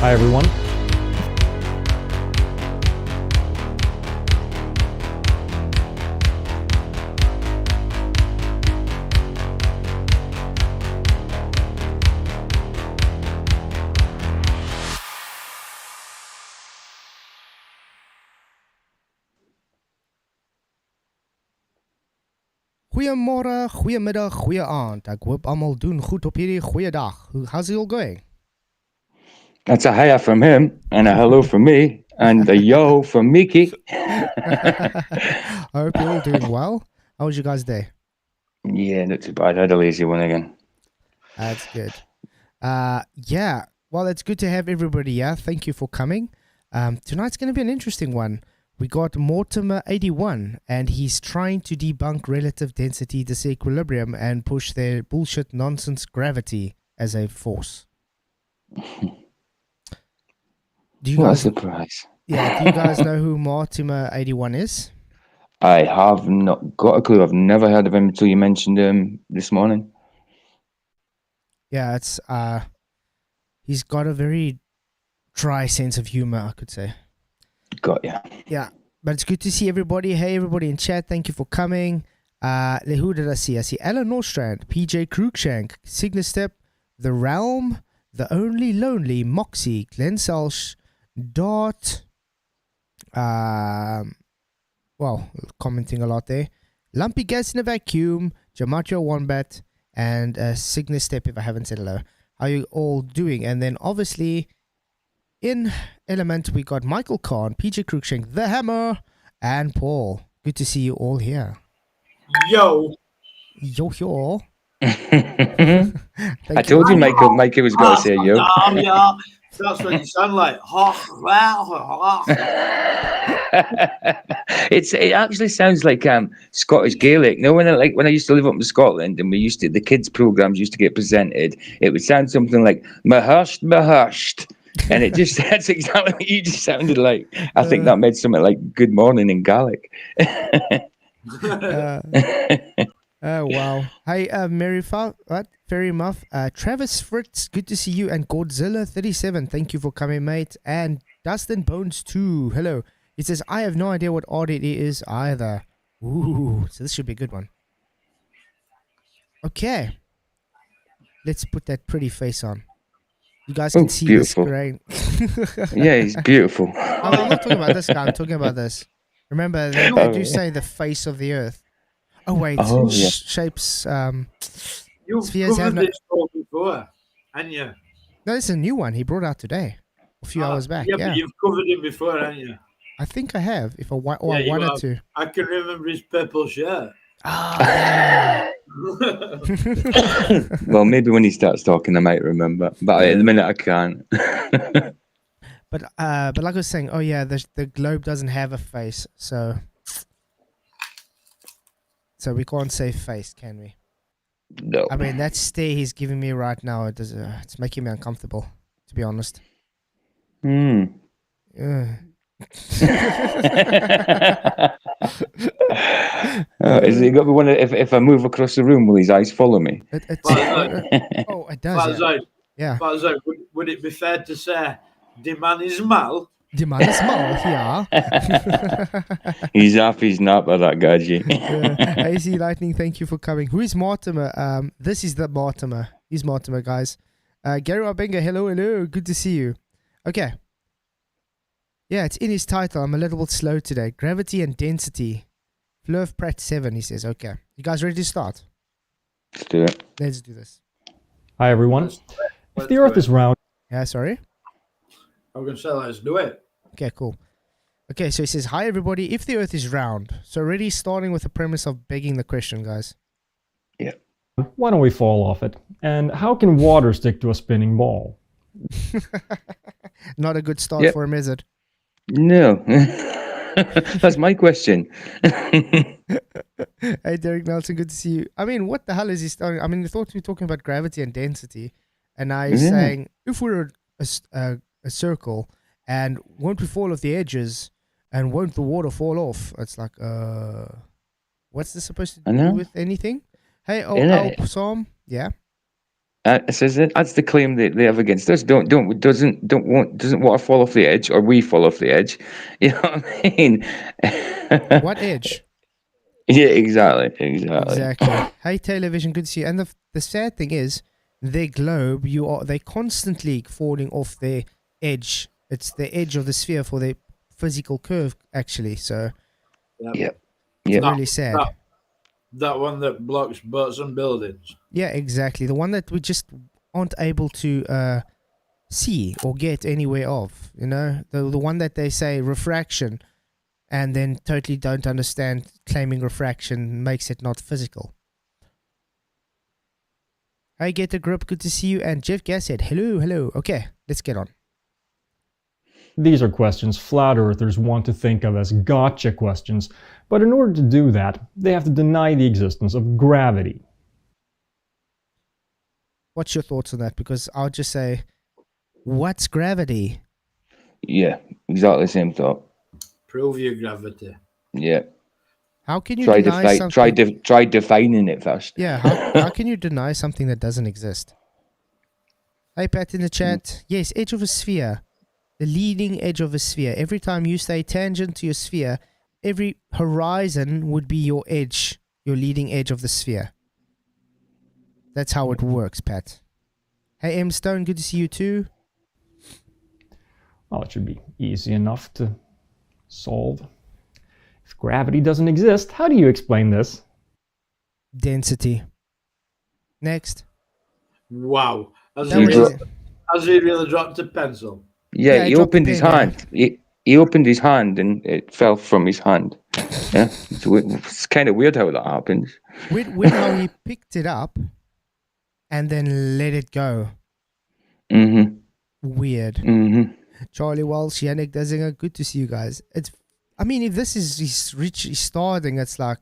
Hi, everyone. Goeiemôre, goeiemiddag, goeie aand. Ek hoop almal doen goed op hierdie goeie dag. How's it all going? That's a hiya from him, and a hello from me, and a yo from Mickey. I hope you're all doing well. How was your guys' day? Yeah, not too bad. I had a lazy one again. That's good. Yeah, well, it's good to have everybody here. Thank you for coming. Tonight's going to be an interesting one. We got Martymer 81, and he's trying to debunk relative density disequilibrium and push their bullshit nonsense gravity as a force. What a surprise. Yeah, do you guys know who Martymer 81 is? I have not got a clue. I've never heard of him until you mentioned him this morning. Yeah, it's he's got a very dry sense of humor, I could say. Got ya. Yeah, but it's good to see everybody. Hey, everybody in chat, thank you for coming. Who did I see? I see Alan Norstrand, PJ Cruikshank, Signastep, The Realm, The Only Lonely, Moxie, Glenn Selsh, Dart, well, commenting a lot there. Lumpy Gas in a Vacuum, Gematria Wombat, and Signastep, if I haven't said hello. How are you all doing? And then obviously in Ellemnet, we got Michael Kahn, PJ Cruikshank, The Hammer, and Paul. Good to see you all here. Yo. Yo. I told you Mikey was going to say yo. Yeah. That's what you sound like. It actually sounds like Scottish Gaelic. No, when I used to live up in Scotland and the kids programs used to get presented, it would sound something like mahushed. And that's exactly what you just sounded like. I think that made something like good morning in Gaelic. Oh, wow. Hey, Fairy Muff, Travis Fritz, good to see you, and Godzilla37, thank you for coming, mate, and Dustin Bones 2, hello. He says, I have no idea what RDD is either. Ooh, so this should be a good one. Okay. Let's put that pretty face on. You guys can see beautiful. the screen. Yeah, he's beautiful. I'm not talking about this guy, I'm talking about this. Remember, they do say the face of the earth. Oh, wait. Shapes. You've spheres covered this talk before, haven't you? No, it's a new one he brought out today, a few hours back. Yeah, but you've covered it before, haven't you? I think I have, I wanted to. I can remember his purple shirt. Well, maybe when he starts talking, I might remember. But at the minute, I can't. But like I was saying, the globe doesn't have a face, so we can't say face, can we? No. I mean, that stare he's giving me right now, it's making me uncomfortable, to be honest. Is it got to be one? If I move across the room, will his eyes follow me? It does. Flatzoid, Yeah. Flatzoid, would it be fair to say the man is mal? The man is mal, yeah. He's off his nap at that gadget. AC Lightning, thank you for coming. Who is Martymer? This is the Martymer. He's Martymer, guys. Gary Wabenga, hello. Good to see you. Okay. Yeah, it's in his title. I'm a little bit slow today. Gravity and density. Flurf Pratt 7, he says. Okay. You guys ready to start? Let's do it. Let's do this. Hi, everyone. If the Earth is round... Yeah, sorry? I'm going to say let's do it. Okay, cool. Okay, so he says, hi, everybody. If the Earth is round. So already starting with the premise of begging the question, guys. Yeah. Why don't we fall off it? And how can water stick to a spinning ball? Not a good start for him, is it? No. That's my question. Hey, Derek Nelson, good to see you. I mean, what the hell is he starting? I mean, I thought we were talking about gravity and density, and now he's saying, if we're a circle, and won't we fall off the edges, and won't the water fall off? It's like, what's this supposed to do with anything? Hey, Sam, yeah? It says that's the claim they have against us. Doesn't water fall off the edge, or we fall off the edge? You know what I mean? What edge? Yeah, exactly. Exactly. Hey, television, good to see you. And the sad thing is, their globe, they constantly falling off their edge. It's the edge of the sphere for their physical curve, actually. So Yep. it's Yep. really sad. That one that blocks boats and buildings. Yeah, exactly. The one that we just aren't able to see or get anywhere of. You know, the one that they say refraction, and then totally don't understand claiming refraction makes it not physical. Hey, Get a Grip, good to see you. And Jeff Gass said, hello. Okay, let's get on. These are questions flat earthers want to think of as gotcha questions, but in order to do that, they have to deny the existence of gravity. What's your thoughts on that? Because I'll just say, what's gravity? Yeah, exactly the same thought. Prove your gravity. Yeah. How can you deny something? Try defining it first. Yeah, how can you deny something that doesn't exist? Hey, Pat in the chat. Yes, edge of a sphere. The leading edge of a sphere. Every time you say tangent to your sphere, every horizon would be your edge, your leading edge of the sphere. That's how it works, Pat. Hey, M Stone, good to see you too. Well, it should be easy enough to solve. If gravity doesn't exist, how do you explain this? Density. Next. Wow. Has That was easy. he really dropped a pencil? Yeah, he dropped the opened his pen, hand. He opened his hand and it fell from his hand. Yeah, it's kind of weird how that happens. Weird how he picked it up and then let it go. Mm-hmm. Weird. Mm-hmm. Charlie Walsh, Yannick Dazinger, good to see you guys. I mean, if this is he's starting, it's like,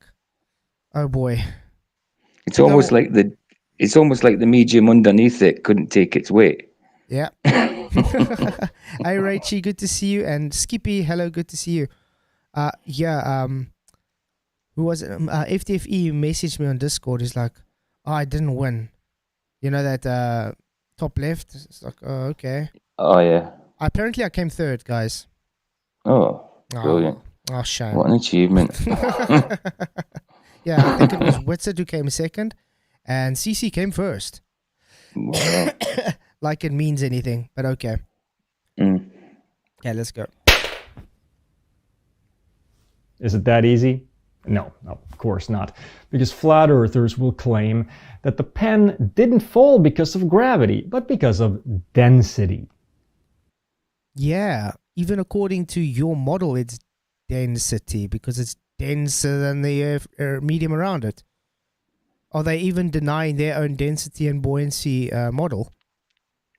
oh boy. It's almost like the medium underneath it couldn't take its weight. Yeah. Hey Rachie, good to see you. And Skippy, hello, good to see you. Who was it? FTFE messaged me on Discord. He's like, oh, I didn't win. You know that top left? It's like, oh, okay. Oh yeah. Apparently I came third, guys. Oh, brilliant. Oh, shame. What an achievement. Yeah, I think it was Witsit who came second and CC came first. Wow. Like it means anything, but okay. Mm. Okay, let's go. Is it that easy? No, of course not. Because flat earthers will claim that the pen didn't fall because of gravity, but because of density. Yeah, even according to your model, it's density because it's denser than the medium around it. Are they even denying their own density and buoyancy model?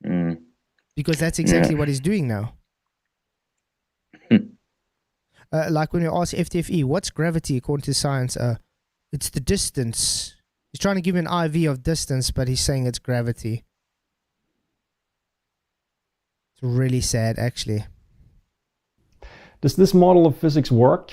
Mm. Because that's exactly what he's doing now. Like when you ask FTFE, what's gravity according to science? It's the distance. He's trying to give an IV of distance, but he's saying it's gravity. It's really sad, actually. Does this model of physics work?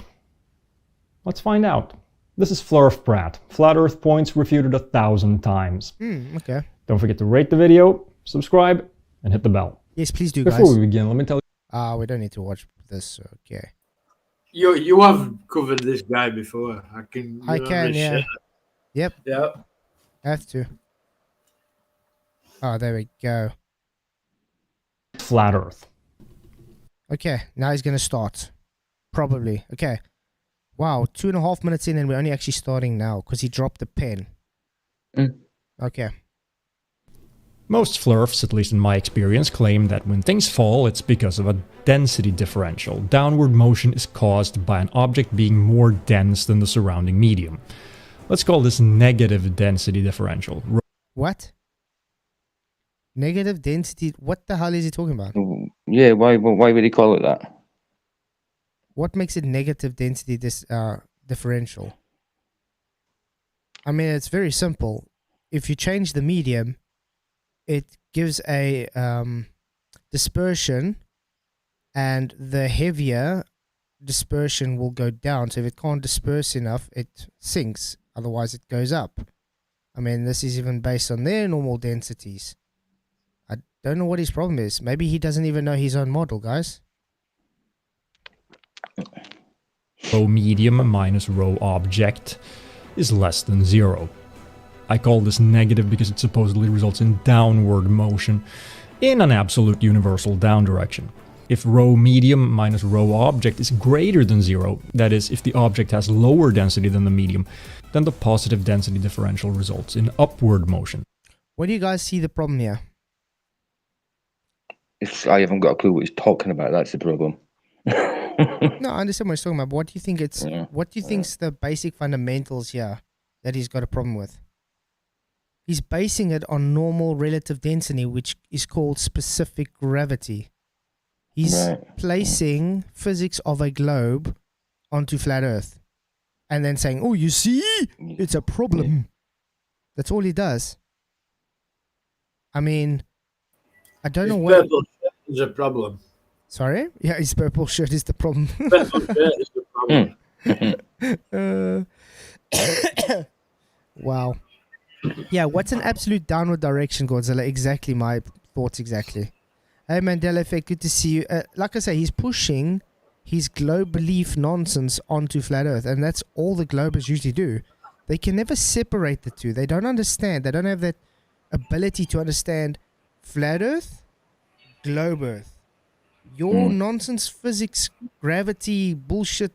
Let's find out. This is Flurf Pratt. Flat Earth points refuted 1,000 times. Okay. Don't forget to rate the video, subscribe, and hit the bell. Yes, please do, guys. Before we begin, let me tell you. We don't need to watch this. Okay. You have covered this guy before. I can, yeah. shit. Yep. Yeah. Have to. Oh, there we go. Flat Earth. Okay, now he's going to start. Probably. Okay. Wow, 2.5 minutes in and we're only actually starting now because he dropped the pen. Okay. Most flurfs, at least in my experience, claim that when things fall, it's because of a density differential. Downward motion is caused by an object being more dense than the surrounding medium. Let's call this negative density differential. What? Negative density? What the hell is he talking about? Yeah, why would he call it that? What makes it negative density differential? I mean, it's very simple. If you change the medium, it gives a dispersion, and the heavier dispersion will go down. So if it can't disperse enough, it sinks. Otherwise, it goes up. I mean, this is even based on their normal densities. I don't know what his problem is. Maybe he doesn't even know his own model, guys. Rho medium minus rho object is less than 0. I call this negative because it supposedly results in downward motion in an absolute universal down direction. If rho medium minus rho object is greater than 0, that is, if the object has lower density than the medium, then the positive density differential results in upward motion. Where do you guys see the problem here? I haven't got a clue what he's talking about. That's the problem. No, I understand what he's talking about. But what do you think what do you think's the basic fundamentals here that he's got a problem with? He's basing it on normal relative density, which is called specific gravity. He's placing physics of a globe onto flat Earth and then saying, oh, you see, it's a problem. That's all he does. I mean, I don't know what... Purple shirt is a problem. Sorry? Yeah, his purple shirt is the problem. Purple shirt is the problem. Wow. Yeah, what's an absolute downward direction, Godzilla? Exactly my thoughts, exactly. Hey, Mandela Effect, good to see you. Like I say, he's pushing his globe belief nonsense onto flat Earth, and that's all the globers usually do. They can never separate the two. They don't understand. They don't have that ability to understand flat Earth, globe Earth. Your nonsense physics, gravity, bullshit,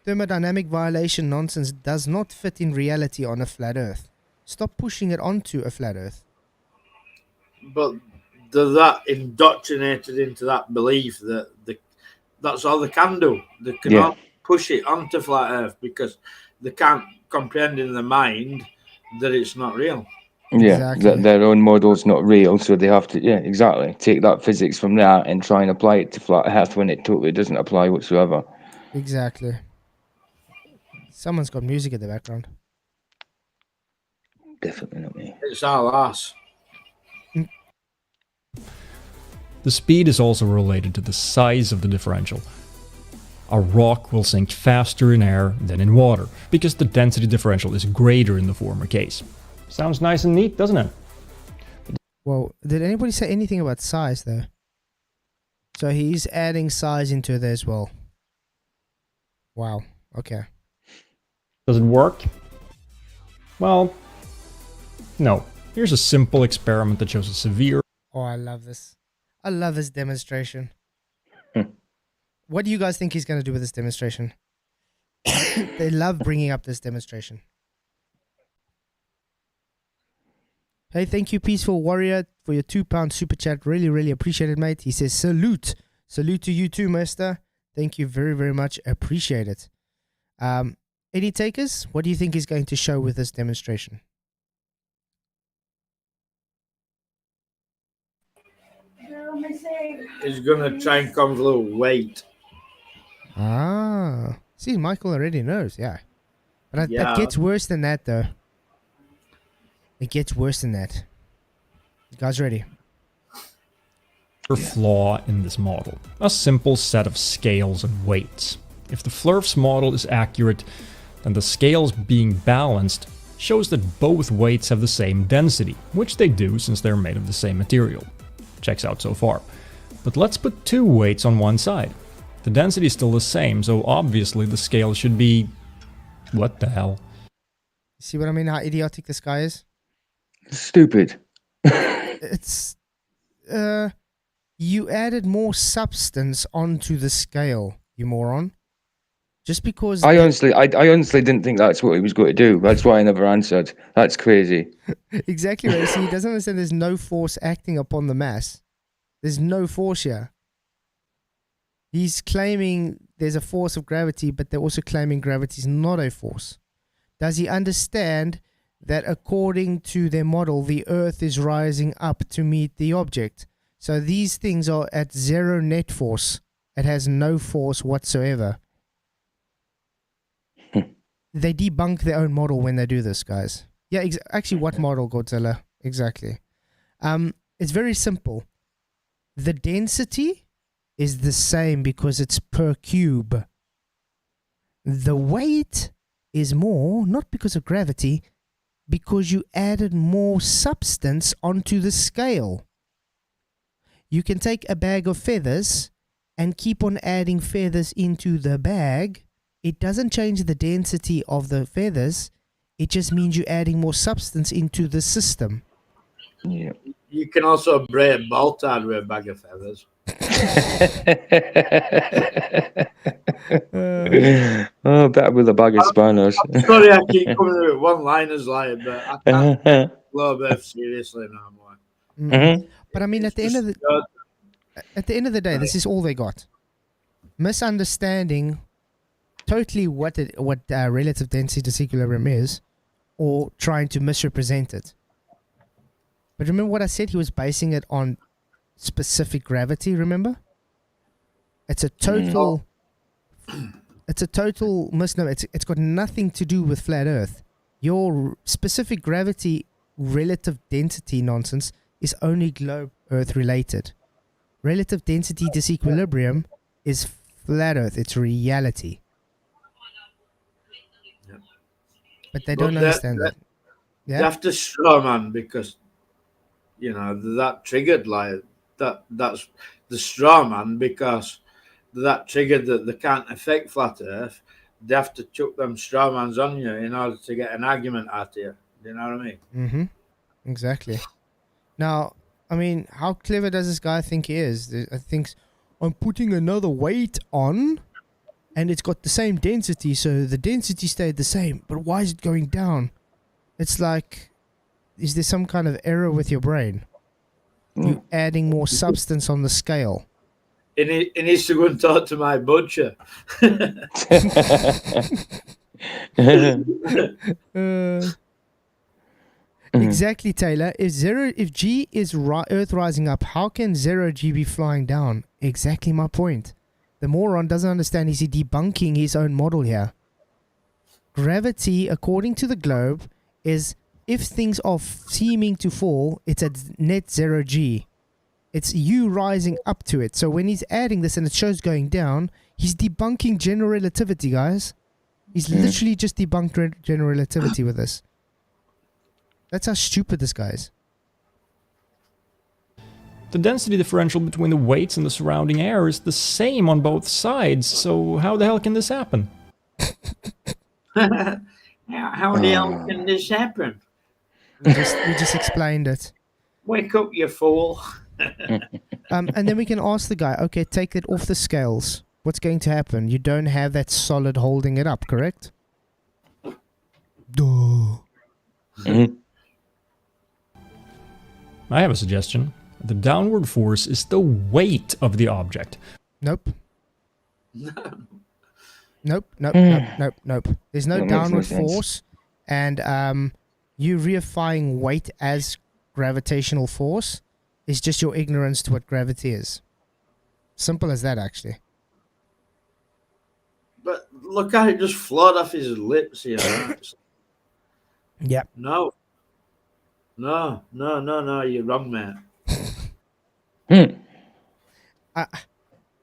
thermodynamic violation nonsense does not fit in reality on a flat Earth. Stop pushing it onto a flat Earth. But they're that indoctrinated into that belief that that's all they can do. They cannot push it onto flat Earth because they can't comprehend in their mind that it's not real. Yeah, Exactly. that their own model's not real, so they have to, exactly, take that physics from that and try and apply it to flat Earth when it totally doesn't apply whatsoever. Exactly. Someone's got music in the background. Definitely not me. It's our ass. The speed is also related to the size of the differential. A rock will sink faster in air than in water, because the density differential is greater in the former case. Sounds nice and neat, doesn't it? Well, did anybody say anything about size, though? So he's adding size into there as well. Wow. Okay. Does it work? Well, no. Here's a simple experiment that shows a severe... Oh, I love this. I love this demonstration. What do you guys think he's going to do with this demonstration? They love bringing up this demonstration. Hey, thank you, Peaceful Warrior, for your £2 super chat. Really, really appreciate it, mate. He says, salute. Salute to you too, mister. Thank you very, very much. Appreciate it. Any takers? What do you think he's going to show with this demonstration? He's going to try and convolute weight. Ah. See, Michael already knows, yeah. But it gets worse than that, though. It gets worse than that. You guys ready? flaw in this model. A simple set of scales and weights. If the Flurf's model is accurate, then the scales being balanced shows that both weights have the same density, which they do since they're made of the same material. Checks out so far. But let's put two weights on one side. The density is still the same, so obviously the scale should be... what the hell? See what I mean? How idiotic this guy is? Stupid. It's... you added more substance onto the scale, you moron. Just because... I honestly didn't think that's what he was going to do. That's why I never answered. That's crazy. Exactly right. See, he doesn't understand there's no force acting upon the mass. There's no force here. He's claiming there's a force of gravity, but they're also claiming gravity is not a force. Does he understand that according to their model, the Earth is rising up to meet the object? So these things are at zero net force. It has no force whatsoever. They debunk their own model when they do this, guys. Yeah, actually, what model, Godzilla? Exactly. It's very simple. The density is the same because it's per cube. The weight is more, not because of gravity, Because you added more substance onto the scale. You can take a bag of feathers and keep on adding feathers into the bag. It doesn't change the density of the feathers. It just means you're adding more substance into the system. Yeah. You can also braid Baltard with a bag of feathers. Oh, better with a bag of spanners. Sorry, I keep coming with one-liners like, but I can't take Globe Earth seriously no more. But I mean, at the end of the day, this is all they got. Misunderstanding totally what relative density disequilibrium is, or trying to misrepresent it. But remember what I said? He was basing it on specific gravity. Remember? It's a total. It's a total misnomer. It's got nothing to do with flat Earth. Your specific gravity relative density nonsense is only globe Earth related. Relative density disequilibrium is flat Earth. It's reality. Yep. But they don't understand that. You Yeah. have to straw man because that triggered like that's the straw man because that triggered that they can't affect flat Earth. They have to chuck them straw mans on you in order to get an argument out of you. Do you know what I mean? Mm-hmm. Exactly. Now, I mean, how clever does this guy think he is? I think I'm putting another weight on, and it's got the same density, so the density stayed the same. But why is it going down? It's like, is there some kind of error with your brain? You adding more substance on the scale. He needs to go and talk to my butcher. Exactly, Taylor. If G is Earth rising up, how can 0G be flying down? Exactly my point. The moron doesn't understand. He's debunking his own model here. Gravity, according to the globe, is if things are seeming to fall, it's at net 0G. It's you rising up to it. So when he's adding this and it shows going down, he's debunking general relativity, guys. He's literally just debunked general relativity with this. That's how stupid this guy is. The density differential between the weights and the surrounding air is the same on both sides, so how the hell can this happen? How the hell can this happen? We just explained it. Wake up, you fool. And then we can ask the guy, okay, take it off the scales. What's going to happen? You don't have that solid holding it up, correct? Duh. I have a suggestion. The downward force is the weight of the object. Nope. Nope. There's no That makes downward no sense. force. And you reifying weight as gravitational force is just your ignorance to what gravity is. Simple as that, actually. But look how it just flowed off his lips here. Yep. No, you're wrong, mate.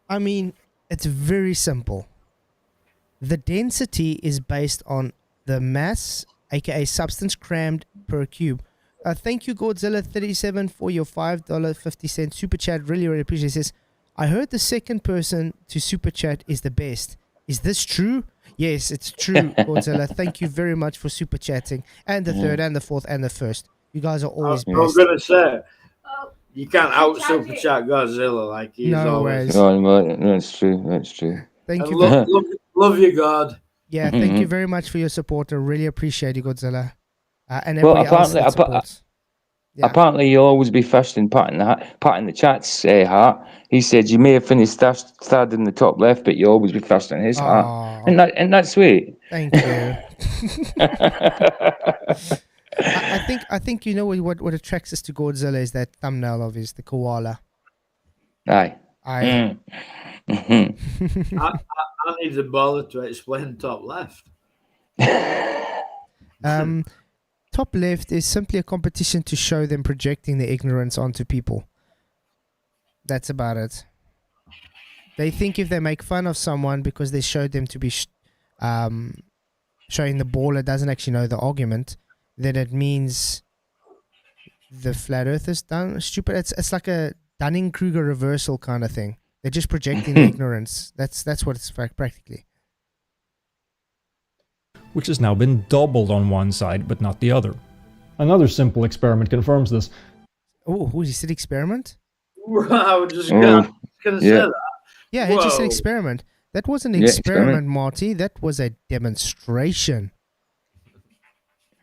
I mean, it's very simple. The density is based on the mass, aka substance crammed per cube. Thank you, Godzilla37, for your $5.50 super chat. Really, really appreciate it. It says, I heard the second person to super chat is the best. Is this true? Yes, it's true, Godzilla. Thank you very much for super chatting. And the third, and the fourth, and the first. You guys are always I'm best. going to say, you can't out super chat Godzilla like he's No always. ways. Oh, that's true. Thank And you. love you, God. Yeah, thank you very much for your support. I really appreciate you, Godzilla. And Well, everybody else that apparently, supports. Yeah. apparently you'll always be first in patting the chats, Hart. He said you may have finished third in the top left, but you'll always be first in his heart. Aw, And that's sweet. thank you. I think you know what attracts us to Godzilla is that thumbnail of his, the koala. Aye. I I need the bother to explain top left. Top left is simply a competition to show them projecting their ignorance onto people. That's about it. They think if they make fun of someone because they showed them to be showing the baller doesn't actually know the argument, then it means the flat Earth is done stupid. It's like a Dunning-Kruger reversal kind of thing. They're just projecting ignorance. That's what it's practically. which has now been doubled on one side but not the other. Another simple experiment confirms this. Oh, who he said experiment? I was just gonna say that. Yeah, he just said experiment. That wasn't an experiment, Marty. That was a demonstration.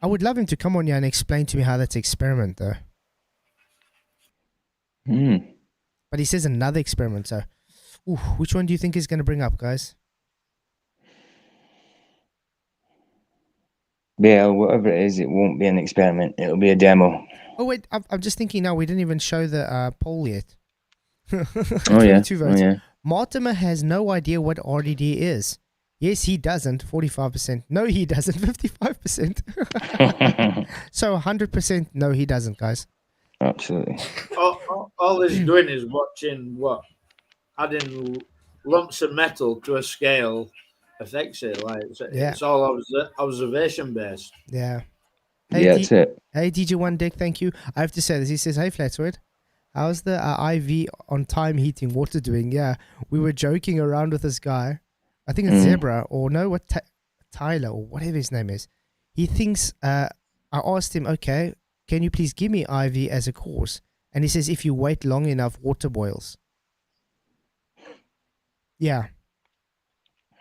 I would love him to come on here and explain to me how that's experiment, though. But he says another experiment, so... Ooh, which one do you think he's going to bring up, guys? Yeah, whatever it is, it won't be an experiment. It'll be a demo. Oh, wait, I'm just thinking now, we didn't even show the poll yet. Oh, yeah. 22 votes. Oh, yeah. Martymer has no idea what RDD is. Yes, he doesn't. 45%. No, he doesn't. 55%. So 100% no, he doesn't, guys. Absolutely. All he's doing is watching what adding lumps of metal to a scale affects it. Like it's all observation based. Yeah. Hey, that's it. Hey, DJ1 Dick, thank you. I have to say this. He says, hey, Flatzoid. How's the IV on time heating water doing? Yeah, we were joking around with this guy. I think it's Zebra or no, what Tyler or whatever his name is. He thinks I asked him, okay, can you please give me IV as a course? And he says, if you wait long enough, water boils. Yeah.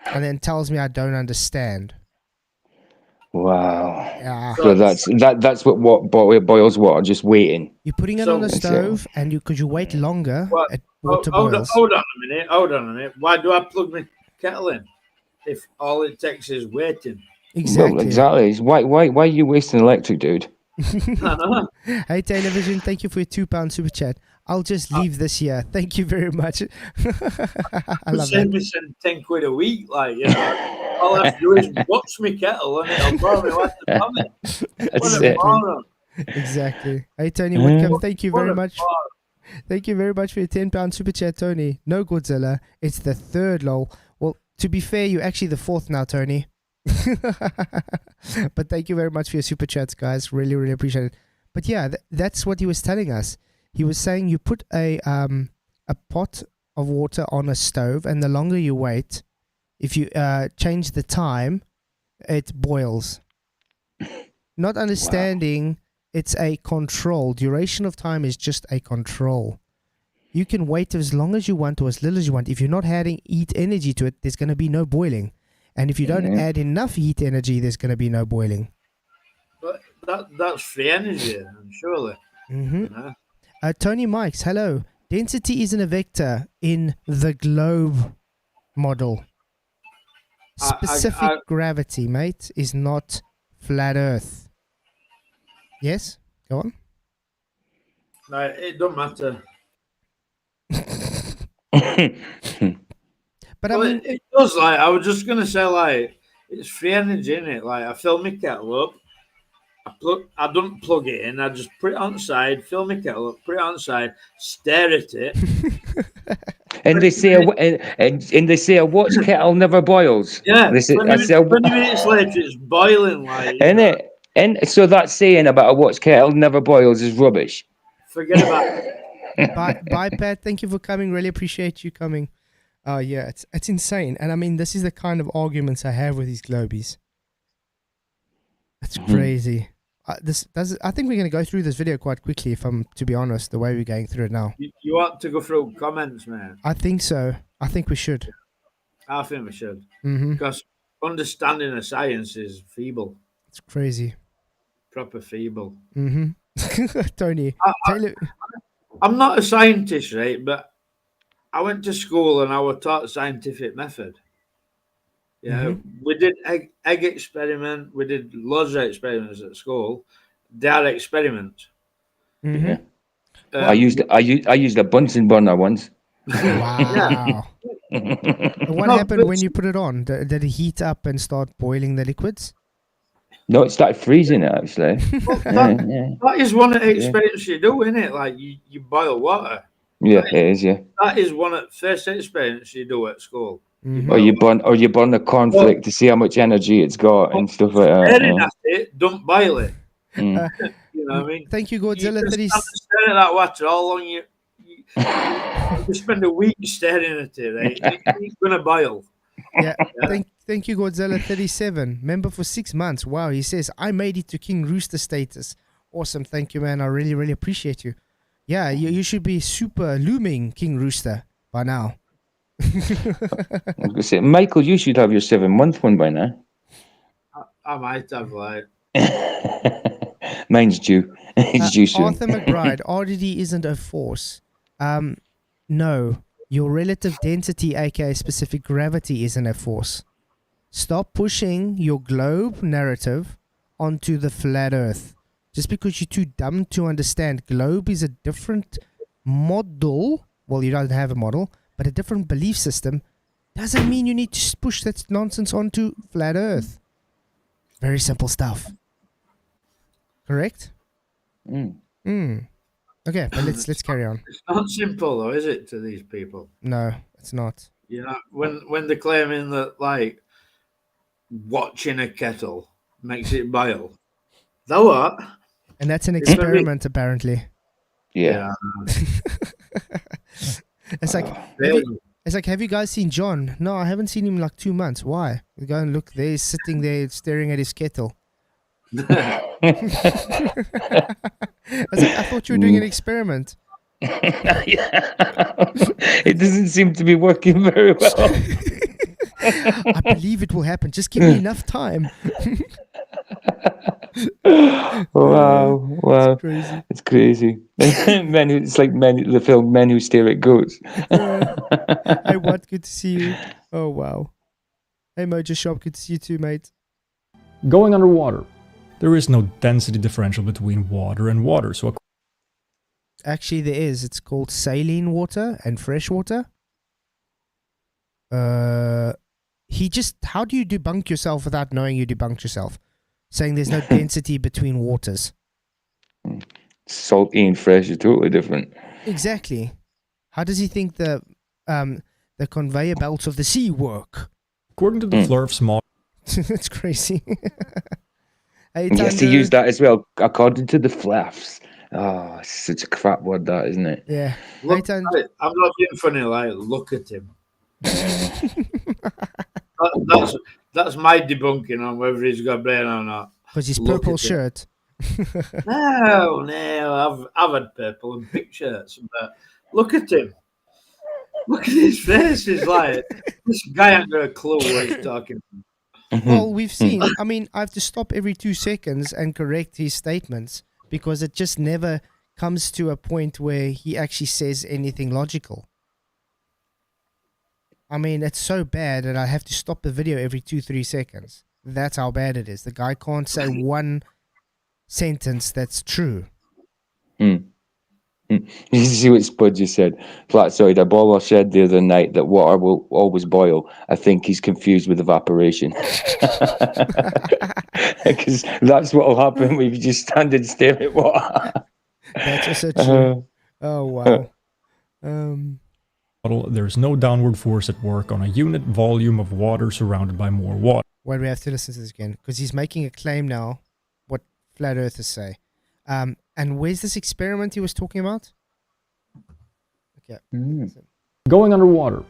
And then tells me I don't understand. Wow. Yeah. So that's what boils water, just waiting. You're putting it on the stove, and because you wait longer, water boils. Hold on a minute. Why do I plug my kettle in if all it takes is waiting? Exactly. Well, exactly. Why are you wasting electric, dude? Hey, Television, thank you for your £2 super chat. I'll just leave this here. Thank you very much. I love that. Me some 10 quid a week, like, you know. All I have to do is watch my kettle and it'll boil me like the vomit. That's it. Exactly. Hey, Tony Woodcombe, thank you very much. Thank you very much for your £10 super chat, Tony. No Godzilla. It's the third, lol. Well, to be fair, you're actually the fourth now, Tony. But thank you very much for your super chats, guys. Really, really appreciate it. But yeah, that's what he was telling us. He was saying you put a pot of water on a stove, and the longer you wait, if you change the time, it boils. Not understanding it's a control. Duration of time is just a control. You can wait as long as you want or as little as you want. If you're not adding heat energy to it, there's going to be no boiling. And if you don't add enough heat energy, there's going to be no boiling. But that's free energy, surely. Tony Mikes, hello. Density isn't a vector in the globe model. Specific gravity, mate, is not flat Earth. Yes? Go on. No, it don't matter. But I mean, it does. Like, I was just gonna say, like, it's free energy, in it. Like, I fill my kettle up. I don't plug it in. I just put it on the side, fill my kettle up, put it on the side, stare at it. And they say a watch kettle never boils. Yeah, 20 minutes later it's boiling, like. Isn't it? And so that saying about a watch kettle never boils is rubbish. Forget about it. Bye, Pat. Thank you for coming. Really appreciate you coming. Yeah, it's insane. And I mean, this is the kind of arguments I have with these globies. It's crazy. I think we're going to go through this video quite quickly, if I'm to be honest, the way we're going through it now. You want to go through comments, man? I think so. I think we should. I think we should. Because understanding of science is feeble. It's crazy. Proper feeble. Tony, I'm not a scientist, right? But I went to school and I was taught scientific method. Yeah, we did egg experiment. We did loads of experiments at school. They are experiments. Yeah. I used a Bunsen burner once. Wow. What happened when you put it on? Did it heat up and start boiling the liquids? No, it started freezing it actually. That is one of the experiments you do, isn't it? Like you boil water. Yeah, it is. Yeah. That is one of the first experiments you do at school. Or you burn the cornflake to see how much energy it's got and stuff like that. Staring at it, don't boil it. Uh, You know what I mean? thank you, You Godzilla can 30. stand and stare at that water all long you spend a week staring at it, right? It's gonna boil. Yeah. Thank you, Godzilla 37. Member for 6 months. Wow, he says, I made it to King Rooster status. Awesome. Thank you, man. I really, really appreciate you. Yeah, you should be super looming King Rooster by now. I was gonna say, Michael, you should have your 7-month one by now. I might have like Mine's due. It's due soon. Arthur McBride, RDD isn't a force. No. Your relative density, aka specific gravity, isn't a force. Stop pushing your globe narrative onto the flat earth. Just because you're too dumb to understand, globe is a different model. Well, you don't have a model, but a different belief system doesn't mean you need to push that nonsense onto flat earth. Very simple stuff. Correct? Okay, but let's carry on. it's not simple though, is it, to these people? No, it's not. You know, when they're claiming that like watching a kettle makes it boil. That what? And that's an experiment, apparently. Yeah. It's like, have you guys seen John? No, I haven't seen him in like 2 months. Why? We go and look there, he's sitting there staring at his kettle. I was like, I thought you were doing an experiment. It doesn't seem to be working very well. I believe it will happen. Just give me enough time. Wow. It's crazy. It's like the film Men Who Stare at Goats. Hey, what? Good to see you. Oh, wow. Hey, Mojo Shop. Good to see you too, mate. Going underwater. There is no density differential between water and water, so Actually, there is. It's called saline water and fresh water. How do you debunk yourself without knowing you debunked yourself? Saying there's no density between waters. Salty and fresh is totally different. Exactly. How does he think the conveyor belts of the sea work? according to the Flurf's model. That's crazy. Hey, he has to use that as well, according to the fluffs. Oh, such a crap word, that, isn't it? Yeah. Look, I'm not being funny, like, look at him. That's my debunking on whether he's got a brain or not. Because his purple shirt. No, I've had purple and pink shirts, but look at him. Look at his face. He's like, this guy ain't got a clue what he's talking about. Well, we've seen, I mean, I have to stop every 2 seconds and correct his statements because it just never comes to a point where he actually says anything logical. I mean, it's so bad that I have to stop the video every 2-3 seconds. That's how bad it is. The guy can't say one sentence that's true. You see what Spudgy said? Flatzoid, a baller said the other night that water will always boil. I think he's confused with evaporation. Because that's what will happen when you just stand and stare at water. That's also true. Oh, wow. There's no downward force at work on a unit volume of water surrounded by more water. Why do we have to listen to this again? Because he's making a claim now, what flat earthers say. And where's this experiment he was talking about? Okay. Going underwater.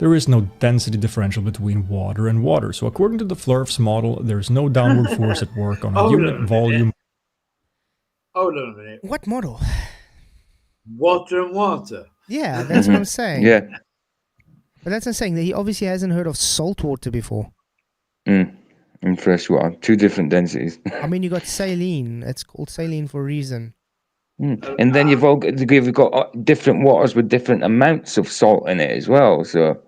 There is no density differential between water and water. So according to the Flurf's model, there's no downward force at work on a unit volume. Hold on a minute. What model? Water and water. Yeah, that's what I'm saying. Yeah. But that's what I'm saying. That he obviously hasn't heard of salt water before. And fresh water. 2 different densities. I mean, you got saline. It's called saline for a reason. And then you've got different waters with different amounts of salt in it as well. So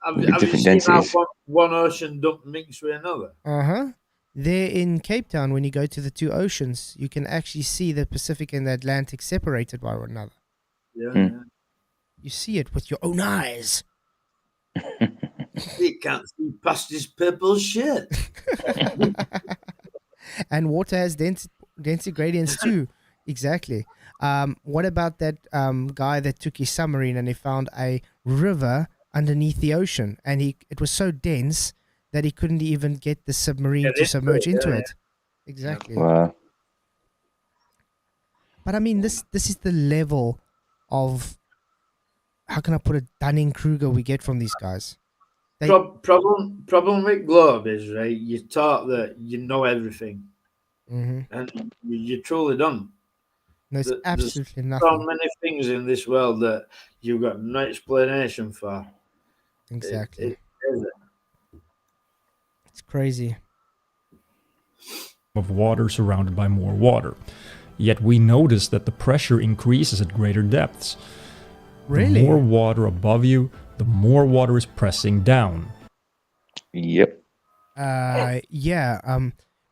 have you seen how one ocean don't mix with another? There in Cape Town, when you go to the 2 oceans, you can actually see the Pacific and the Atlantic separated by one another. Yeah. You see it with your own eyes. He can't see past his purple shirt. And water has density gradients too. Exactly. What about that guy that took his submarine and he found a river underneath the ocean, and it was so dense that he couldn't even get the submarine to submerge into it. Exactly. Wow. But I mean, this is the level of, how can I put it, Dunning-Kruger we get from these guys. Problem with globe is, right, you're taught that you know everything, and you truly don't. There's absolutely There's nothing. so many things in this world that you've got no explanation for. Exactly. It- It's crazy. Of water surrounded by more water. Yet we notice that the pressure increases at greater depths. Really? The more water above you, the more water is pressing down. Yep. Yeah.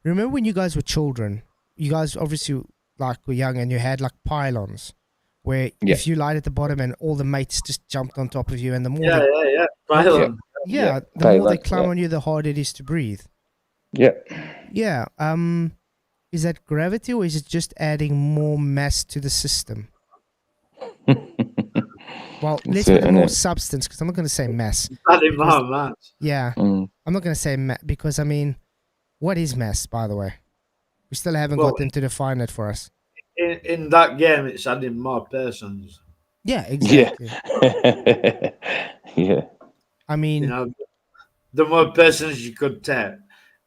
Remember when you guys were children? You guys obviously were young, and you had like pylons, where if you lied at the bottom and all the mates just jumped on top of you, and the more yeah. Pylon. the more they climb on you, the harder it is to breathe. Yep. Yeah. Is that gravity, or is it just adding more mass to the system? Well, let's put more substance, because I'm not going to say mass. Adding more mass. Yeah. I'm not going to say mass, because, I mean, what is mass, by the way? We still haven't got them to define it for us. In that game, it's adding more persons. Yeah, exactly. Yeah. Yeah. I mean, You know, the more persons you could take,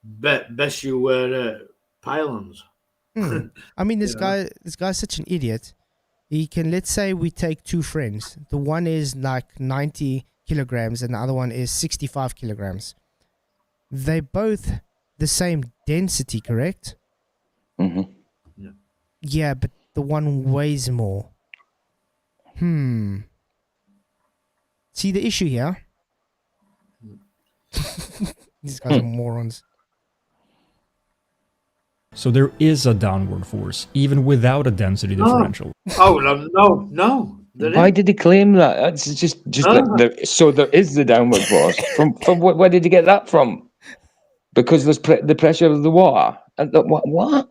best you were pylons. I mean, this guy's such an idiot. He can, let's say we take two friends. The one is like 90 kilograms and the other one is 65 kilograms. They both the same density, correct? Mm-hmm. Yeah, but the one weighs more. See the issue here? These guys are morons. So there is a downward force, even without a density differential. Oh, no. Why did he claim that? It's just like so there is the downward force. From where did he get that from? Because there's the pressure of the water. And what?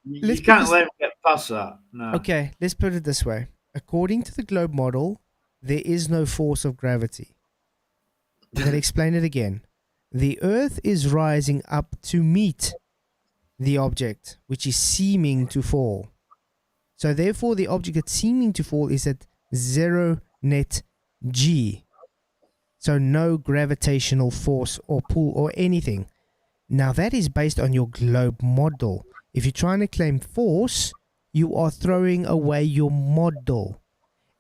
You can't let him get past that. No. Okay, let's put it this way. According to the globe model, there is no force of gravity. I'm going to explain it again. The Earth is rising up to meet the object, which is seeming to fall. So therefore, the object that's seeming to fall is at 0 net g. So no gravitational force or pull or anything. Now that is based on your globe model. If you're trying to claim force, you are throwing away your model.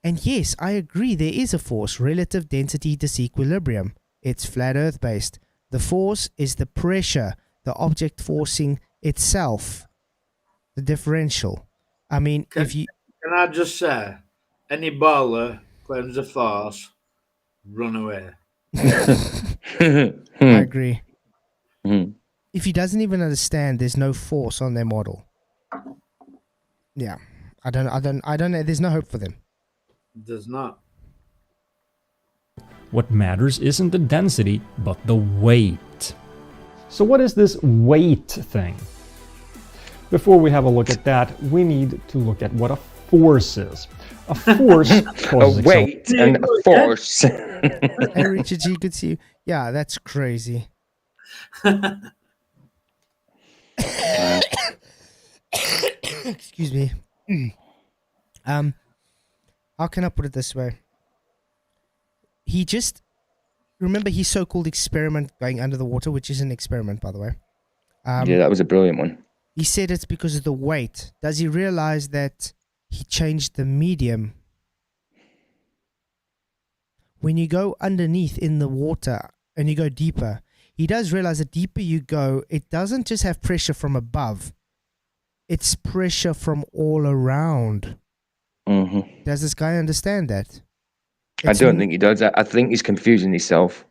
And yes, I agree, there is a force, relative density disequilibrium. It's flat Earth based. The force is the pressure, the object forcing itself, the differential. I mean, Can I just say, any baller claims a force, run away. I agree. If he doesn't even understand, there's no force on their model. Yeah, I don't know. There's no hope for them. There's not. What matters isn't the density, but the weight. So what is this weight thing? Before we have a look at that, we need to look at what a force is. A force causes a weight and a force. Hey, Richard G, good to see you. Yeah, that's crazy. Excuse me. How can I put it this way? He just remember his so-called experiment going under the water, which is an experiment, by the way. Yeah, that was a brilliant one. He said it's because of the weight. Does he realize that he changed the medium? When you go underneath in the water and you go deeper, he does realize the deeper you go, it doesn't just have pressure from above. It's pressure from all around. Mm-hmm. Does this guy understand that? I don't think he does. I think he's confusing himself.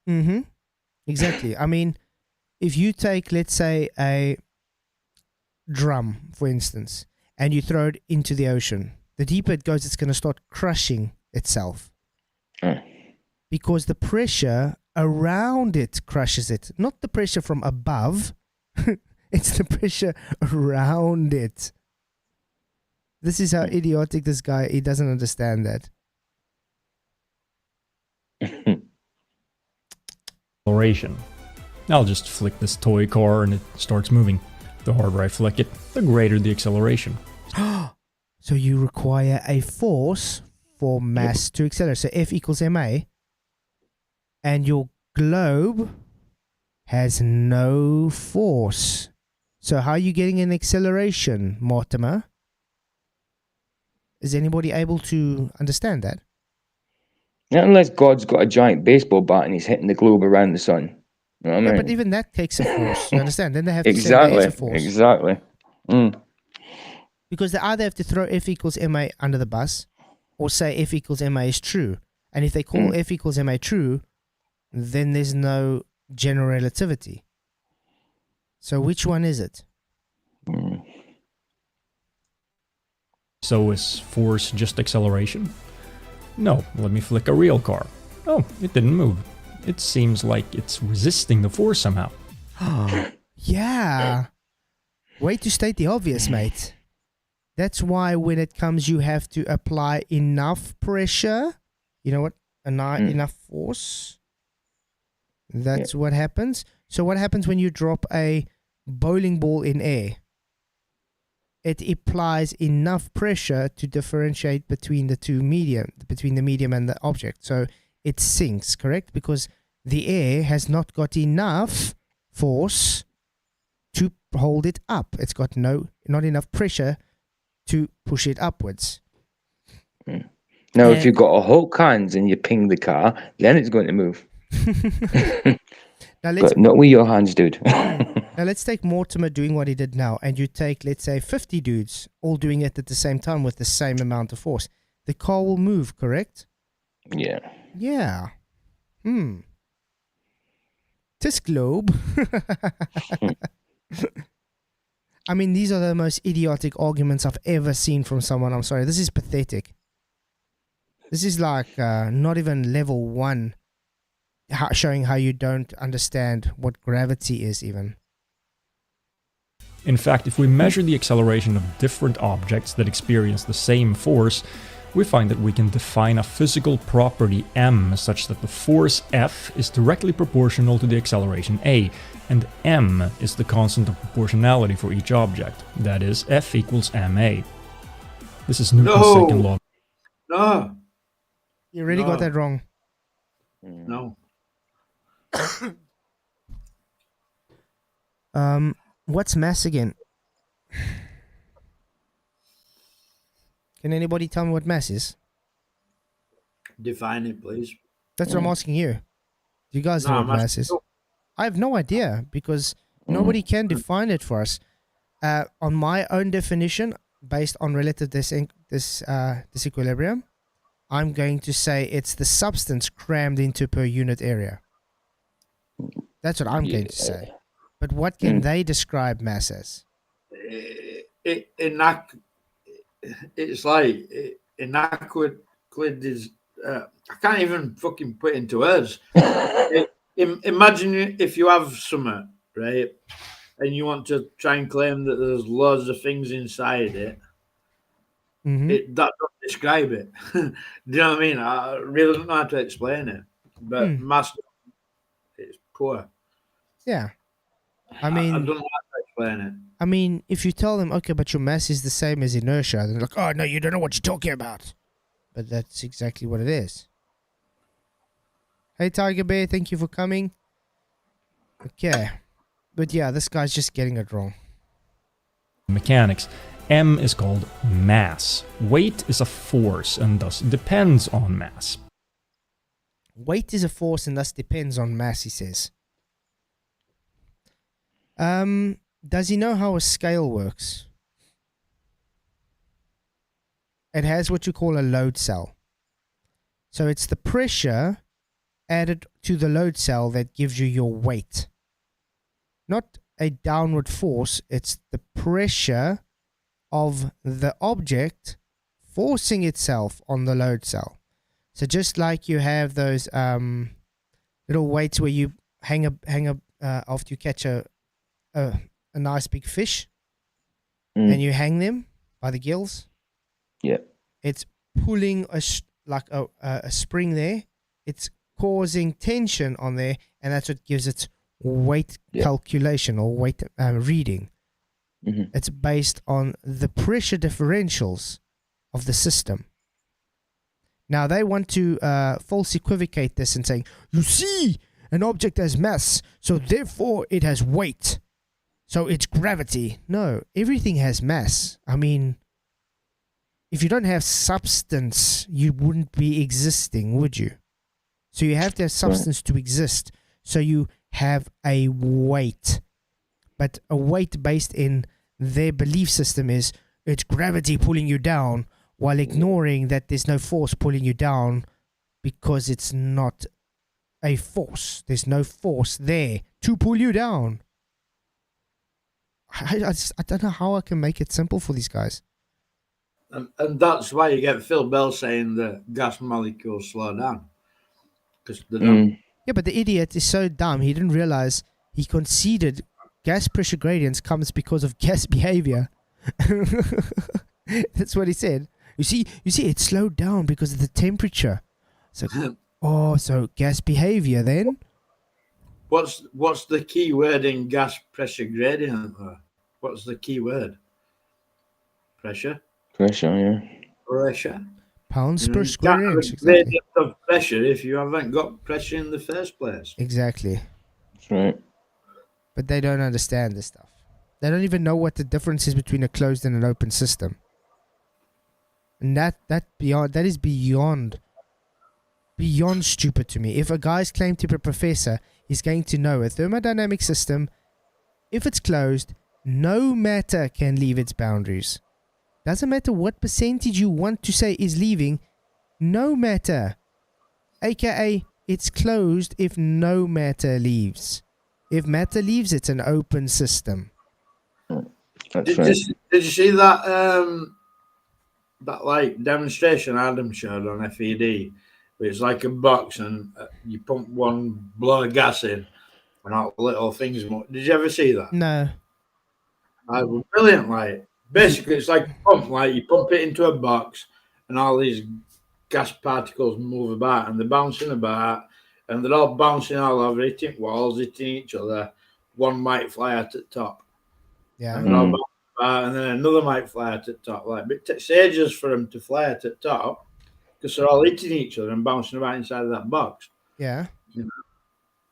Mm-hmm. Exactly. I mean, if you take, let's say, a drum, for instance, and you throw it into the ocean, the deeper it goes, it's going to start crushing itself. Because the pressure around it crushes it. Not the pressure from above. It's the pressure around it. This is how idiotic this guy, he doesn't understand that. Acceleration. I'll just flick this toy car and it starts moving. The harder I flick it, the greater the acceleration. So you require a force for mass to accelerate. So F equals ma, and your globe has no force. So how are you getting an acceleration, Martymer? Is anybody able to understand that? Not unless God's got a giant baseball bat and he's hitting the globe around the sun. You know what I Yeah, mean? but even that takes a force. You understand? Then they have to say Exactly. there is a force. Exactly. Mm. Because they either have to throw F equals ma under the bus or say F equals ma is true. And if they call F equals ma true, then there's no general relativity. So which one is it? Mm. So is force just acceleration? No, let me flick a real car. Oh, it didn't move. It seems like it's resisting the force somehow. Yeah. Way to state the obvious, mate. That's why when it comes, you have to apply enough pressure. You know what? Enough force. That's what happens. So what happens when you drop a bowling ball in air? It applies enough pressure to differentiate between the medium and the object. So it sinks, correct? Because the air has not got enough force to hold it up. It's got not enough pressure to push it upwards. Now, if you've got a Hulk hands and you ping the car, then it's going to move. But not with your hands, dude. Now let's take Martymer doing what he did now, and you take, let's say, 50 dudes all doing it at the same time with the same amount of force. The car will move, correct? Yeah. Yeah. This globe. I mean, these are the most idiotic arguments I've ever seen from someone. I'm sorry. This is pathetic. This is like not even level 1, showing how you don't understand what gravity is even. In fact, if we measure the acceleration of different objects that experience the same force, we find that we can define a physical property m such that the force F is directly proportional to the acceleration a, and m is the constant of proportionality for each object. That is, F equals ma. This is Newton's second law. No. You really got that wrong. No. What's mass again? Can anybody tell me what mass is? Define it, please. That's what I'm asking you. Do you guys know what mass is? I have no idea because nobody can define it for us. On my own definition, based on relative disequilibrium, I'm going to say it's the substance crammed into per unit area. That's what I'm going to say. But what can they describe mass as? It's like inadequate is. I can't even fucking put it into words. Imagine if you have something, right, and you want to try and claim that there's loads of things inside it. That don't describe it. Do you know what I mean? I really don't know how to explain it. But mass, it's poor. Yeah. I mean, I don't know how to explain it. I mean, if you tell them, okay, but your mass is the same as inertia, they're like, oh, no, you don't know what you're talking about. But that's exactly what it is. Hey, Tiger Bear, thank you for coming. Okay. But yeah, this guy's just getting it wrong. Mechanics. M is called mass. Weight is a force and thus depends on mass. Weight is a force and thus depends on mass, he says. Does he know how a scale works? It has what you call a load cell. So it's the pressure added to the load cell that gives you your weight. Not a downward force, it's the pressure of the object forcing itself on the load cell. So just like you have those little weights where you hang up after you catch a nice big fish and you hang them by the gills. Yeah. It's pulling a spring there. It's causing tension on there, and that's what gives it weight calculation or weight reading. It's based on the pressure differentials of the system. Now, they want to false equivocate this and saying, you see, an object has mass, so therefore it has weight. So it's gravity. No, everything has mass. I mean, if you don't have substance, you wouldn't be existing, would you? So you have to have substance to exist. So you have a weight. But a weight based in their belief system is it's gravity pulling you down, while ignoring that there's no force pulling you down because it's not a force. There's no force there to pull you down. I don't know how I can make it simple for these guys. And that's why you get Phil Bell saying that gas molecules slow down. Because they don't. Yeah, but the idiot is so dumb, he didn't realize he conceded gas pressure gradients comes because of gas behavior. That's what he said. You see, it slowed down because of the temperature. So, so gas behavior then? What's the key word in gas pressure gradient? What's the key word? Pressure. Pressure, yeah. Pressure. Pounds per You square can't have inch. a Exactly. gradient of pressure if you haven't got pressure in the first place. Exactly. That's right. But they don't understand this stuff. They don't even know what the difference is between a closed and an open system. And that is beyond stupid to me. If a guy's claimed to be a professor, he's going to know a thermodynamic system, if it's closed, no matter can leave its boundaries. Doesn't matter what percentage you want to say is leaving, no matter. AKA, it's closed if no matter leaves. If matter leaves, it's an open system. That's right. Did you see that that like demonstration Adam showed on FED? It's like a box and you pump one blow of gas in and all little things. Did you ever see that? No. It was brilliant. Like basically, it's like a pump. Like you pump it into a box and all these gas particles move about and they're bouncing about and they're all bouncing all over, hitting walls, hitting each other. One might fly out at the top. Yeah. And they're all bouncing about, and then another might fly out at the top. Like, but it takes ages for them to fly out at the top because they're all hitting each other and bouncing about inside of that box. Yeah. You know?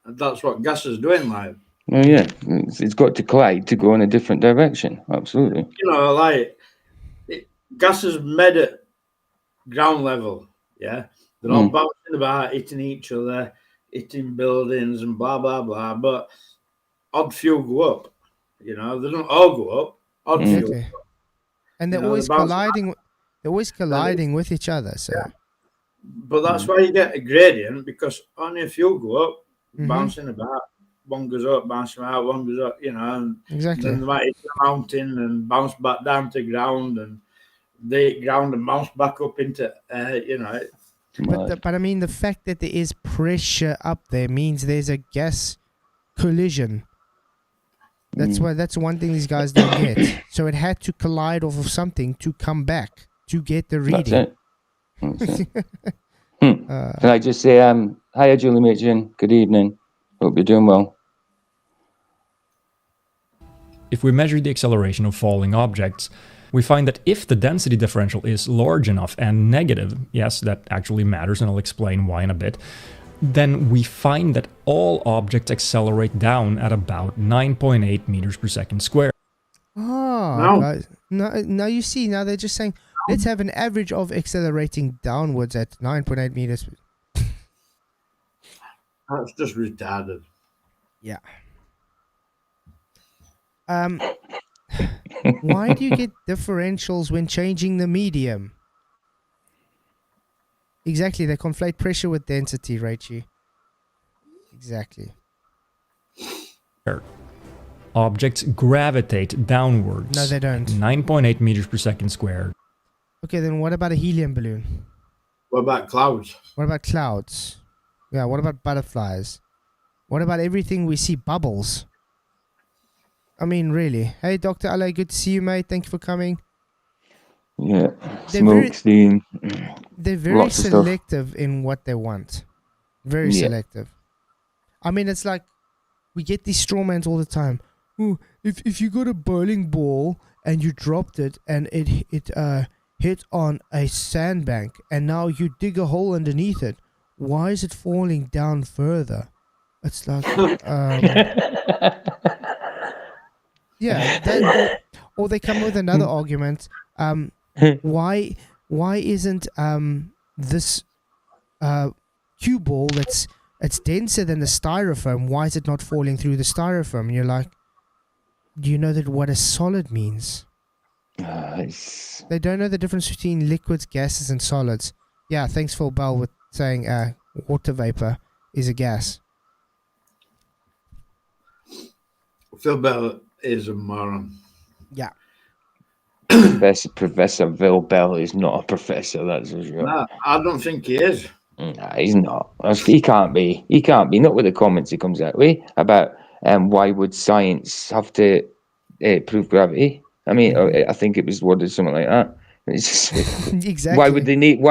And that's what gas is doing, like. Oh yeah, it's got to collide to go in a different direction. Absolutely. You know, like gas is made at ground level. Yeah, they're all bouncing about, hitting each other, hitting buildings, and blah blah blah. But odd few go up. You know, they don't all go up. Odd few. Exactly. And they're always colliding. They're always colliding with each other. So. Yeah. But that's why you get a gradient, because only a few go up, bouncing about. One goes up, bouncing out, one goes up, you know, and exactly. then they might hit the mountain and bounce back down to ground, and they hit ground and bounce back up into, you know. But I mean, the fact that there is pressure up there means there's a gas collision. That's why. That's one thing these guys don't get. So it had to collide off of something to come back to get the reading. That's it. Can I just say, hiya, Julie Mitchin. Good evening. Hope you're doing well. If we measure the acceleration of falling objects, we find that if the density differential is large enough and negative, yes, that actually matters, and I'll explain why in a bit, then we find that all objects accelerate down at about 9.8 meters per second squared. Guys. No, you see, now they're just saying, let's have an average of accelerating downwards at 9.8 meters. That's just retarded. Yeah. Why do you get differentials when changing the medium? Exactly, they conflate pressure with density, Raichi. Exactly. Objects gravitate downwards. No, they don't. 9.8 meters per second squared. Okay, then what about a helium balloon? What about clouds? What about clouds? Yeah, what about butterflies? What about everything we see bubbles? I mean, really. Hey, Dr. Ale, good to see you, mate. Thank you for coming. Yeah, smoke, steam. They're very selective in what they want. Very selective. I mean, it's like we get these strawmans all the time. Ooh, if you got a bowling ball and you dropped it and it hit on a sandbank and now you dig a hole underneath it, why is it falling down further? It's like yeah, that or they come with another argument. Why isn't this cue ball it's denser than the styrofoam? Why is it not falling through the styrofoam? And you're like, do you know that what a solid means? They don't know the difference between liquids, gases, and solids. Yeah, thanks Phil Bell with saying water vapor is a gas. Phil Bell is a moron. Yeah. Professor Phil Bell is not a professor, that's for sure. No, I don't think he is. Nah, he's not. He can't be. He can't be. Not with the comments he comes out with about why would science have to prove gravity? I mean, I think it was worded something like that. It's just, Exactly. Why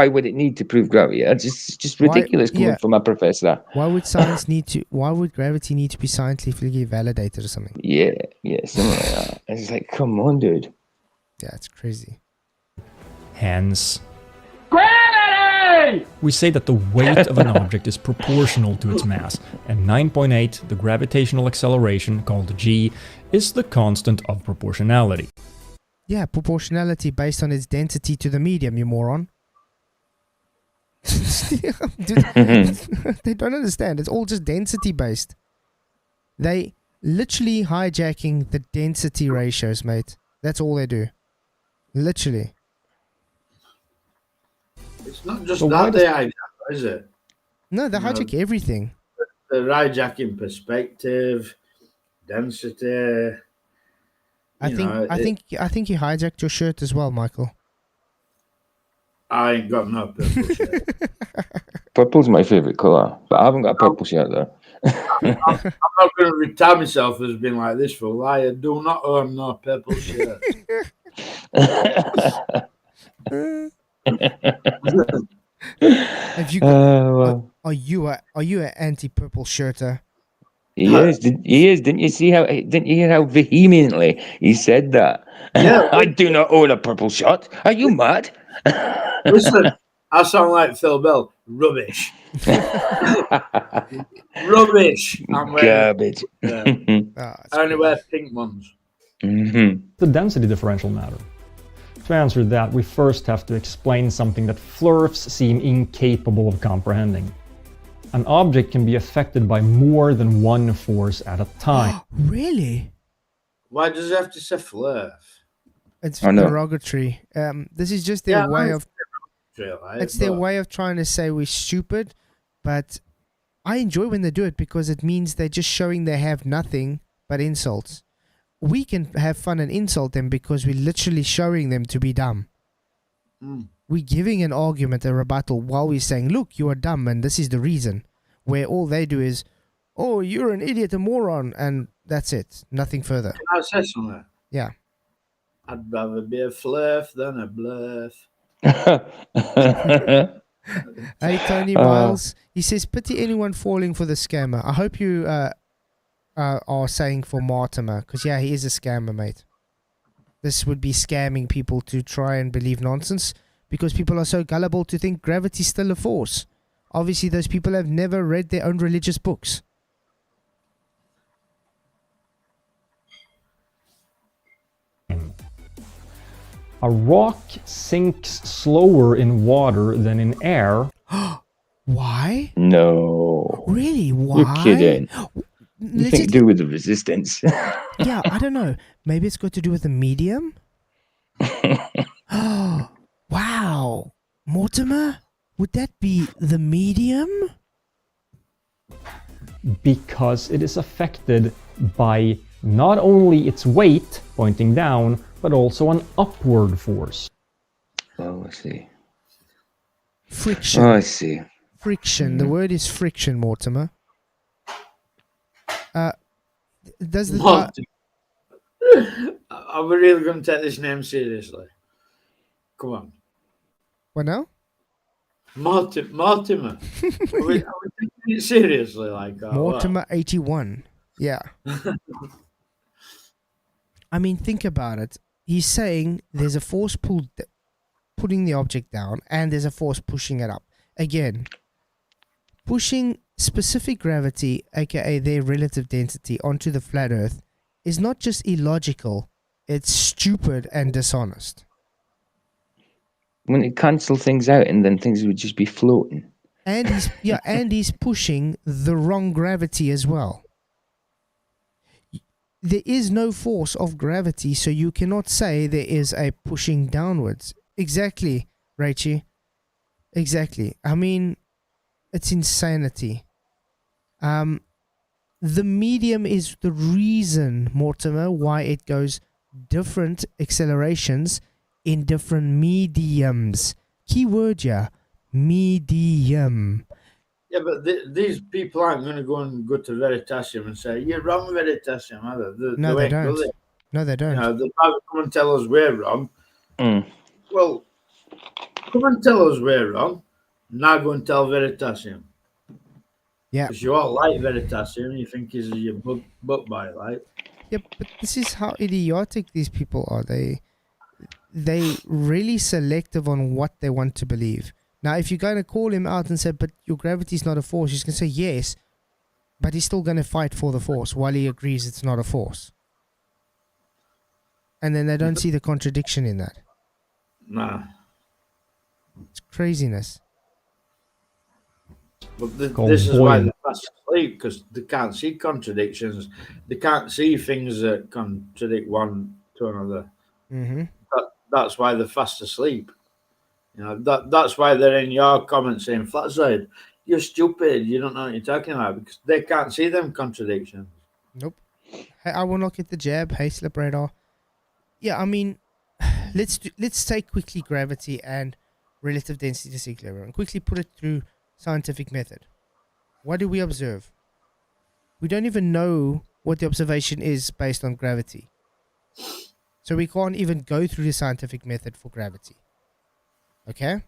would it need to prove gravity? It's just ridiculous coming from a professor. Why would why would gravity need to be scientifically validated or something? Yeah, something like that. It's like, come on, dude. Yeah, it's crazy. Hence, gravity! We say that the weight of an object is proportional to its mass, and 9.8, the gravitational acceleration, called g, is the constant of proportionality. Yeah, proportionality based on its density to the medium, you moron. Dude, they don't understand. It's all just density based. They literally hijacking the density ratios, mate. That's all they do. Literally. It's not just that they hijack, is it? No, they hijack everything. They're hijacking perspective, density. I think you hijacked your shirt as well, Michael. I ain't got no purple shirt. Purple's my favourite colour, but I haven't got a purple shirt though. I'm not going to retire myself as being like this for a lie. I do not own no purple shirt. Have you got, are you an anti-purple shirter? He is. Didn't you see how? Didn't you hear how vehemently he said that? Yeah. I do not own a purple shirt. Are you mad? Listen, I sound like Phil Bell. Rubbish. Rubbish. Garbage. I only wear pink ones. The density differential matter. To answer that, we first have to explain something that flurfs seem incapable of comprehending. An object can be affected by more than one force at a time. Really? Why does it have to say flurf? It's derogatory. This is just their way of... It's their way of trying to say we're stupid, but I enjoy when they do it because it means they're just showing they have nothing but insults. We can have fun and insult them because we're literally showing them to be dumb. We're giving an argument, a rebuttal, while we're saying, look, you are dumb and this is the reason. Where all they do is, oh, you're an idiot, a moron, and that's it. Nothing further. Can I say something? Yeah. I'd rather be a flurf than a bluff. Hey, Tony Miles. He says, pity anyone falling for the scammer. I hope you are saying for Martymer, because, yeah, he is a scammer, mate. This would be scamming people to try and believe nonsense because people are so gullible to think gravity's still a force. Obviously, those people have never read their own religious books. A rock sinks slower in water than in air. Why? No. Really? Why? You're kidding. Nothing to do with the resistance. Yeah, I don't know. Maybe it's got to do with the medium? Wow. Mortimer? Would that be the medium? Because it is affected by not only its weight pointing down, but also an upward force. Oh, I see. Friction. Oh, I see. Friction. The word is friction, Mortimer. Does the Are we really going to take this name seriously? Come on. What now? Martymer. Are we taking it seriously? Like Mortimer 81. Yeah. I mean, think about it. He's saying there's a force putting the object down, and there's a force pushing it up. Again, pushing specific gravity, aka their relative density, onto the flat Earth is not just illogical, it's stupid and dishonest. Wouldn't it cancel things out and then things would just be floating? And he's pushing the wrong gravity as well. There is no force of gravity, so you cannot say there is a pushing downwards. Exactly, Raichi. Exactly. I mean, it's insanity. The medium is the reason, Mortimer, why it goes different accelerations in different mediums. Keyword, yeah. Medium. Yeah, but these people aren't going to go to Veritasium and say, you're wrong, Veritasium, are they? No, they ain't, don't. will they? No, they don't. You know, they'll probably come and tell us we're wrong. Mm. Well, come and tell us we're wrong. Now go and tell Veritasium. Yeah. Because you all like Veritasium, you think he's your butt by, like. Yeah, but this is how idiotic these people are. They really selective on what they want to believe. Now, if you're going to call him out and say, but your gravity's not a force, he's going to say yes, but he's still going to fight for the force while he agrees it's not a force. And then they don't see the contradiction in that. Nah. It's craziness. Called But this is why buoyant. they're fast asleep, because they can't see contradictions. They can't see things that contradict one to another. Mm-hmm. That's why they're fast asleep. You know, that's why they're in your comments saying, Flatzoid, you're stupid. You don't know what you're talking about, because they can't see them contradictions. Nope. Hey, I will not get the jab. Hey, slip radar. Yeah, I mean, let's take quickly gravity and relative density disequilibrium and quickly put it through scientific method. What do we observe? We don't even know what the observation is based on gravity. So we can't even go through the scientific method for gravity. Okay?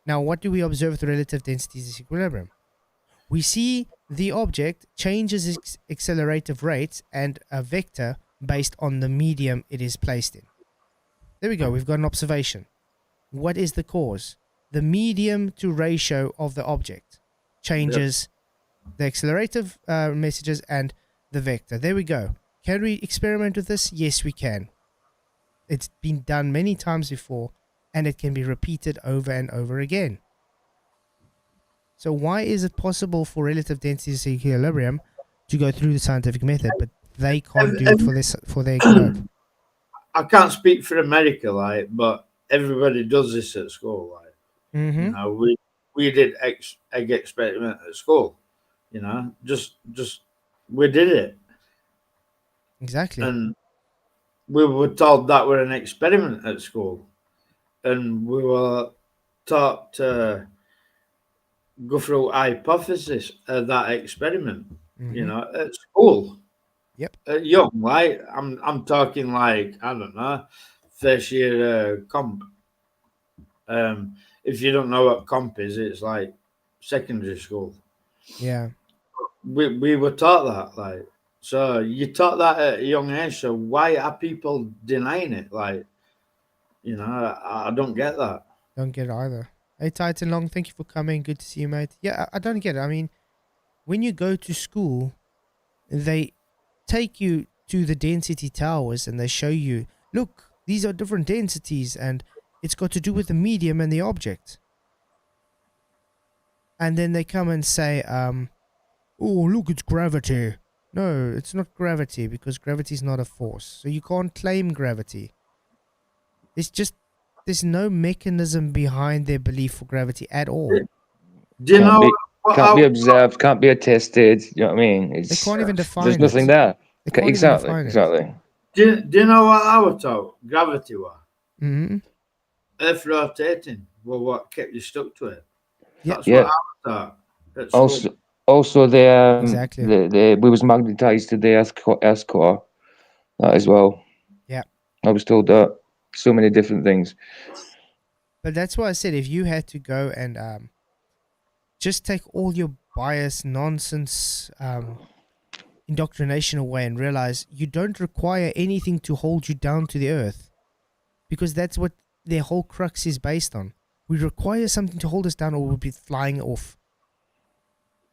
Now, what do we observe with relative density disequilibrium? We see the object changes its accelerative rate and a vector based on the medium it is placed in. There we go. We've got an observation. What is the cause? The medium to ratio of the object changes the accelerative messages and the vector. There we go. Can we experiment with this? Yes, we can. It's been done many times before, and it can be repeated over and over again. So why is it possible for relative density disequilibrium to go through the scientific method, but they can't do it for their globe? I can't speak for America, like, but everybody does this at school, like. Mm-hmm. You know, we did egg experiment at school. You know, just we did it. Exactly. And we were told that we're an experiment at school, and we were taught to go through hypothesis of that experiment. Mm-hmm. You know, at school. Yep. At young, like I'm talking like, I don't know, first year comp. If you don't know what comp is, it's like secondary school. Yeah. We were taught that, like, so you taught that at a young age. So why are people denying it? Like, you know, I don't get that. Don't get it either. Hey, Titan Long, thank you for coming. Good to see you, mate. Yeah, I don't get it. I mean, when you go to school, they take you to the density towers and they show you, look, these are different densities and it's got to do with the medium and the object. And then they come and say, oh, look, it's gravity. No, it's not gravity because gravity is not a force. So you can't claim gravity. It's just, there's no mechanism behind their belief for gravity at all. Do you know? Can't be observed, can't be attested. You know what I mean? They can't even define There's nothing it. there. They can't Exactly. even define Exactly. Do you know what I was taught? Gravity was Mm-hmm. Earth rotating. Well, what kept you stuck to it? Yep. That's what I was taught. at school. Also, Exactly. we was magnetized to the Earth core, that as well. Yeah. I was told that. So many different things. But that's why I said if you had to go and just take all your bias nonsense indoctrination away and realize you don't require anything to hold you down to the earth, because that's what their whole crux is based on. We require something to hold us down or we'll be flying off.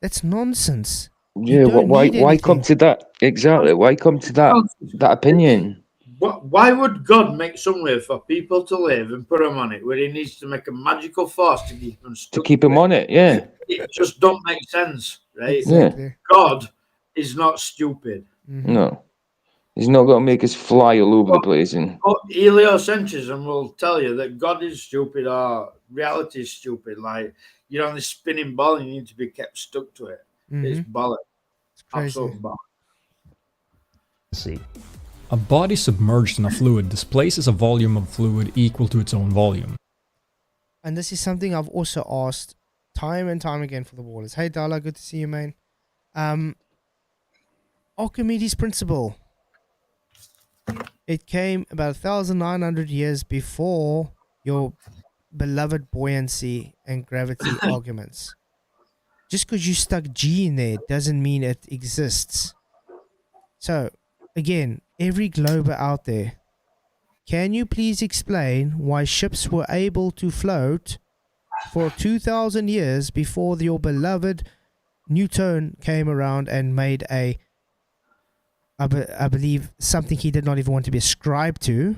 That's nonsense. Yeah, why come to that? Exactly. Why come to that opinion? Why would God make somewhere for people to live and put them on it where he needs to make a magical force to keep them stuck? To keep them on it, yeah. It just don't make sense, right? Exactly. Yeah. God is not stupid. Mm-hmm. No. He's not going to make us fly all over the place. And Heliocentrism will tell you that God is stupid or reality is stupid. Like, you're on this spinning ball and you need to be kept stuck to it. It's bollocks. It's crazy. Absolute bollocks. See. A body submerged in a fluid displaces a volume of fluid equal to its own volume. And this is something I've also asked time and time again for the Wallers. Hey, Dala, good to see you, man. Archimedes' principle. It came about 1,900 years before your beloved buoyancy and gravity arguments. Just because you stuck G in there doesn't mean it exists. So, again, every glober out there, can you please explain why ships were able to float for 2,000 years before your beloved Newton came around and made I believe, something he did not even want to be ascribed to,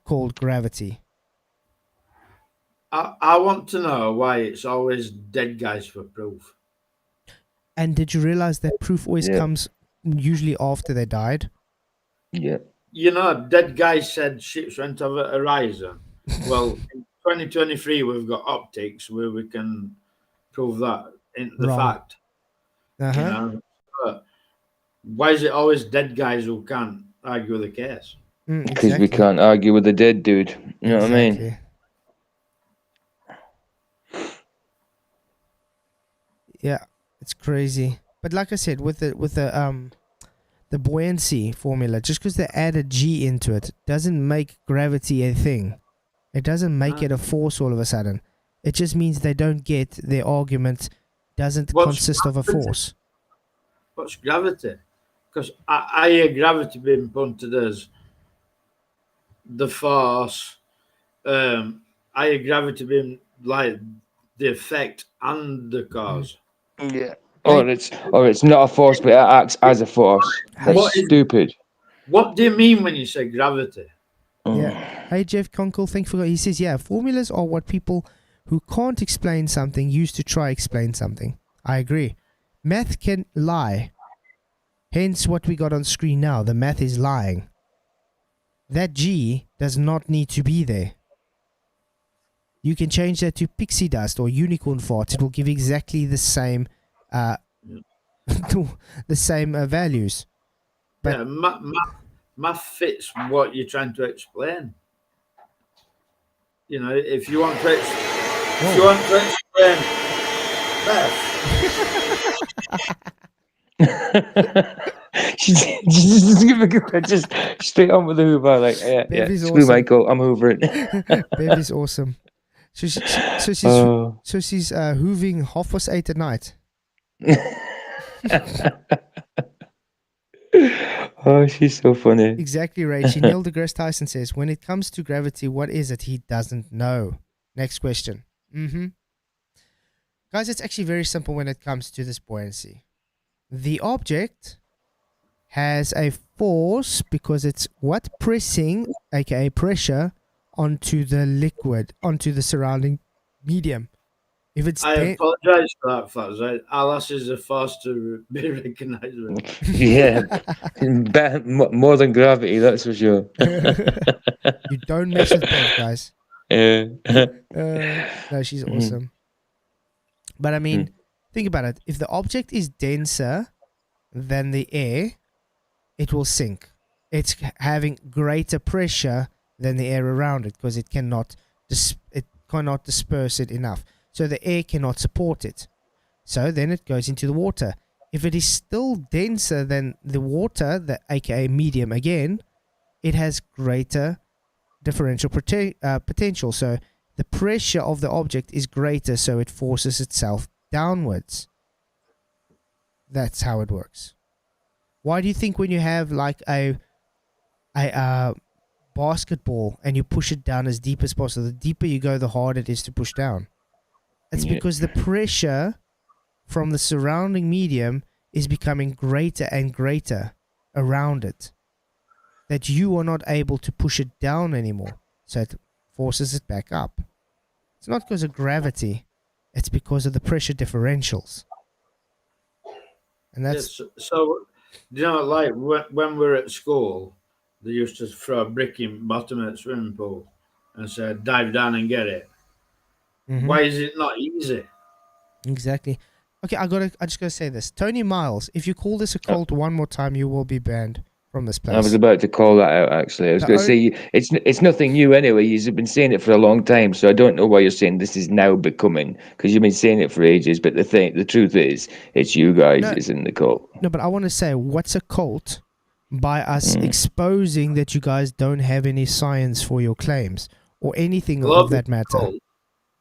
called gravity? I want to know why it's always dead guys for proof. And did you realize that proof always comes usually after they died? yeah. You know, dead guys said ships went over the horizon. Well, in 2023, we've got optics where we can prove that in the Wrong. fact. You know? But why is it always dead guys who can't argue the case? Because we can't argue with the dead dude. You know what I mean? Yeah, it's crazy. But like I said, with the buoyancy formula, just because they add a G into it doesn't make gravity a thing. It doesn't make it a force all of a sudden. It just means they don't get their argument doesn't consist of a force. What's gravity? Because I hear gravity being punted as the force. I hear gravity being like the effect and the cause. Yeah. Or it's not a force, but it acts as a force. That's stupid. What do you mean when you say gravity? Yeah. Hey, Jeff Conkle, thank you for... He says, yeah, formulas are what people who can't explain something use to try explain something. I agree. Math can lie. Hence what we got on screen now. The math is lying. That G does not need to be there. You can change that to pixie dust or unicorn farts. It will give exactly the same values. But yeah, math fits what you're trying to explain. You know, if you want to explain math. just straight on with the hoover, like Baby's screw awesome. Michael, I'm hoovering. Baby's awesome. So she's hooving 8:30 at night. Oh, she's so funny. Exactly right. Neil deGrasse Tyson says, when it comes to gravity, what is it? He doesn't know. Next question. Guys, it's actually very simple when it comes to this buoyancy. The object has a force because it's what? Pressing, aka pressure, onto the liquid, onto the surrounding medium. If it's I apologize for that, Flatzoid. Alice is a force to be recognized with. Yeah, more than gravity, that's for sure. You don't mess with Bev, guys. No, she's awesome. But I mean, think about it. If the object is denser than the air, it will sink. It's having greater pressure than the air around it because it cannot disperse it enough. So the air cannot support it. So then it goes into the water. If it is still denser than the water, aka medium again, it has greater differential potential. So the pressure of the object is greater, so it forces itself downwards. That's how it works. Why do you think when you have like a basketball and you push it down as deep as possible, the deeper you go, the harder it is to push down? It's because the pressure from the surrounding medium is becoming greater and greater around it, that you are not able to push it down anymore. So it forces it back up. It's not because of gravity. It's because of the pressure differentials. And that's... Yes, so, you know, like when we were at school, they used to throw a brick in bottom of the swimming pool and say, dive down and get it. Mhm. Why is it not easy? Exactly. Okay, I just gotta say this. Tony Miles, if you call this a cult one more time, you will be banned from this place. I was about to call that out, actually. I was going to say, it's nothing new anyway. You've been saying it for a long time, so I don't know why you're saying this is now becoming, because you've been saying it for ages. But the truth is, it's you guys is in the cult. No, but I want to say, what's a cult? By us exposing that you guys don't have any science for your claims or anything of that matter. Cult.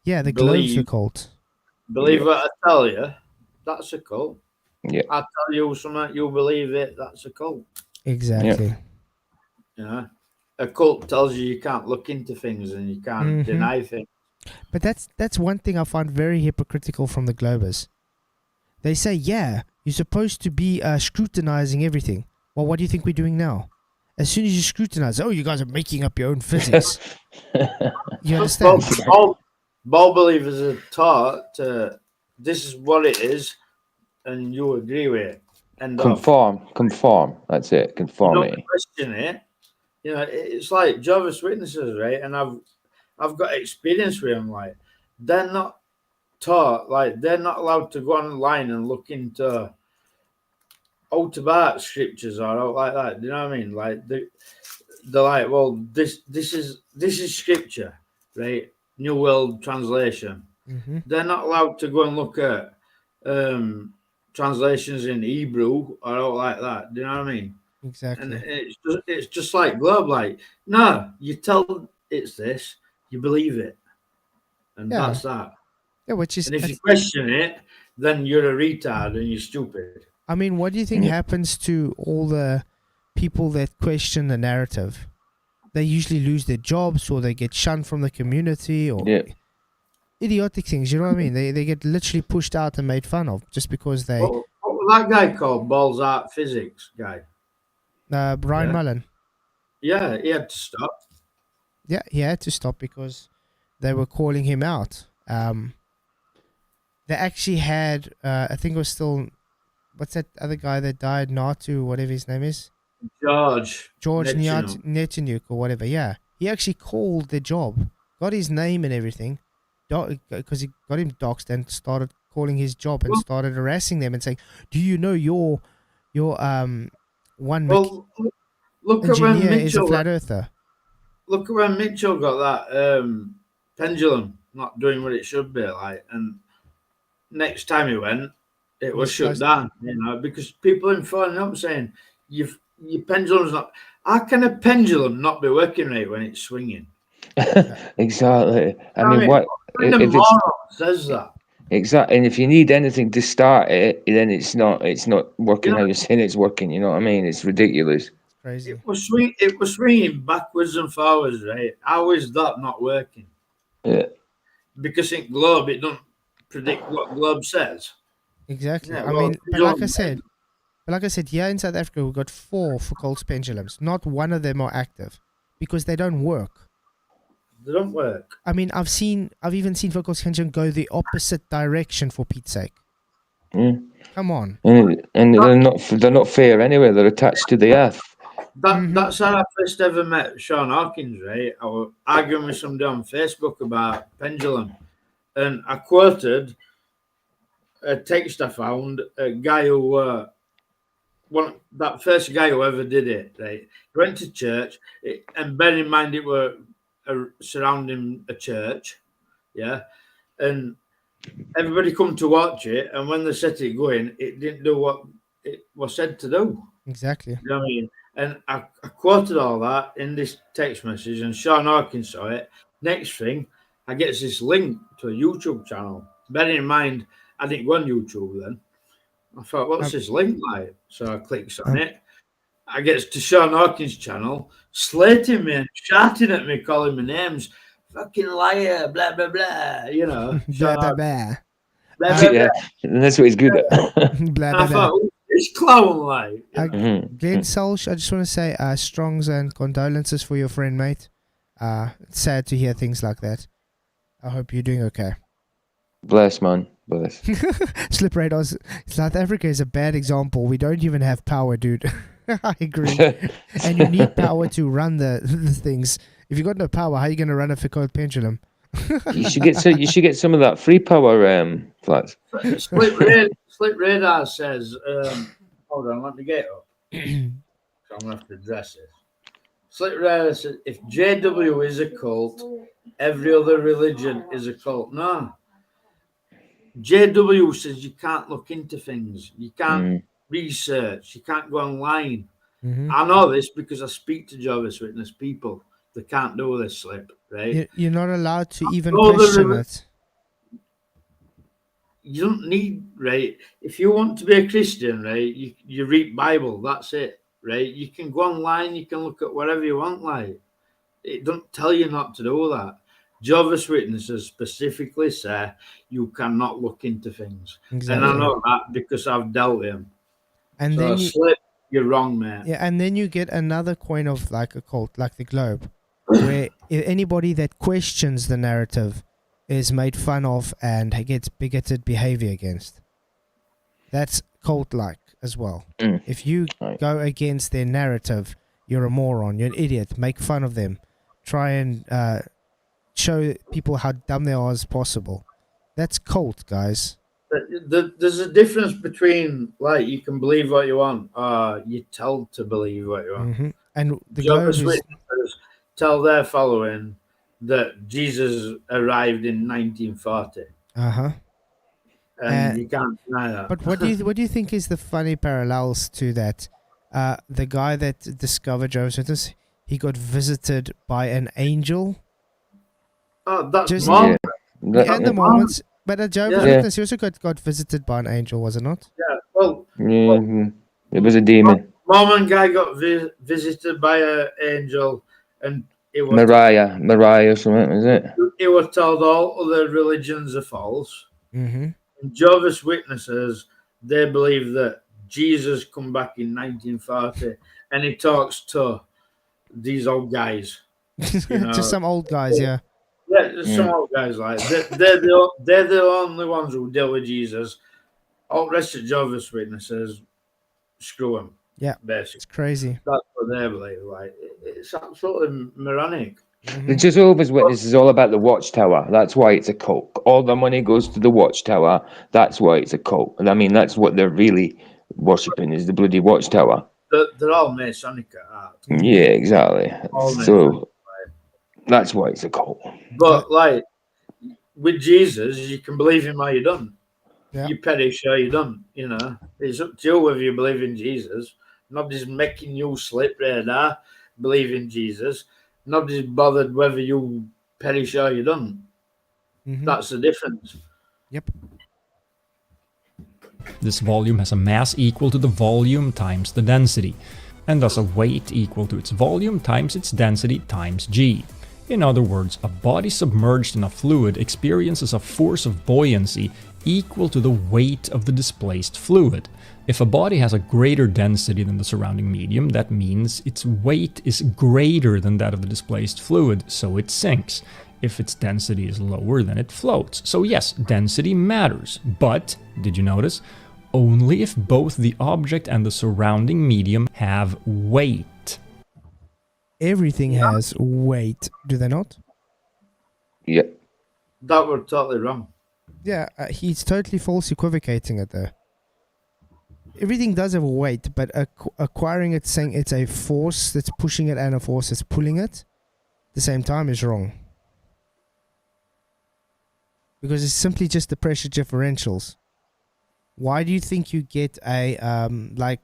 Yeah, the globe's the cult. Believe what I tell you, that's a cult. Yeah. I tell you something, you believe it, that's a cult. Exactly. Yeah. A cult tells you can't look into things and you can't deny things. But that's one thing I find very hypocritical from the Globers. They say, yeah, you're supposed to be scrutinizing everything. Well, what do you think we're doing now? As soon as you scrutinize, you guys are making up your own physics. You understand? All believers are taught this is what it is, and you agree with it. And Conform. That's it. Conformity. Don't question it. You know, it's like Jehovah's Witnesses, right? And I've got experience with them. Like, they're not taught. Like, they're not allowed to go online and look into out about scriptures or out like that. Do you know what I mean? Like, they're like, well, this is scripture, right? New World Translation. They're not allowed to go and look at translations in Hebrew or out like that. Do you know what I mean? Exactly. And it's just like globe. Like, no, you tell it's this, you believe it, and that's that. Yeah, which is. And if you question it, then you're a retard and you're stupid. I mean, what do you think happens to all the people that question the narrative? They usually lose their jobs, or they get shunned from the community, or idiotic things. You know what I mean? They get literally pushed out and made fun of just because they. What was that guy called? Balls Art Physics guy. Brian Mullen. Yeah, he had to stop. Yeah, he had to stop because they were calling him out. They actually had, I think it was still, what's that other guy that died? Natu, whatever his name is. George Netanyahu or whatever. Yeah, he actually called the job, got his name and everything, because he got him doxed and started calling his job and started harassing them and saying, "Do you know your one look at when engineer Mitchell is a flat earther?" Look at when Mitchell got that pendulum not doing what it should be like, and next time he went, it was shut down. You know, because people are phoning up saying your pendulum's not. How can a pendulum not be working right when it's swinging? Exactly. I mean, what if the moron says that? Exactly. And if you need anything to start it, then it's not working how you're saying it's working. You know what I mean? It's ridiculous. Crazy. It was swinging backwards and forwards, right? How is that not working? Yeah. Because in globe, it don't predict what globe says. Exactly. Yeah, I mean, but like I said, here in South Africa, we've got 4 Foucault's pendulums. Not one of them are active because they don't work. They don't work. I mean, I've even seen Foucault's pendulum go the opposite direction, for Pete's sake. Come on. And they're not fair anyway. They're attached to the earth. That's how I first ever met Sean Hawkins, right? I was arguing with somebody on Facebook about pendulum, and I quoted a text I found, a guy who that first guy who ever did it, right? He went to church, and bear in mind it were surrounding a church, yeah, and everybody come to watch it, and when they set it going, it didn't do what it was said to do. Exactly. You know what I mean? And I quoted all that in this text message, and Sean Hawkins saw it. Next thing, I get this link to a YouTube channel. Bearing in mind, I didn't go on YouTube then. I thought, what's this link like? So I clicks on it. I get to Sean Hawkins' channel, slating me and shouting at me, calling me names. Fucking liar, blah, blah, blah. You know, blah, Sean blah, Hawkins, blah. blah, blah, Yeah, blah. that's what he's good at. blah, And blah, I blah. thought, it's clown like. Glenn Solsh, I just want to say strongs and condolences for your friend, mate. It's sad to hear things like that. I hope you're doing okay. Bless, man. Bless. Slip radars. South Africa is a bad example. We don't even have power, dude. I agree. And you need power to run the things. If you got no power, how are you going to run a Foucault pendulum? You should get some of that free power, Flats. Slip radar says, hold on, let me get it up. So I'm going to have to address it. Slip radar says, if JW is a cult, every other religion is a cult. No. JW says you can't look into things. You can't research. You can't go online. I know this because I speak to Jehovah's Witness people. They can't do this, Slip, right? You're not allowed to even question it. You don't need, right? If you want to be a Christian, right, you read Bible. That's it, right? You can go online. You can look at whatever you want, like. It don't tell you not to do that. Jehovah's Witnesses specifically say you cannot look into things. Exactly. And I know that because I've dealt with them. And so then Slip, you're wrong, mate. Yeah, and then you get another coin of like a cult, like the Globe, where anybody that questions the narrative is made fun of and gets bigoted behavior against. That's cult-like as well. If you go against their narrative, you're a moron, you're an idiot, make fun of them, try and show people how dumb they are as possible. That's cult, guys. There's a difference between, like, you can believe what you want, or you're told to believe what you want. And the Jehovah's Witnesses tell their following that Jesus arrived in 1940. And you can't deny that. But what do you think is the funny parallels to that? The guy that discovered Jehovah's Witness, he got visited by an angel. Oh, that's Mormon. And the Mormons. But at Jehovah's Witness, he also got visited by an angel, was it not? Yeah, well, it was a demon. Mormon guy got visited by an angel, and it was Mariah or something, is it? It was told all other religions are false. And Jehovah's Witnesses, they believe that Jesus come back in 1940, and he talks to these old guys. You know? Just some old guys, yeah. Yeah, there's some old guys like they're the only ones who deal with Jesus. All the rest of Jehovah's Witnesses, screw them. Yeah, basically, it's crazy. That's what they believe. Like, it's absolutely moronic. The Jehovah's Witness is all about the Watchtower. That's why it's a cult. All the money goes to the Watchtower. That's why it's a cult. And I mean, that's what they're really worshipping, is the bloody Watchtower. They're all Masonic at heart. Yeah, exactly. So that's why it's a cult. But like with Jesus, you can believe him or you don't. Yeah. You perish or you don't. You know, it's up to you whether you believe in Jesus. Nobody's making you slip radar. Believe in Jesus. Nobody's bothered whether you perish or you don't. That's the difference. Yep. This volume has a mass equal to the volume times the density, and thus a weight equal to its volume times its density times g. In other words, a body submerged in a fluid experiences a force of buoyancy equal to the weight of the displaced fluid. If a body has a greater density than the surrounding medium, that means its weight is greater than that of the displaced fluid, so it sinks. If its density is lower, then it floats. So yes, density matters, but, did you notice? Only if both the object and the surrounding medium have weight. Everything has weight, do they not? Yeah. That were totally wrong. Yeah, he's totally false equivocating it there. Everything does have a weight, but acquiring it, saying it's a force that's pushing it and a force that's pulling it, at the same time is wrong. Because it's simply just the pressure differentials. Why do you think you get a like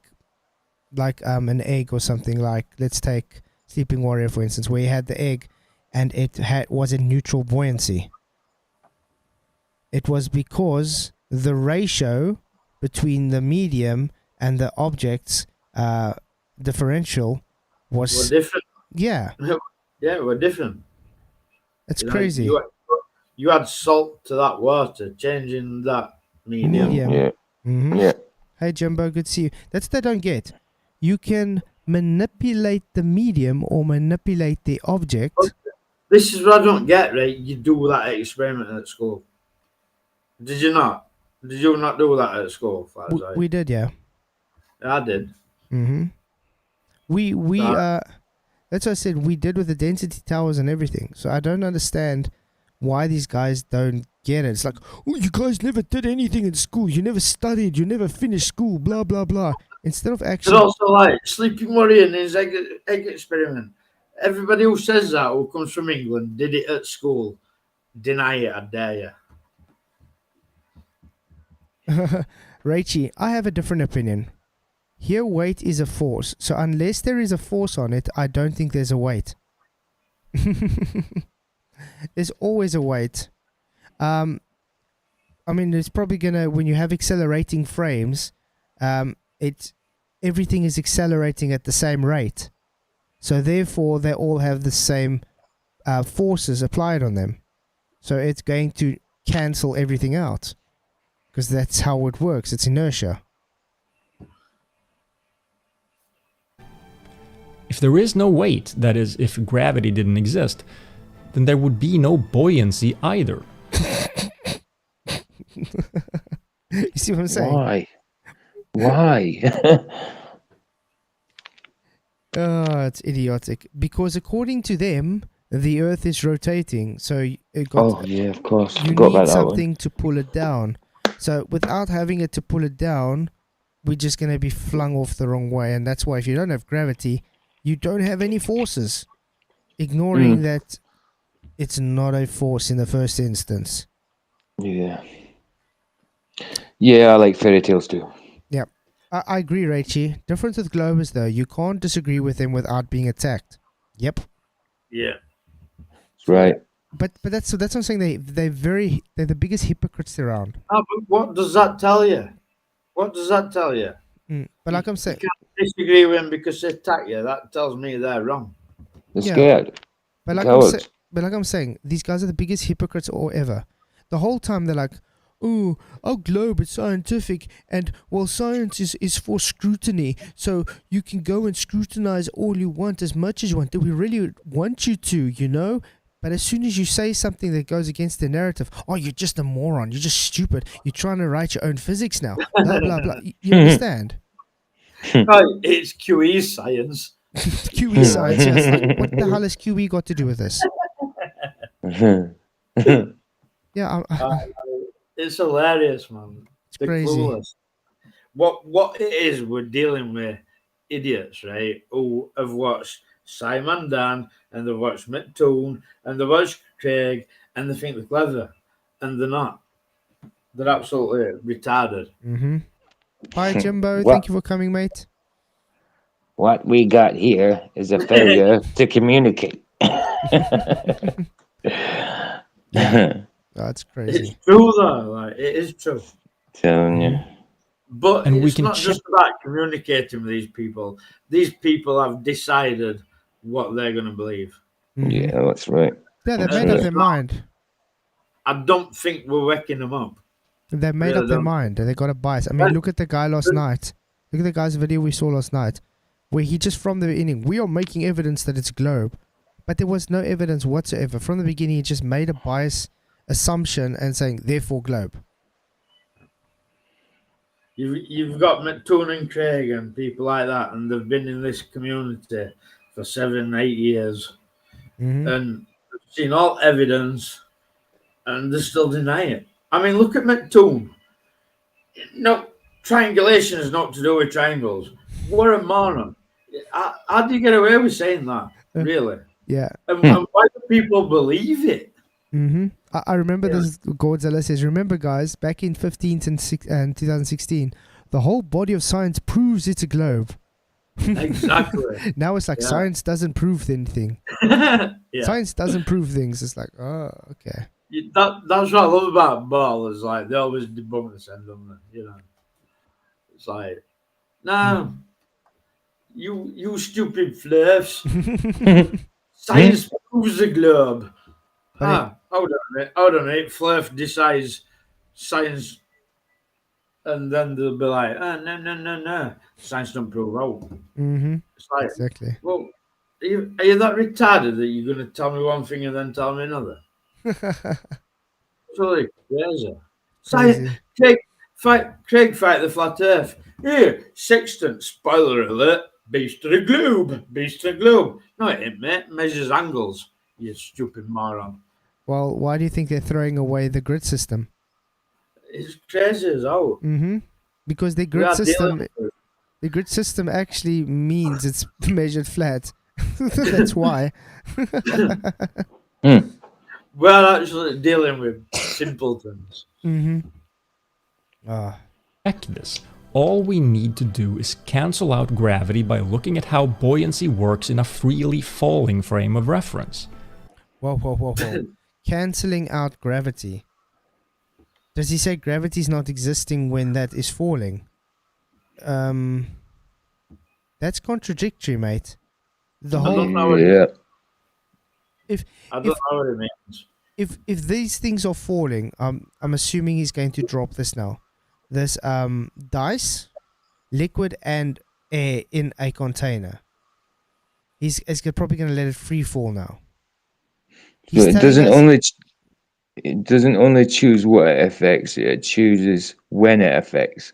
an egg or something, like, let's take Sleeping Warrior for instance, where you had the egg and it was in neutral buoyancy? It was because the ratio between the medium and the object's differential We're was different. yeah, Yeah, we're different. it's You know, crazy. you add salt to that water, changing that medium. Medium. Yeah. Yeah. Hey Jimbo, good to see you. That's what I don't get. You can manipulate the medium or manipulate the object. This is what I don't get, right? You do that experiment at school. Did you not? Did you not do that at school? We did, yeah. I did. We Right. that's what I said, we did with the density towers and everything. So I don't understand why these guys don't get it. It's like, oh, you guys never did anything in school. You never studied. You never finished school. Blah blah blah. Instead of It's actually, also like Sleeping Worry and his egg experiment. Everybody who says that, who comes from England, did it at school. Deny it, I dare you. Rachie, I have a different opinion. Here, weight is a force. So unless there is a force on it, I don't think there's a weight. There's always a weight. I mean, it's probably gonna, when you have accelerating frames, everything is accelerating at the same rate. So therefore, they all have the same forces applied on them. So it's going to cancel everything out, because that's how it works. It's inertia. If there is no weight, that is, if gravity didn't exist, then there would be no buoyancy either. You see what I'm saying? Why? Oh, it's idiotic. Because according to them, the Earth is rotating. So it got, Oh yeah, of course. you Forgot need about that one. something to pull it down. So without having it to pull it down, we're just going to be flung off the wrong way. And that's why if you don't have gravity, you don't have any forces. Ignoring that it's not a force in the first instance. Yeah. Yeah, I like fairy tales too. Yeah. I agree, Rachie. Difference with globers, though, you can't disagree with them without being attacked. Yep. Yeah. That's right. But that's what I'm saying. They're the biggest hypocrites around. But what does that tell you? What does that tell you? But like I'm saying, You can't disagree with them because they attack you. That tells me they're wrong. They're Yeah. scared. but like Cowards. I'm saying, these guys are the biggest hypocrites ever. The whole time they're like, "Oh, our globe is scientific, and well, science is for scrutiny. So you can go and scrutinize all you want, as much as you want. Do we really want you to? You know?" But as soon as you say something that goes against the narrative, oh, you're just a moron. You're just stupid. You're trying to write your own physics now. Blah blah blah. You understand? Right, it's QE science. QE science. Yes. Like, what the hell has QE got to do with this? Yeah, It's hilarious, man. it's They're crazy. clueless. What it is, we're dealing with idiots, right? Who have watched Simon Dan and they've watched McToon and they've watched Craig and they think they're clever, and they're not. They're absolutely retarded. Bye, Jimbo. What? Thank you for coming, mate. What we got here is a failure to communicate. That's crazy. It's true, though. Like, it is true. Telling you. But And we it's can not just about communicating with these people. These people have decided what they're going to believe. Yeah, that's right. Yeah, they've That's made up right. their mind. I don't think we're waking them up. They've made Yeah, up their don't- mind. They got a bias. I mean, look at the guy last night. Look at the guy's video we saw last night, where he just from the beginning, we are making evidence that it's globe, but there was no evidence whatsoever. From the beginning, he just made a bias assumption and saying, therefore globe. You've got McToon and Craig and people like that, and they've been in this community for 7-8 years, and seen all evidence, and they still deny it. I mean, look at McToon. No, triangulation is not to do with triangles. What a moron! How do you get away with saying that? Really? Yeah. And why do people believe it? I remember this. Godzilla says, remember guys, back in 2016, the whole body of science proves it's a globe. Exactly. Now it's like science doesn't prove anything. Science doesn't prove things. It's like, oh, okay. That's what I love about ball, is like they always debunk this end, don't they? You know. It's like, no, you stupid fluffs. Science proves the globe. Hold on, it. Fluff decides science, and then they'll be like, no. Science don't prove out. It's like, Exactly. well, are you that retarded that you're going to tell me one thing and then tell me another? Totally crazy. Crazy. Craig fight the flat Earth. Here, sextant. Spoiler alert. Beast to the globe. Beast to the globe. No, it ain't, mate. Measures angles. You stupid moron. Well, why do you think they're throwing away the grid system? It's crazy as hell. Because the grid system actually means it's measured flat. That's why. We're actually dealing with simpletons. Check this. All we need to do is cancel out gravity by looking at how buoyancy works in a freely falling frame of reference. Whoa. Cancelling out gravity. Does he say gravity is not existing when that is falling? That's contradictory, mate. I don't know what it means. If these things are falling, I'm assuming he's going to drop this now. There's dice, liquid, and air in a container. He's probably going to let it free fall now. So it doesn't only choose what it affects, it chooses when it affects.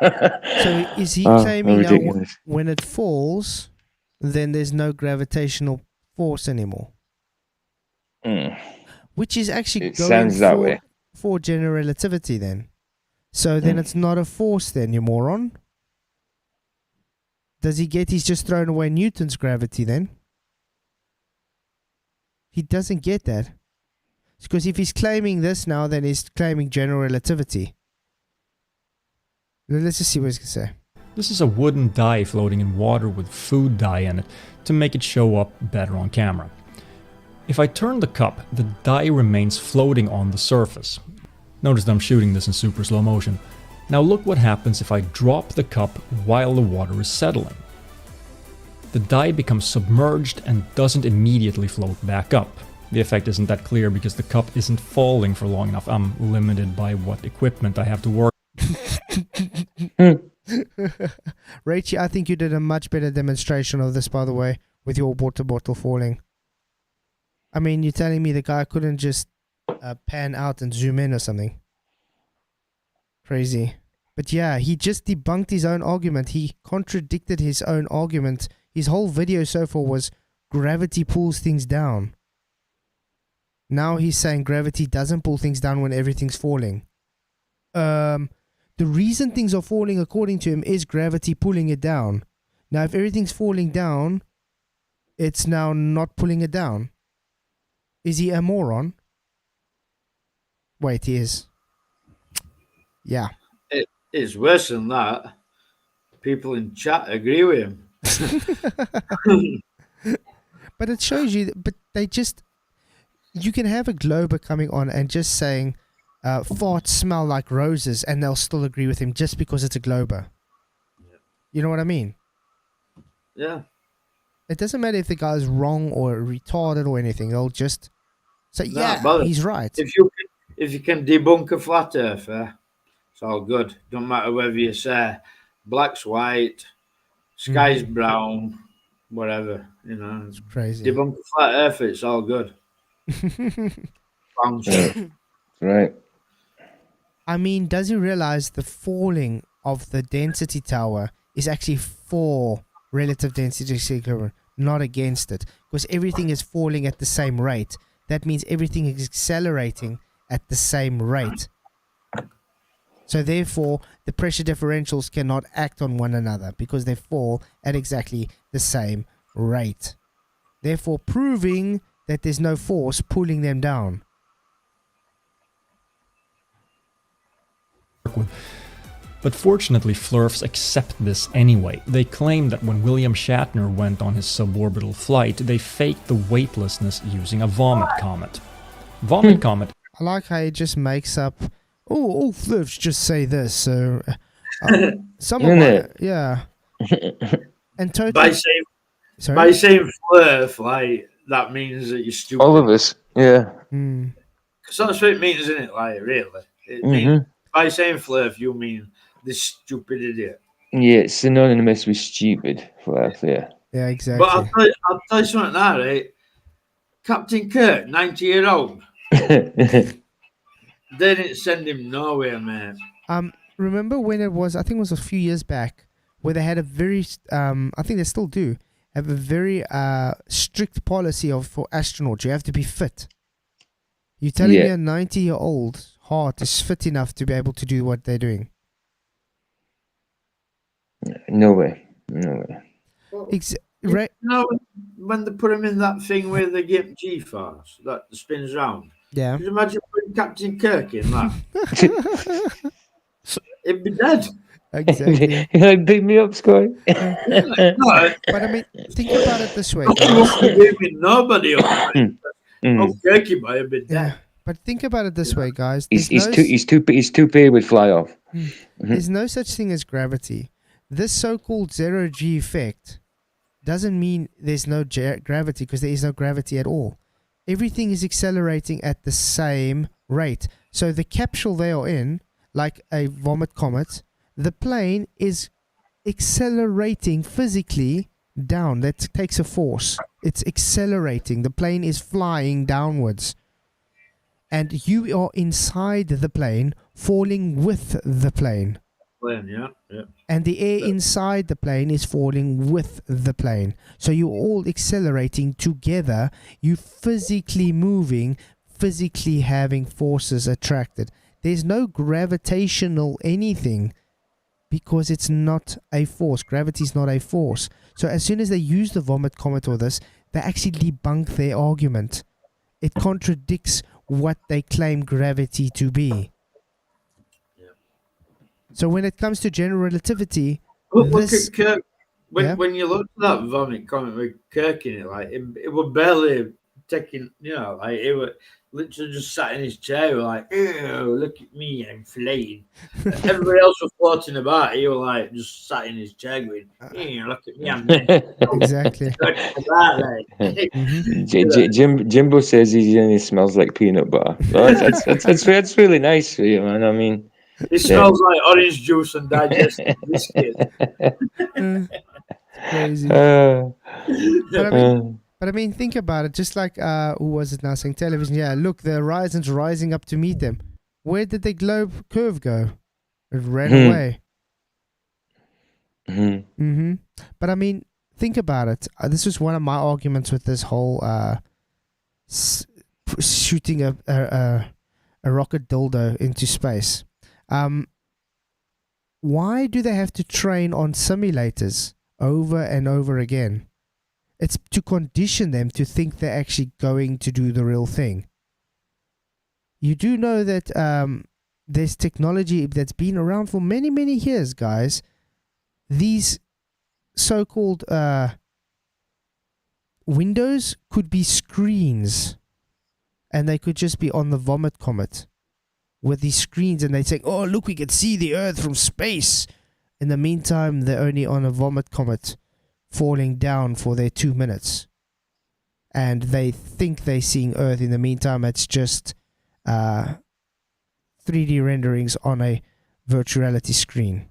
So is he claiming now when it falls, then there's no gravitational force anymore? Which is actually going for general relativity then. So then it's not a force then, you moron. Does he get he's just thrown away Newton's gravity then? He doesn't get that. Because if he's claiming this now, then he's claiming general relativity. Let's just see what he's going to say. This is a wooden die floating in water with food dye in it to make it show up better on camera. If I turn the cup, the die remains floating on the surface. Notice that I'm shooting this in super slow motion. Now look what happens if I drop the cup while the water is settling. The die becomes submerged and doesn't immediately float back up. The effect isn't that clear because the cup isn't falling for long enough. I'm limited by what equipment I have to work. Rachie, I think you did a much better demonstration of this, by the way, with your water bottle falling. I mean, you're telling me the guy couldn't just pan out and zoom in or something? Crazy. But yeah, he just debunked his own argument. He contradicted his own argument. His whole video so far was gravity pulls things down. Now he's saying gravity doesn't pull things down when everything's falling. The reason things are falling, according to him, is gravity pulling it down. Now, if everything's falling down, it's now not pulling it down. Is he a moron? Wait, he is. Yeah. It is worse than that. People in chat agree with him. But it shows you, but they just, you can have a glober coming on and just saying, farts smell like roses, and they'll still agree with him just because it's a glober. Yeah. You know what I mean? Yeah. It doesn't matter if the guy's wrong or retarded or anything. They'll just say, he's right. If you can debunk a flat earth, it's all good. Don't matter whether you say black's white, sky's brown, whatever. You know, it's crazy. Debunk a flat earth, it's all good. Right. I mean, does he realize the falling of the density tower is actually for relative density disequilibrium, not against it? Because everything is falling at the same rate. That means everything is accelerating at the same rate. So therefore, the pressure differentials cannot act on one another because they fall at exactly the same rate. Therefore, proving that there's no force pulling them down. But fortunately, flurfs accept this anyway. They claim that when William Shatner went on his suborbital flight, they faked the weightlessness using a vomit comet. Vomit comet. I like how he just makes up, all flurfs just say this, so Some of Isn't my it? yeah, and By totally. saying Sorry. flurf, like that means that you're stupid. All of us. Yeah. Mm. Because that's what it means, isn't it? Like, really, it Mhm. means by saying flurf, you mean this stupid idiot. Yeah, it's synonymous with stupid. Fluff, yeah. Yeah, But exactly. I'll tell you something now, right? Captain Kirk, 90-year-old, they didn't send him nowhere, man. Remember when it was? I think it was a few years back where they had a very I think they still do have a very strict policy for astronauts. You have to be fit. You're telling me Yeah. a 90-year-old heart is fit enough to be able to do what they're doing? No way. No way. Right? You know, when they put him in that thing where they give G-force that spins round. Yeah. Could you imagine putting Captain Kirk in that? He'd be dead. Exactly. Beat me up, Scott. No, But I mean, think about it this way, he guys. won't be giving nobody up. Mm. Oh, Kirky boy would be dead. Yeah. But think about it this way, guys. His There's toupee would fly off. There's no such thing as gravity. This so-called zero G effect doesn't mean there's no gravity, because there is no gravity at all. Everything is accelerating at the same rate. So the capsule they are in, like a vomit comet, the plane is accelerating physically down. That takes a force. It's accelerating. The plane is flying downwards. And you are inside the plane, falling with the plane. Yeah. And the air inside the plane is falling with the plane. So you're all accelerating together. You physically moving, physically having forces attracted. There's no gravitational anything, because it's not a force. Gravity is not a force. So as soon as they use the vomit comet or this, they actually debunk their argument. It contradicts what they claim gravity to be. So when it comes to general relativity, Look at Kirk. When you look at that vomit comet with Kirk in it, like it was barely taking, like it was literally just sat in his chair, like, "Ew, look at me, I'm flying." Everybody else was floating about. He was like just sat in his chair going, "Ew, look at me, I'm exactly. Jimbo says he smells like peanut butter. Well, that's really nice for you, man. I mean, it smells like orange juice and digested biscuit. Crazy. But I mean, think about it. Just like who was it now saying television? Yeah, look, the horizon's rising up to meet them. Where did the globe curve go? It ran away. But I mean, think about it. This was one of my arguments with this whole shooting a rocket dildo into space. Why do they have to train on simulators over and over again? It's to condition them to think they're actually going to do the real thing. You do know that there's technology that's been around for many, many years, guys. These so-called windows could be screens, and they could just be on the vomit comet with these screens, and they say, "Oh, look, we can see the Earth from space." In the meantime, they're only on a vomit comet falling down for their 2 minutes, and they think they're seeing Earth. In the meantime, it's just 3D renderings on a virtual reality screen.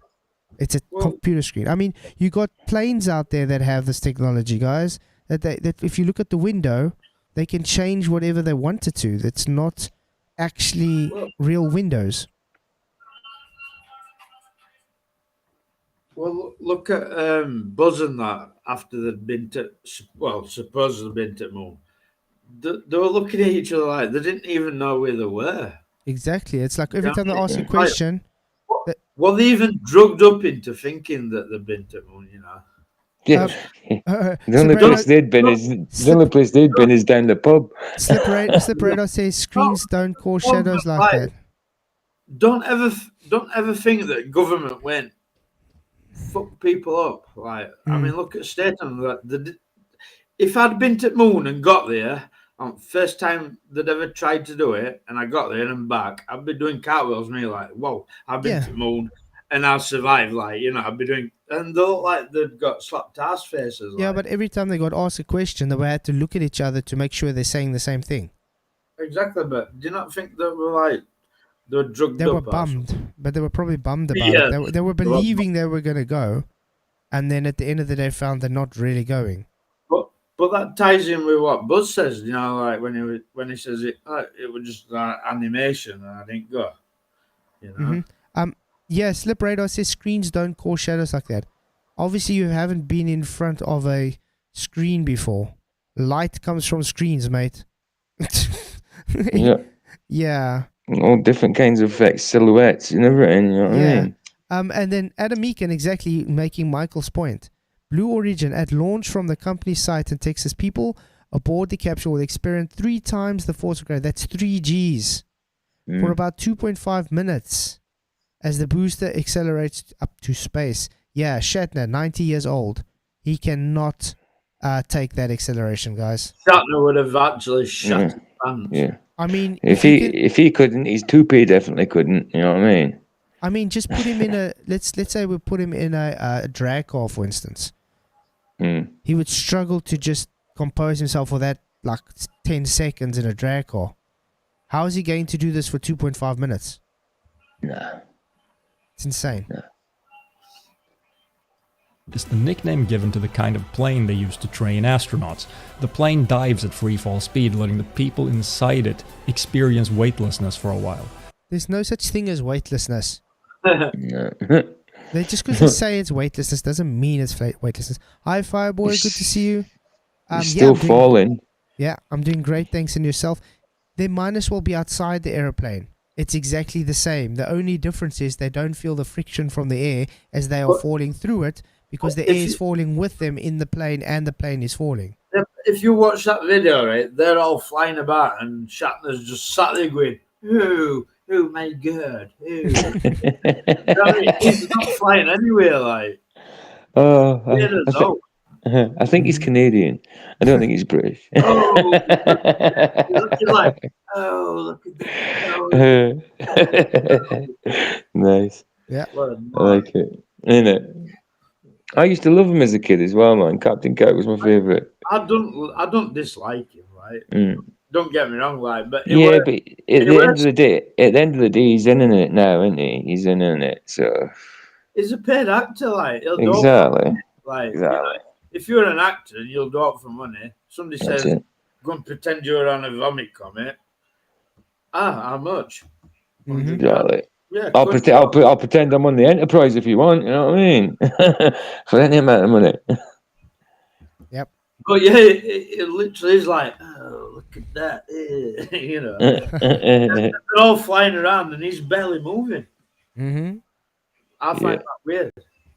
It's a computer screen. I mean, you got planes out there that have this technology, guys, that if you look at the window, they can change whatever they wanted to. That's not actually real windows. Well, look at Buzz and that after they'd been to, supposedly been to the moon. They were looking at each other like they didn't even know where they were. Exactly. It's like every time they ask you a question. Well, they even drugged up into thinking that they've been to the moon, Yeah. The only place they'd been is down the pub. Slip Radar says screens don't cause shadows like that. Don't ever think that government went fuck people up. Like I mean, look at Statham. If I'd been to the moon and got there, first time they'd ever tried to do it, and I got there and I'm back, I'd be doing cartwheels. Me like, whoa, I've been to the moon. and I'll survive. Like, you know, I'll be doing, and they look like they've got slapped ass faces. Yeah, like. but every time they got asked a question, they had to look at each other to make sure they're saying the same thing. Exactly, but do you not think they were like they were drugged They up? were or something? bummed, but they were probably bummed about Yeah. it. They were believing they were going to go, and then at the end of the day found they're not really going. But that ties in with what Buzz says, you know, like when he says it was just animation and I didn't go, you know. Yeah, Slip Radar says screens don't cause shadows like that. Obviously, you haven't been in front of a screen before. Light comes from screens, mate. Yeah. Yeah. All different kinds of effects, silhouettes, and everything. You know what I mean? And then Adam Meekin exactly making Michael's point. Blue Origin at launch from the company's site in Texas, people aboard the capsule will experience 3 times the force of gravity. That's 3 Gs for about 2.5 minutes as the booster accelerates up to space. Yeah, Shatner, 90 years old. He cannot take that acceleration, guys. Shatner would have actually shut his pants. Yeah. I mean, If he couldn't, his toupee definitely couldn't. You know what I mean? I mean, just put him in a let's say we put him in a drag car, for instance. He would struggle to just compose himself for that like 10 seconds in a drag car. How is he going to do this for 2.5 minutes? Nah. It's insane. Nah. Is the nickname given to the kind of plane they use to train astronauts. The plane dives at freefall speed, letting the people inside it experience weightlessness for a while. There's no such thing as weightlessness. No. Just because they say it's weightlessness doesn't mean it's weightlessness. Hi, Fireboy. Good to see you. Still falling. Yeah, I'm doing great. Thanks, and yourself. They might as well be outside the aeroplane. It's exactly the same. The only difference is they don't feel the friction from the air as they are falling through it because the air is falling with them in the plane and the plane is falling. If you watch that video, right, they're all flying about and Shatner's just sat there going, oh my God, He's not flying anywhere, like. I think he's Canadian. I don't think he's British. Look at that. Nice. Yeah. I like it. Innit? I used to love him as a kid as well, man. Captain Kirk was my favourite. I don't dislike him, right? Don't get me wrong, like, but at the end of the day, he's in it now, isn't he? He's in it, so he's a paid actor, like he'll do exactly. Like, exactly. You know, if you're an actor and you'll do it for money, somebody says, "Go and pretend you're on a vomit comet." How much? Exactly. Yeah, I'll pretend I'm on the Enterprise if you want. You know what I mean? For any amount of money. Yep. But yeah, it literally is like, oh, look at that, you know. They're all flying around and he's barely moving. I find that weird.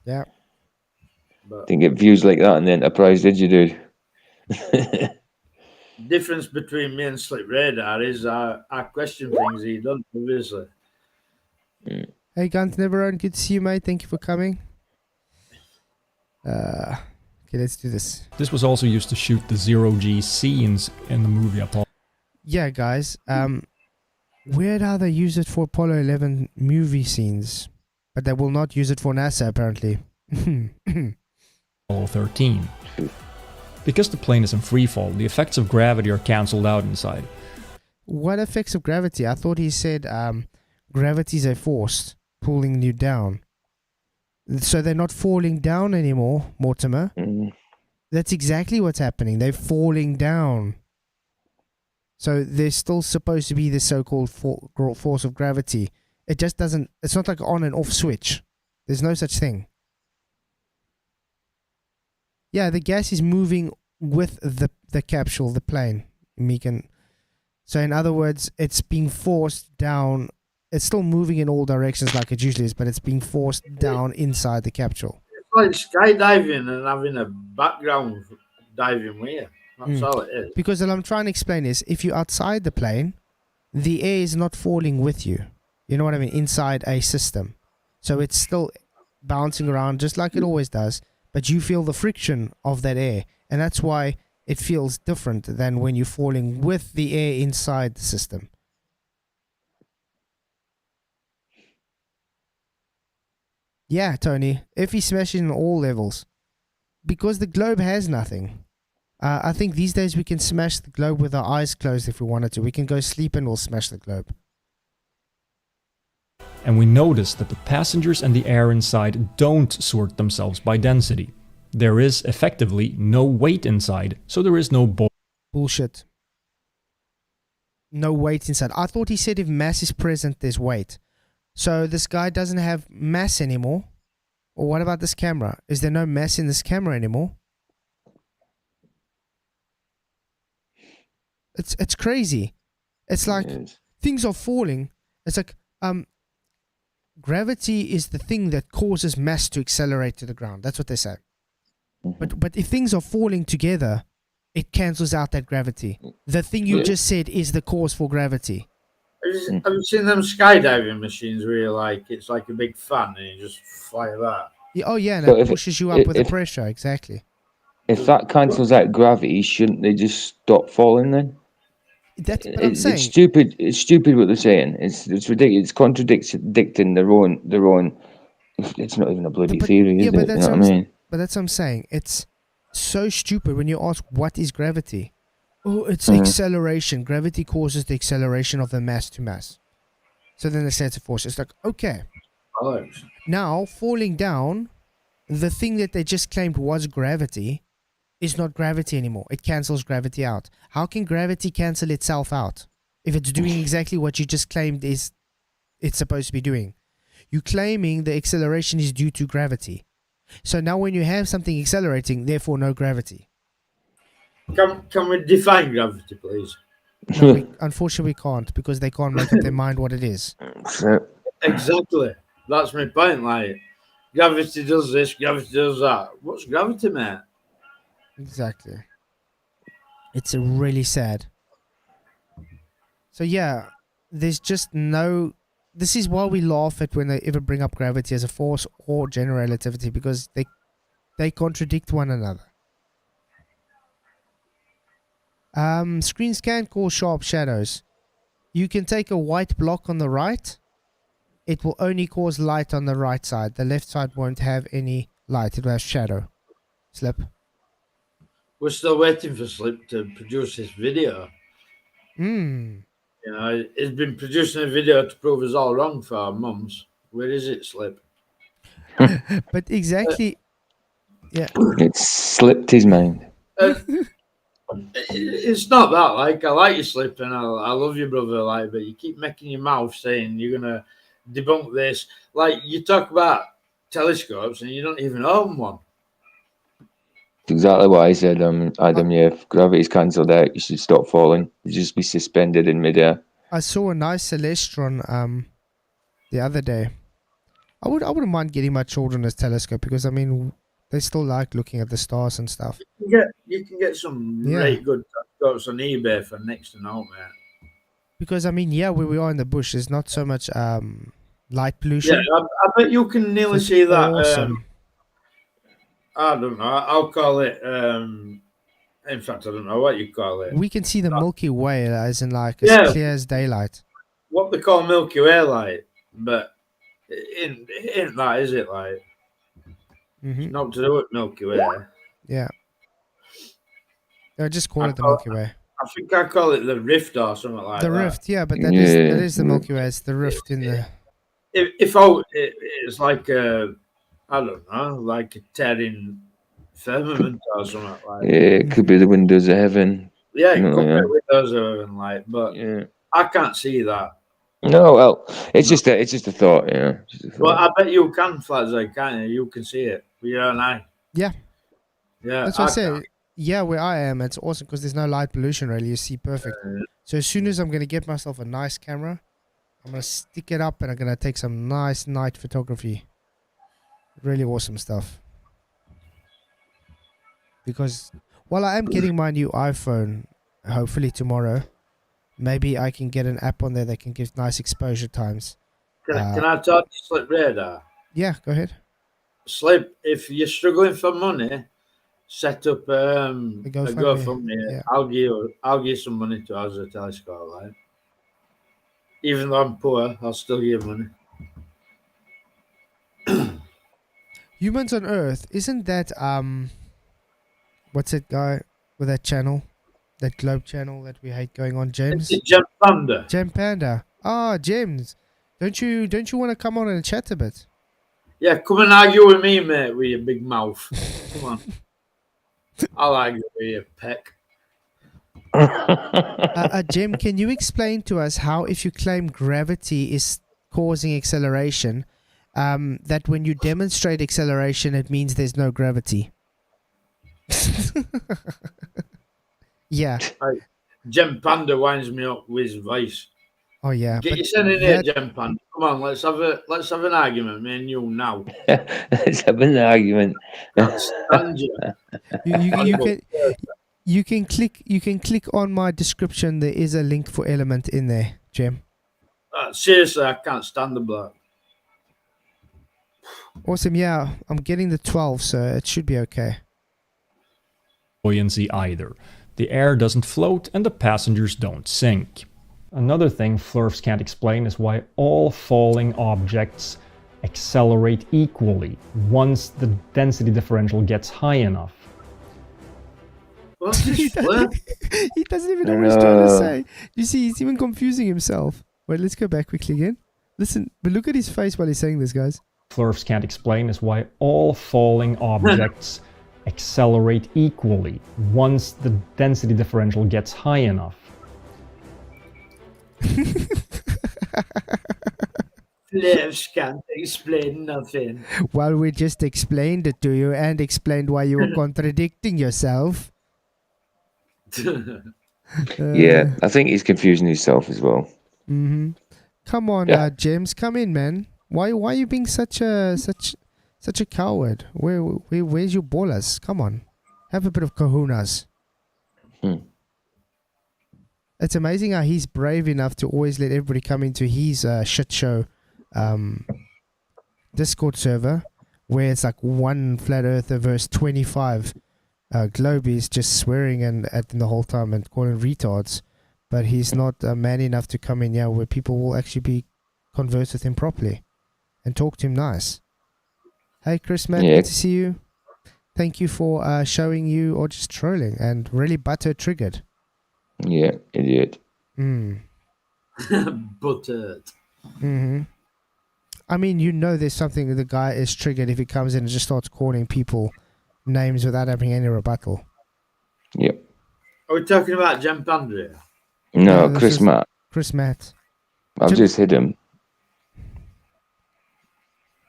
Yeah. But didn't get views like that on the Enterprise, did you, dude? Difference between me and Slip Radar is I question things he doesn't, obviously. Hey, Guns Never Own, good to see you, mate. Thank you for coming. Okay, let's do this. This was also used to shoot the zero-G scenes in the movie Apollo. Yeah, guys. Weird how they use it for Apollo 11 movie scenes, but they will not use it for NASA, apparently. Apollo 13. Because the plane is in freefall, the effects of gravity are cancelled out inside. What effects of gravity? I thought he said gravity is a force pulling you down. So they're not falling down anymore, Mortimer. That's exactly what's happening. They're falling down. So there's still supposed to be this so-called force of gravity. It just doesn't... It's not like on and off switch. There's no such thing. Yeah, the gas is moving with the capsule, the plane. Meekin. So in other words, it's being forced down. It's still moving in all directions like it usually is, but it's being forced down inside the capsule. It's like skydiving and having a background diving weir. That's all it is. Because what I'm trying to explain is, if you're outside the plane, the air is not falling with you. You know what I mean? Inside a system. So it's still bouncing around just like it always does, but you feel the friction of that air. And that's why it feels different than when you're falling with the air inside the system. Yeah, Tony. If he smashes in all levels, because the globe has nothing. I think these days we can smash the globe with our eyes closed if we wanted to. We can go sleep and we'll smash the globe. And we notice that the passengers and the air inside don't sort themselves by density. There is effectively no weight inside, so there is no Bullshit. No weight inside. I thought he said if mass is present, there's weight. So this guy doesn't have mass anymore. Or what about this camera? Is there no mass in this camera anymore? It's crazy. It's like things are falling. It's like gravity is the thing that causes mass to accelerate to the ground. That's what they say. But if things are falling together, it cancels out that gravity. The thing you just said is the cause for gravity. Have you seen them skydiving machines where it's like a big fan and you just fly about? Yeah, oh yeah, and So it pushes you up with the pressure, exactly. If that cancels out gravity, shouldn't they just stop falling then? That's what I'm saying. It's stupid. It's stupid what they're saying. It's ridiculous. It's contradicting their own. It's not even a bloody theory, is it? You know what I mean? But that's what I'm saying. It's so stupid when you ask what is gravity. Oh, it's acceleration. Gravity causes the acceleration of the mass to mass. So then they say it's a force. It's like, okay. Now, falling down, the thing that they just claimed was gravity is not gravity anymore. It cancels gravity out. How can gravity cancel itself out if it's doing exactly what you just claimed it's supposed to be doing? You're claiming the acceleration is due to gravity. So now when you have something accelerating, therefore no gravity. Can we define gravity, please? No, unfortunately we can't, because they can't make up their mind what it is. Exactly. That's my point. Like, gravity does this, gravity does that. What's gravity, mate? Exactly. It's really sad. So yeah, there's just no... This is why we laugh at when they ever bring up gravity as a force or general relativity, because they contradict one another. Screens can cause sharp shadows. You can take a white block on the right. It will only cause light on the right side. The left side won't have any light. It will have shadow. Slip. We're still waiting for Slip to produce this video. Hmm. You know, he's been producing a video to prove us all wrong for our mums. Where is it, Slip? But exactly... Yeah. It slipped his mind. It's not that. Like, I like you, Slip, and I love you, brother. Like, but you keep making your mouth saying you're gonna debunk this. Like, you talk about telescopes and you don't even own one. Exactly what I said, Adam. Yeah, if gravity's cancelled out, you should stop falling. You just be suspended in midair. I saw a nice Celestron the other day. I wouldn't mind getting my children a telescope, because I mean they still like looking at the stars and stuff. You can get some really good telescopes on eBay for next to no, man. Because I mean, yeah, where we are in the bush, there's not so much light pollution. Yeah, I bet you can nearly see that. Awesome. I don't know. I'll call it. In fact, I don't know what you call it. We can see the Milky Way as in like as clear as daylight. What they call Milky Way light, but it ain't that, is it? Like, it's not to do with Milky Way. Yeah. I just call it the Milky Way. I think I call it the Rift or something like that. The Rift, yeah, but that is the Milky Way. It's the Rift in the. It's like I don't know, like a tearing firmament or something like that. Yeah, it could be the windows of heaven. Yeah, it could be windows of heaven, like, but I can't see that. No, well, it's just a thought, yeah. Well, I bet you can, Flatzoid, can't you? You can see it with your own eye. Yeah. Yeah. That's what I said. Yeah, where I am, it's awesome because there's no light pollution really. You see perfect. So as soon as I'm going to get myself a nice camera, I'm going to stick it up and I'm going to take some nice night photography. Really awesome stuff. Because while I am getting my new iPhone, hopefully tomorrow, maybe I can get an app on there that can give nice exposure times. Can I talk to Slip Radar? Yeah, go ahead. Slip, if you're struggling for money, set up a GoFundMe. Yeah. I'll give you some money to us a telescope, right? Even though I'm poor, I'll still give money. Humans on Earth, isn't that what's that guy with that channel, that globe channel that we hate going on, James? Jump Thunder. Gem Panda. Ah, James. Don't you want to come on and chat a bit? Yeah, come and argue with me, mate, with your big mouth. Come on. I'll argue with you, peck. Jim, can you explain to us how, if you claim gravity is causing acceleration, that when you demonstrate acceleration, it means there's no gravity? Yeah. Gem Panda winds me up with his voice. Oh yeah. Get your son in here, Gem Panda. Come on, let's have an argument, me and you now. Let's have an argument. Can't stand you. You can click on my description. There is a link for Ellemnet in there, Jem. Seriously, I can't stand the bloke. Awesome. Yeah, I'm getting the 12, so it should be okay. Buoyancy either. The air doesn't float and the passengers don't sink. Another thing Flurfs can't explain is why all falling objects accelerate equally once the density differential gets high enough. He doesn't even know what he's trying to say. You see, he's even confusing himself. Wait, let's go back quickly again. Listen, but look at his face while he's saying this, guys. Flurfs can't explain is why all falling objects accelerate equally once the density differential gets high enough. Flurfs can't explain nothing. Well, we just explained it to you and explained why you were contradicting yourself. Yeah, I think he's confusing himself as well. Mm-hmm. Come on, James, come in, man. Why are you being such a coward? Where's your ballers? Come on, have a bit of kahunas. It's amazing how he's brave enough to always let everybody come into his shit show Discord server, where it's like one flat earther versus 25 globies just swearing at them the whole time and calling retards. But he's not man enough to come in here where people will actually converse with him properly and talk to him nice. Hey Chris, man, good to see you. Thank you for showing you or just trolling and really butter triggered. Yeah, idiot. Buttered. I mean, there's something that the guy is triggered if he comes in and just starts calling people names without having any rebuttal. Yep. Are we talking about Gem Panda here? No, Chris Matt. Chris Matt. I've just hit him.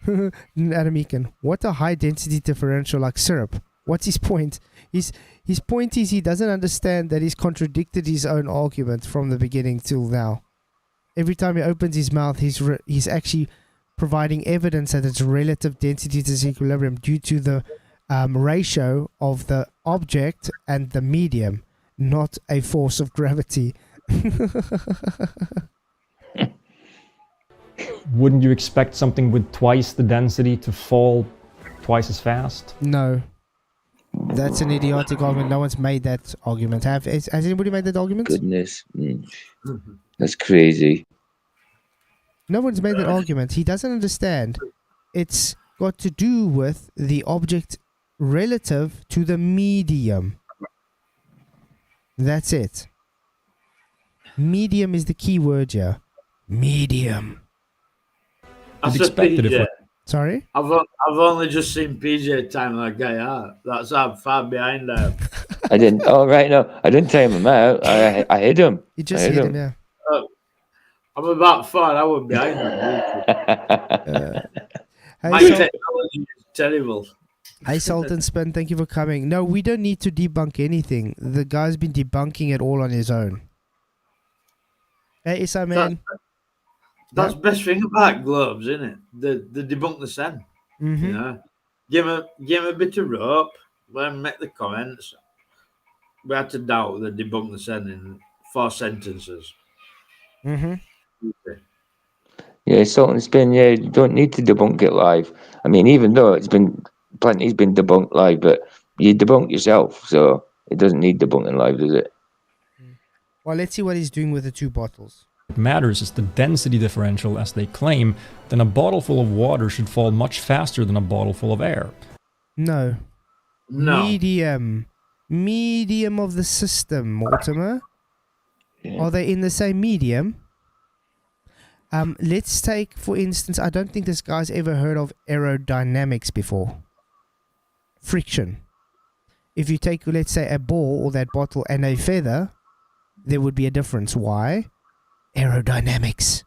Adam Eakin, what a high density differential like syrup. What's his point? His point is he doesn't understand that he's contradicted his own argument from the beginning till now. Every time he opens his mouth, he's actually providing evidence that it's relative density disequilibrium due to the ratio of the object and the medium, not a force of gravity. Wouldn't you expect something with twice the density to fall twice as fast? No. That's an idiotic argument. No one's made that argument. Has anybody made that argument? Goodness. That's crazy. No one's made that argument. He doesn't understand. It's got to do with the object relative to the medium. That's it. Medium is the key word here. Medium. I'd expected it. Sorry? I've only just seen PJ time that guy out. That's how far behind I am. I didn't. Oh, right. No, I didn't time him out. I hit him. You just hit him, yeah. I'm about 4 hours behind him. My technology is terrible. Hey, Salt and Spin, thank you for coming. No, we don't need to debunk anything. The guy's been debunking it all on his own. Hey, Issa, man. That's the best thing about globes, isn't it? They debunk the sun. You know, give him a bit of rope. When make the comments, we had to doubt they debunk the sun in 4 sentences. Yeah, Salt and Spin. Yeah, you don't need to debunk it live. I mean, even though it's been debunked live, but you debunk yourself, so it doesn't need debunking live, does it? Well, let's see what he's doing with the 2 bottles. What matters is the density differential, as they claim, then a bottle full of water should fall much faster than a bottle full of air. No. No. Medium of the system, Mortimer. Yeah. Are they in the same medium? Let's take, for instance, I don't think this guy's ever heard of aerodynamics before. Friction. If you take, let's say, a ball or that bottle and a feather, there would be a difference. Why? Aerodynamics.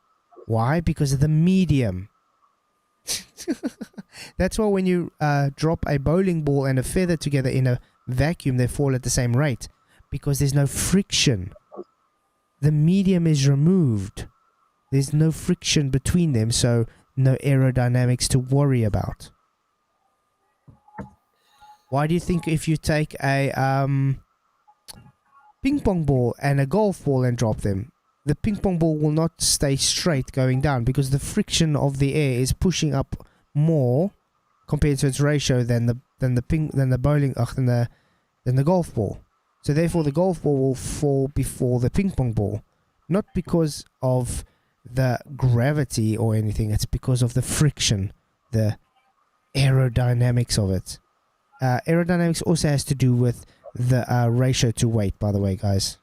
Why? Because of the medium. That's why when you drop a bowling ball and a feather together in a vacuum, they fall at the same rate. Because there's no friction. The medium is removed. There's no friction between them, so no aerodynamics to worry about. Why do you think if you take a ping pong ball and a golf ball and drop them, the ping pong ball will not stay straight going down because the friction of the air is pushing up more compared to its ratio than the golf ball. So therefore the golf ball will fall before the ping pong ball, not because of the gravity or anything. It's because of the friction, the aerodynamics of it. Aerodynamics also has to do with the ratio to weight, by the way, guys.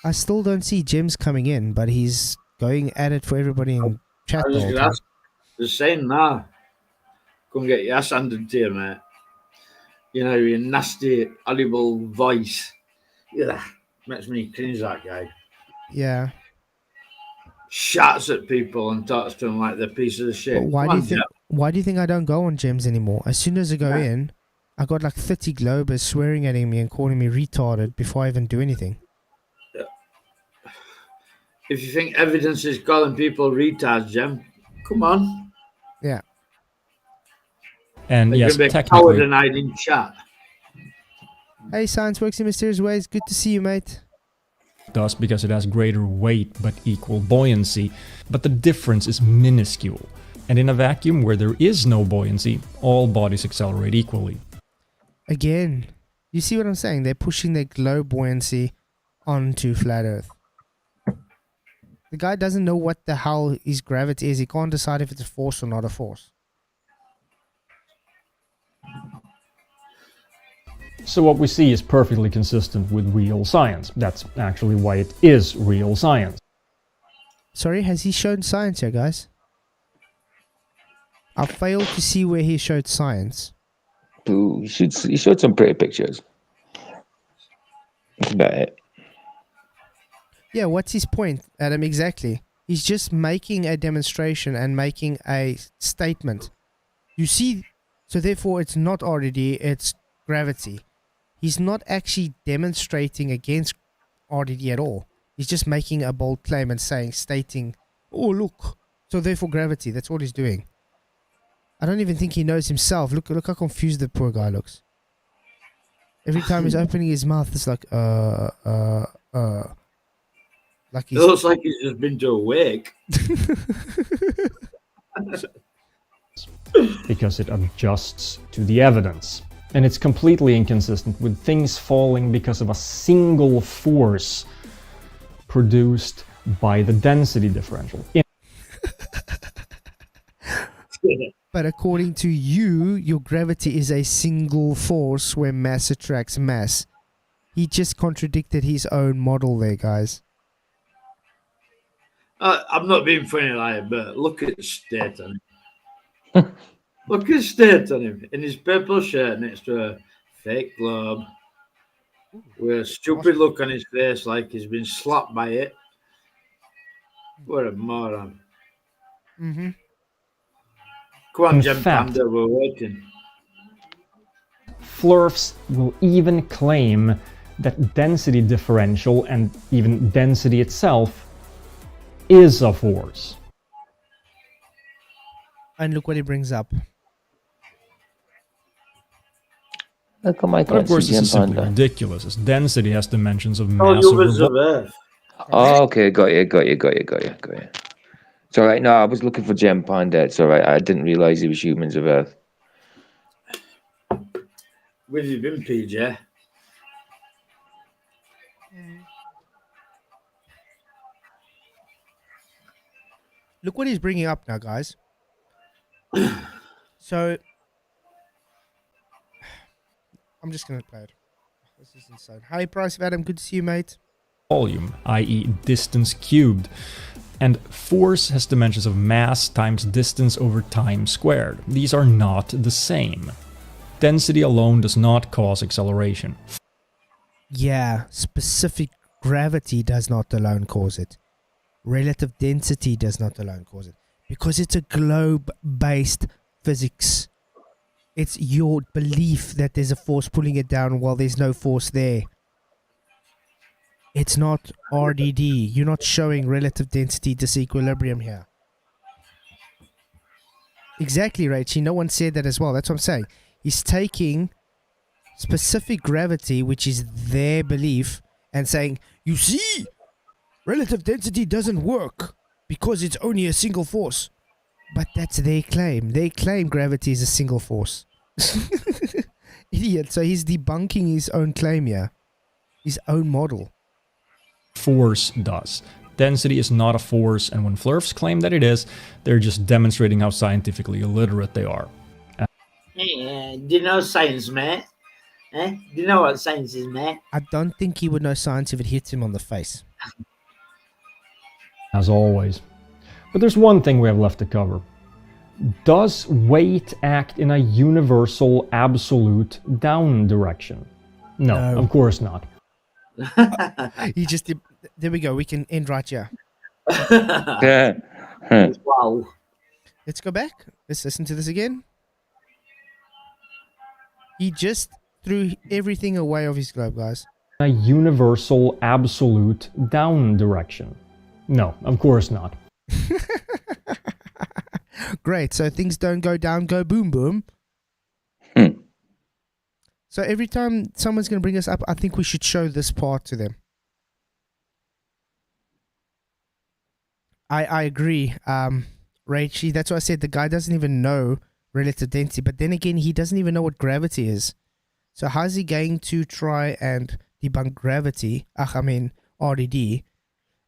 I still don't see Jim's coming in, but he's going at it for everybody in chat. I was going to ask, they're saying now, come get your ass handed to you, mate. You know, your nasty, audible voice. Yeah, makes me cringe, that guy. Yeah. Shouts at people and talks to them like they're pieces of shit. But why do you think I don't go on Gems anymore? As soon as I go in, I got like 30 Globers swearing at me and calling me retarded before I even do anything. Yeah. If you think evidence is calling people retards, Gem, come on. Yeah. And They're yes, going to be technically, coward and hide in chat. Hey, science works in mysterious ways. Good to see you, mate. does because it has greater weight but equal buoyancy, but the difference is minuscule. And in a vacuum where there is no buoyancy, all bodies accelerate equally. Again, you see what I'm saying? They're pushing their globe buoyancy onto flat Earth. The guy doesn't know what the hell his gravity is. He can't decide if it's a force or not a force. So what we see is perfectly consistent with real science. That's actually why it is real science. Sorry, has he shown science here, guys? I failed to see where he showed science. Ooh, he showed some pretty pictures. That's about it. Yeah, what's his point, Adam? Exactly. He's just making a demonstration and making a statement. You see, so therefore it's not RDD, it's gravity. He's not actually demonstrating against RDD at all. He's just making a bold claim and stating, oh, look. So therefore gravity, that's what he's doing. I don't even think he knows himself. Look how confused the poor guy looks. Every time he's opening his mouth, it's like, Like it looks like he's just been to a wake. Because it adjusts to the evidence. And it's completely inconsistent with things falling because of a single force produced by the density differential. But according to you, your gravity is a single force where mass attracts mass. He just contradicted his own model there, guys. I'm not being funny like it, but look at the state on him. Look at the state on him in his purple shirt next to a fake globe with a stupid look on his face like he's been slapped by it. What a moron. Mm-hmm. Come on, In Jim fact, Panda, we're waiting. Flurfs will even claim that density differential and even density itself is a force. And look what he brings up. How come I But can't of course see this is Jim simply Panda? ridiculous, as density has dimensions of Oh, mass humans over of Earth. Oh, okay, got you. It's all right. No, I was looking for Gem Panda. It's all right. I didn't realize he was humans of Earth. Where have you been, PJ? Look what he's bringing up now, guys. So, I'm just going to play it. This is insane. Hi, Price of Adam. Good to see you, mate. Volume, i.e. distance cubed. And force has dimensions of mass times distance over time squared. These are not the same. Density alone does not cause acceleration. Yeah, specific gravity does not alone cause it. Relative density does not alone cause it. Because it's a globe-based physics. It's your belief that there's a force pulling it down while there's no force there. It's not RDD. You're not showing relative density disequilibrium here. Exactly, Rachie. No one said that as well. That's what I'm saying. He's taking specific gravity, which is their belief, and saying, you see, relative density doesn't work because it's only a single force. But that's their claim. They claim gravity is a single force. Idiot. So he's debunking his own claim here. His own model. Force does. Density is not a force, and when flurfs claim that it is, they're just demonstrating how scientifically illiterate they are. Yeah, do you know science, mate? Do you know what science is, mate? I don't think he would know science if it hits him on the face. As always. But there's one thing we have left to cover. Does weight act in a universal, absolute down direction? No, of course not. He just did. There we go. We can end right here. Wow. Let's go back. Let's listen to this again. He just threw everything away of his globe, guys. A universal, absolute down direction? No, of course not. Great. So things don't go down, go boom, boom. So every time someone's going to bring us up, I think we should show this part to them. I agree. Rachie, that's why I said the guy doesn't even know relative density. But then again, he doesn't even know what gravity is. So how's he going to try and debunk gravity? RDD,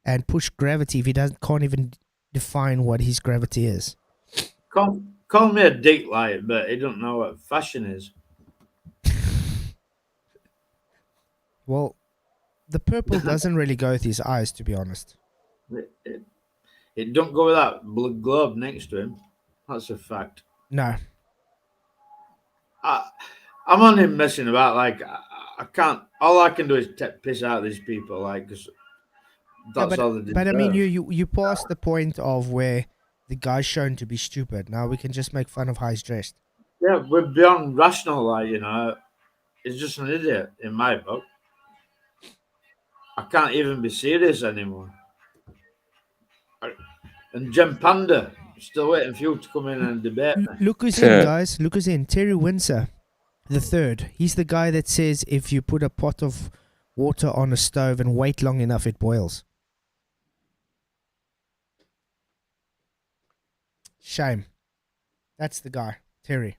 and push gravity if he can't even define what his gravity is? Call me a dick, like, but he don't know what fashion is. Well, the purple doesn't really go with his eyes, to be honest. It don't go with that blue globe next to him. That's a fact. No. I'm only messing about. Like, I can't. All I can do is piss out these people. Like, because that's all they deserve. But I mean, you passed the point of where the guy's shown to be stupid. Now we can just make fun of how he's dressed. Yeah, we're beyond rational. Like, he's just an idiot in my book. I can't even be serious anymore. And Jim Panda, still waiting for you to come in and debate me. Look who's in, guys. Look who's in. Terry Windsor, the third. He's the guy that says if you put a pot of water on a stove and wait long enough, it boils. Shame. That's the guy, Terry.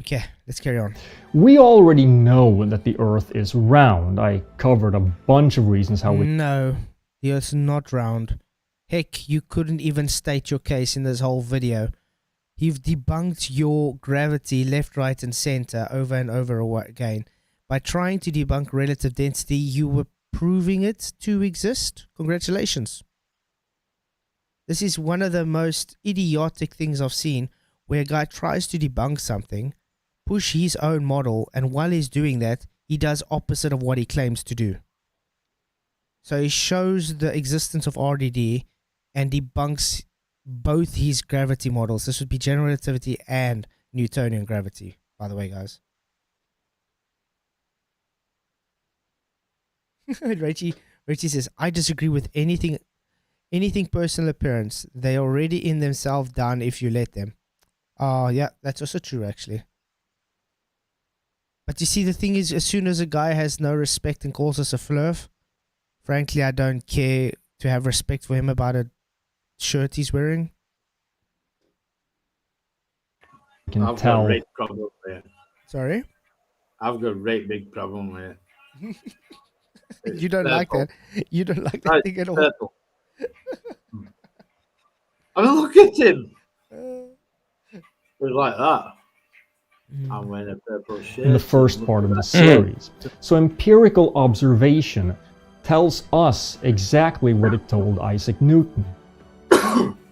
Okay, let's carry on. We already know that the Earth is round. I covered a bunch of reasons how we... No, the Earth's not round. Heck, you couldn't even state your case in this whole video. You've debunked your gravity left, right, and center over and over again. By trying to debunk relative density, you were proving it to exist. Congratulations. This is one of the most idiotic things I've seen, where a guy tries to debunk something, push his own model, and while he's doing that, he does opposite of what he claims to do. So he shows the existence of RDD and debunks both his gravity models. This would be general relativity and Newtonian gravity, by the way, guys. Rachie says, I disagree with anything personal appearance. They already in themselves done if you let them. Oh, yeah, that's also true, actually. But you see, the thing is, as soon as a guy has no respect and calls us a flurf, frankly, I don't care to have respect for him about a shirt he's wearing. You can tell. Problem there. Sorry? I've got a great big problem with it. You don't like that. You don't like that Right, thing at all. purple. I mean, look at him. It's like that. I'm wearing a purple shirt. in the first part of the series. So empirical observation tells us exactly what it told Isaac Newton.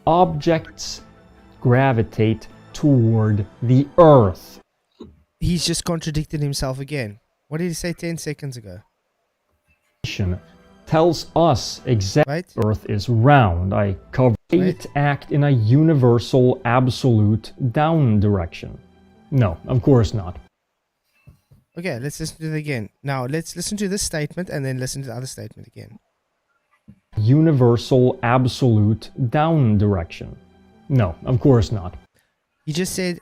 Objects gravitate toward the Earth. He's just contradicted himself again. What did he say 10 seconds ago? Tells us exactly Right? Earth is round. I cover Right. act in a universal absolute down direction. No, of course not. Okay, let's listen to it again. Now, let's listen to this statement and then listen to the other statement again. Universal absolute down direction. No, of course not. He just said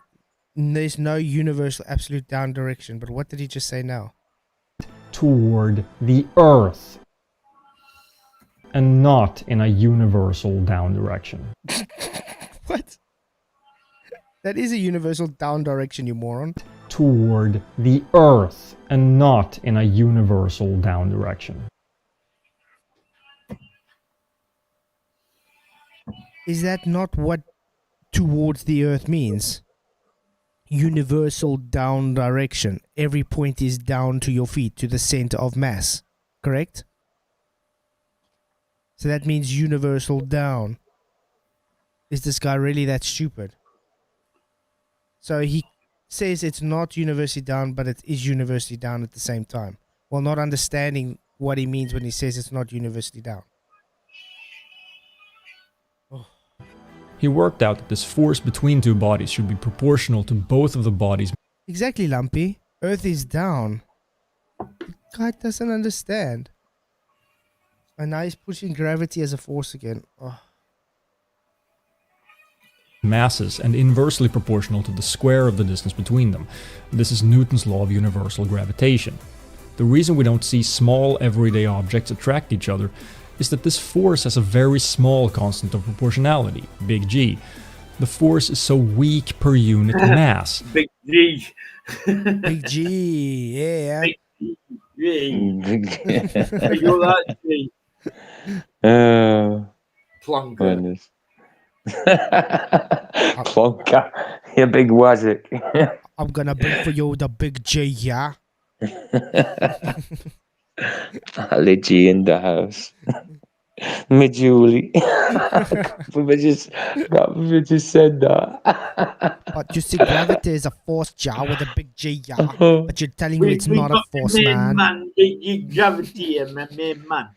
there's no universal absolute down direction, but what did he just say now? Toward the Earth. And not in a universal down direction. What? That is a universal down direction, you moron. Toward the Earth and not in a universal down direction. Is that not what towards the Earth means? Universal down direction. Every point is down to your feet, to the center of mass. Correct? So that means universal down. Is this guy really that stupid? So he says it's not universally down, but it is universally down at the same time, while not understanding what he means when he says it's not universally down. He worked out that this force between two bodies should be proportional to both of the bodies. Exactly, Lumpy. Earth is down. The guy doesn't understand. And now he's pushing gravity as a force again. Oh. Masses and inversely proportional to the square of the distance between them. This is Newton's law of universal gravitation. The reason we don't see small everyday objects attract each other is that this force has a very small constant of proportionality, big G. The force is so weak per unit mass. Big G. Big G, yeah. Big G. You're that G. Plonker. Goodness. Plonker. You big wazzick. I'm gonna bring for you the big J, yeah? Ali G in the house. Me Julie. we just said that. But you see, gravity is a force, yeah, with a big J, yeah? But you're telling me it's not a force, man. Gravity, my main man.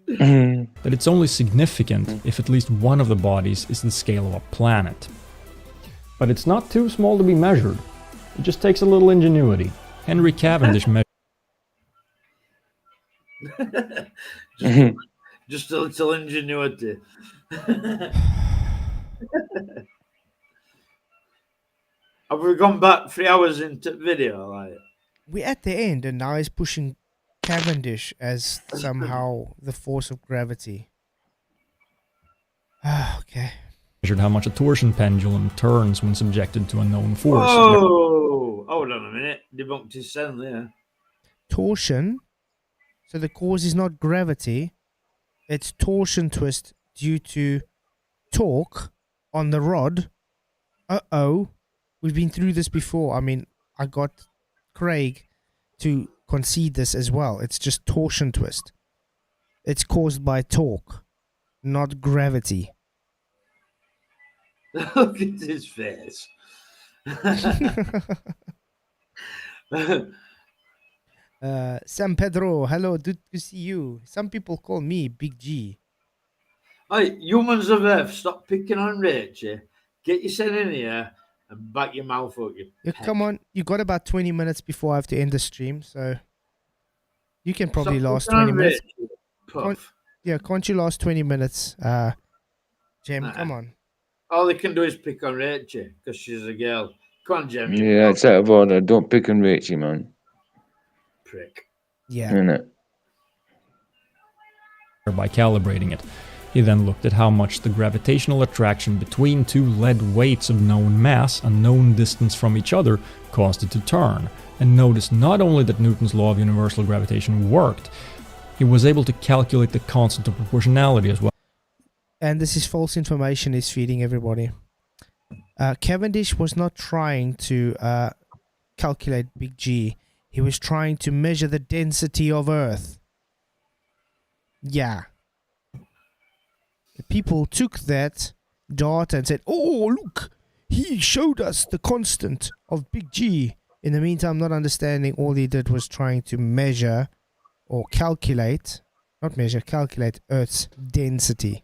That it's only significant if at least one of the bodies is the scale of a planet. But it's not too small to be measured. It just takes a little ingenuity. Henry Cavendish measured just a little ingenuity. Have we gone back 3 hours into video? Like, We're at the end, and now he's pushing Cavendish as somehow the force of gravity. Okay. how much a torsion pendulum turns when subjected to a known force. oh, hold on a minute. Debunked his son there. Torsion. So the cause is not gravity. It's torsion twist due to torque on the rod. Uh-oh. We've been through this before. I mean, I got Craig to concede this as well. It's just torsion twist. It's caused by torque, not gravity. Look at his face. San Pedro, hello, good to see you. Some people call me Big G. Hey, humans of Earth, stop picking on Rachel. Get yourself in here and back your mouth up. Yeah, come on, you got about 20 minutes before I have to end the stream, so you can probably last 20 minutes. Can't you last 20 minutes? Jem, come on. All they can do is pick on Rachel because she's a girl. Come on, Jem. Yeah, it's out of order. Don't pick on Rachel, man. Prick. Yeah. Innit? By calibrating it. He then looked at how much the gravitational attraction between two lead weights of known mass and known distance from each other caused it to turn, and noticed not only that Newton's law of universal gravitation worked, he was able to calculate the constant of proportionality as well. And this is false information he's feeding everybody. Cavendish was not trying to calculate big G. He was trying to measure the density of Earth. Yeah. The people took that data and said, oh, look, he showed us the constant of big G. In the meantime, not understanding, all he did was trying to measure or calculate, not measure, calculate Earth's density.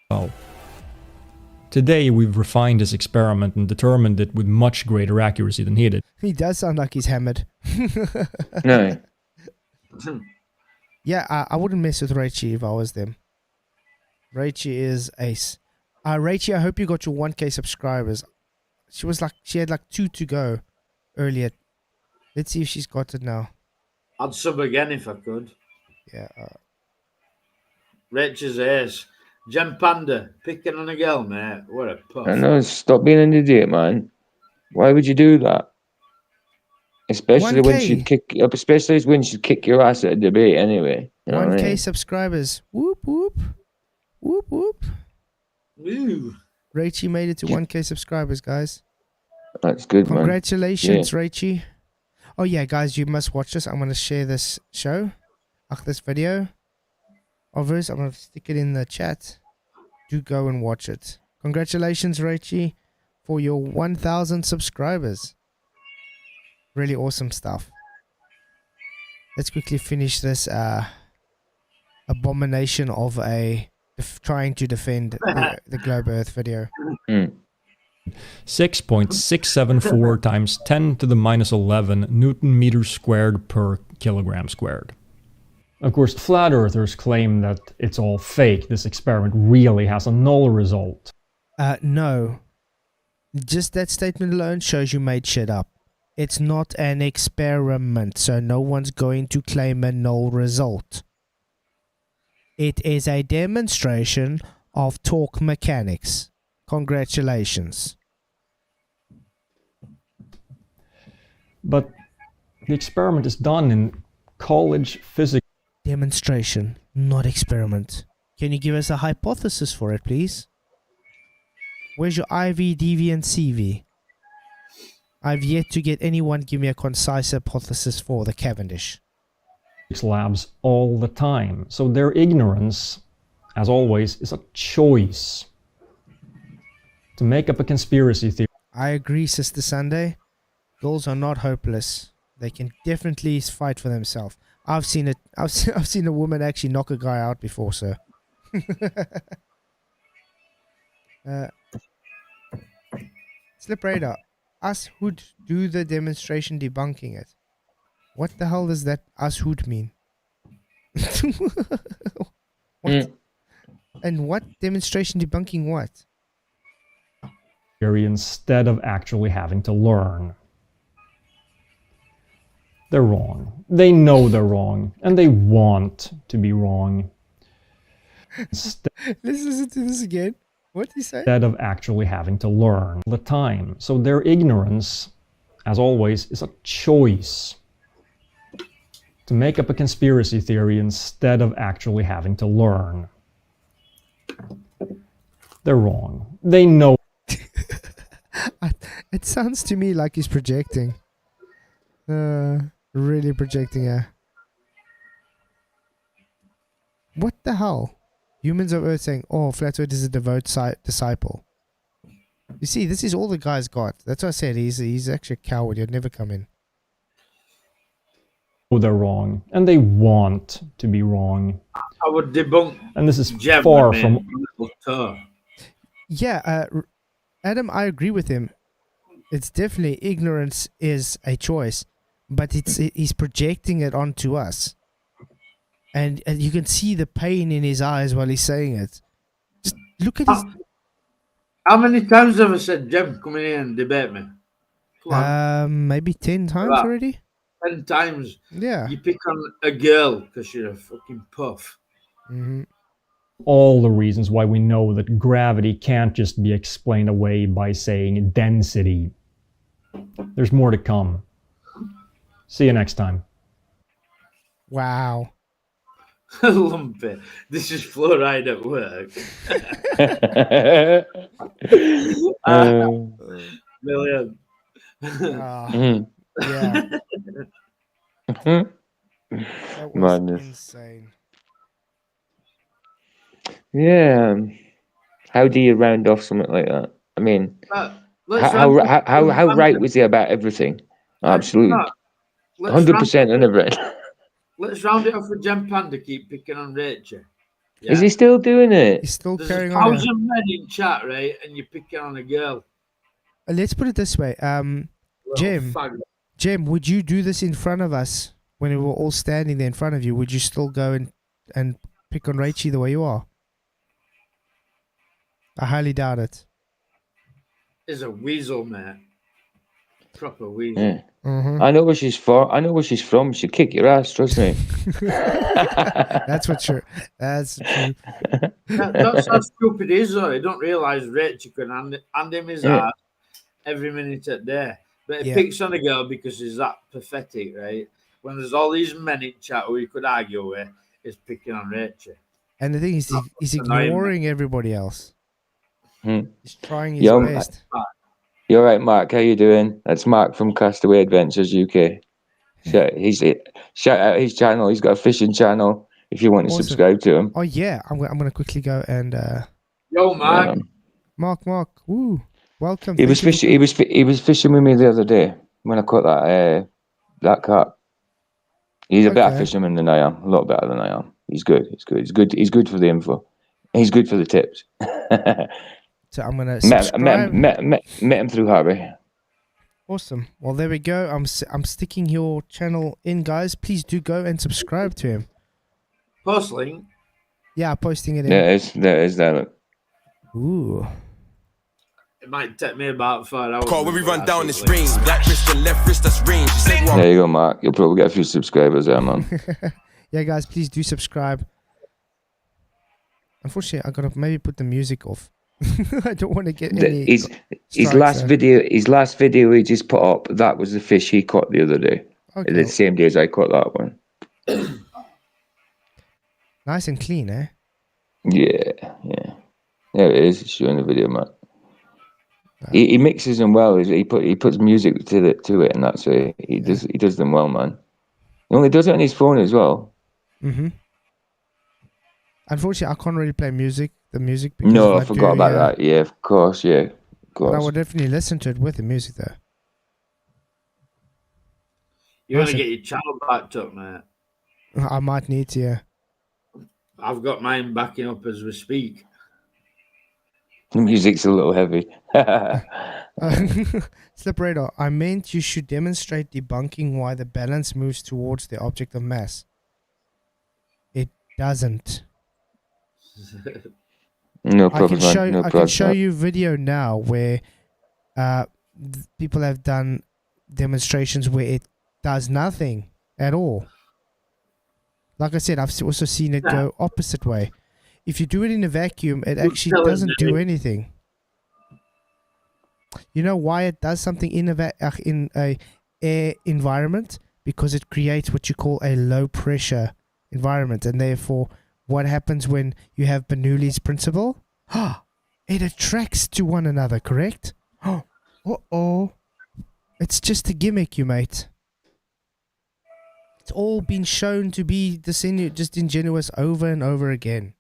Oh. Today we've refined his experiment and determined it with much greater accuracy than he did. He does sound like he's hammered. No. Yeah, I wouldn't mess with Rachie if I was them. Rachie is ace. Rachie, I hope you got your 1K subscribers. She had like 2 to go earlier. Let's see if she's got it now. I'd sub again if I could. Yeah. Rachel's ace. Gem Panda, picking on a girl, mate. What a puff. I know, stop being an idiot, man. Why would you do that? Especially 1K. when she'd kick your ass at a debate anyway. You know 1K what I mean? subscribers. Whoop, whoop. Whoop, whoop. Ooh. Rachie made it to 1K subscribers, guys. That's good, man. Congratulations, Rachie. Oh, yeah, guys, you must watch this. I'm going to share this show. This video. Others, I'm going to stick it in the chat. Do go and watch it. Congratulations, Rachie, for your 1,000 subscribers. Really awesome stuff. Let's quickly finish this abomination of trying to defend the globe Earth video. 6.674 times 10 to the minus 11 Newton meters squared per kilogram squared. Of course, flat earthers claim that it's all fake. This experiment really has a null result. No. Just that statement alone shows you made shit up. It's not an experiment, so no one's going to claim a null result. It is a demonstration of torque mechanics. Congratulations. But the experiment is done in college physics. Demonstration, not experiment. Can you give us a hypothesis for it, please? Where's your IV, DV, and CV? I've yet to get anyone give me a concise hypothesis for the Cavendish. Labs all the time, so their ignorance, as always, is a choice to make up a conspiracy theory. I agree, Sister Sunday. Girls are not hopeless. They can definitely fight for themselves. I've seen it. I've seen a woman actually knock a guy out before, sir. Slip radar. Us who'd do the demonstration debunking it. What the hell does that us who'd mean? What? And what demonstration debunking what? Instead of actually having to learn. They're wrong. They know they're wrong, and they want to be wrong. Let's listen to this again. What did he say? Instead of actually having to learn all the time. So their ignorance, as always, is a choice to make up a conspiracy theory instead of actually having to learn. They're wrong. They know. It sounds to me like he's projecting. Really projecting, yeah. What the hell? Humans of Earth saying, oh, Flatzoid is a devout disciple. You see, this is all the guy's got. That's what I said. He's actually a coward. He'd never come in. They're wrong, and they want to be wrong. I would debunk. And this is far from. Yeah, Adam, I agree with him. It's definitely ignorance is a choice, but he's projecting it onto us, and you can see the pain in his eyes while he's saying it. Just look at his. How many times have I said, Jem, come in here and debate me? Maybe 10 times already. 10 times. Yeah. You pick on a girl because you're a fucking puff. Mm-hmm. All the reasons why we know that gravity can't just be explained away by saying density. There's more to come. See you next time. Wow. Lumpy. This is fluoride at work. Brilliant. Yeah. That was Madness. insane. Yeah. How do you round off something like that? I mean, Let's how round right was he about everything? Absolutely, let's 100% on everything. Let's round it off with Jem Panda. Keep picking on Rachel. Yeah. Is he still doing it? He's still There's carrying on. 1,000 men in chat, right? And you're picking on a girl. Let's put it this way. Jem, would you do this in front of us when we were all standing there in front of you? Would you still go and pick on Rachie the way you are? I highly doubt it. Is a weasel, man. Proper weasel. Yeah. Mm-hmm. I know where she's from. I know where she's from. She'll kick your ass, trust me. That's for sure. That's true. That's how stupid he is, though. He don't realise Rachel can hand him his ass every minute of the day. But he picks on a girl because he's that pathetic, right? When there's all these men in chat who he could argue with, he's picking on Rachel. And the thing is, he's ignoring everybody else. He's trying his best. You're right, Mark. How you doing? That's Mark from Castaway Adventures UK. Shout out his channel. He's got a fishing channel. If you want to subscribe to him. Oh yeah, I'm gonna quickly go and. Yo, Mark. Mark. Woo. Welcome. He was fishing. He was fishing with me the other day when I caught that carp. He's a better fisherman than I am. A lot better than I am. He's good. He's good for the info. He's good for the tips. So I'm gonna subscribe. Met him through Harvey. Awesome. Well, there we go. I'm sticking your channel in, guys. Please do go and subscribe to him. Post link. Yeah, posting it in. There is that. Ooh. It might take me about 5 hours. Call when we run down this range. Right wrist and left wrist, that's range. There you go, Mark. You'll probably get a few subscribers there, man. Yeah, guys, please do subscribe. Unfortunately, I gotta maybe put the music off. I don't want to get any. His last video he just put up. That was the fish he caught the other day. Okay. The same day as I caught that one. Nice and clean, eh? Yeah. There it is. It's showing the video, Matt. He mixes them well. He puts music to it, and that's it. He does them well, man. He only does it on his phone as well. Mm-hmm. Unfortunately, I can't really play the music. No, I forgot about that. Yeah, of course. But I would definitely listen to it with the music, though. You want to get your channel backed up, mate? I might need to, yeah. I've got mine backing up as we speak. The music's a little heavy. Slip radar. I meant you should demonstrate debunking why the balance moves towards the object of mass. It doesn't. No problem. I can show you video now where people have done demonstrations where it does nothing at all. Like I said, I've also seen it go opposite way. If you do it in a vacuum, it actually doesn't do anything. You know why it does something in a air environment? Because it creates what you call a low pressure environment, and therefore, what happens when you have Bernoulli's principle? It attracts to one another, correct? It's just a gimmick, you mate. It's all been shown to be disingenuous over and over again.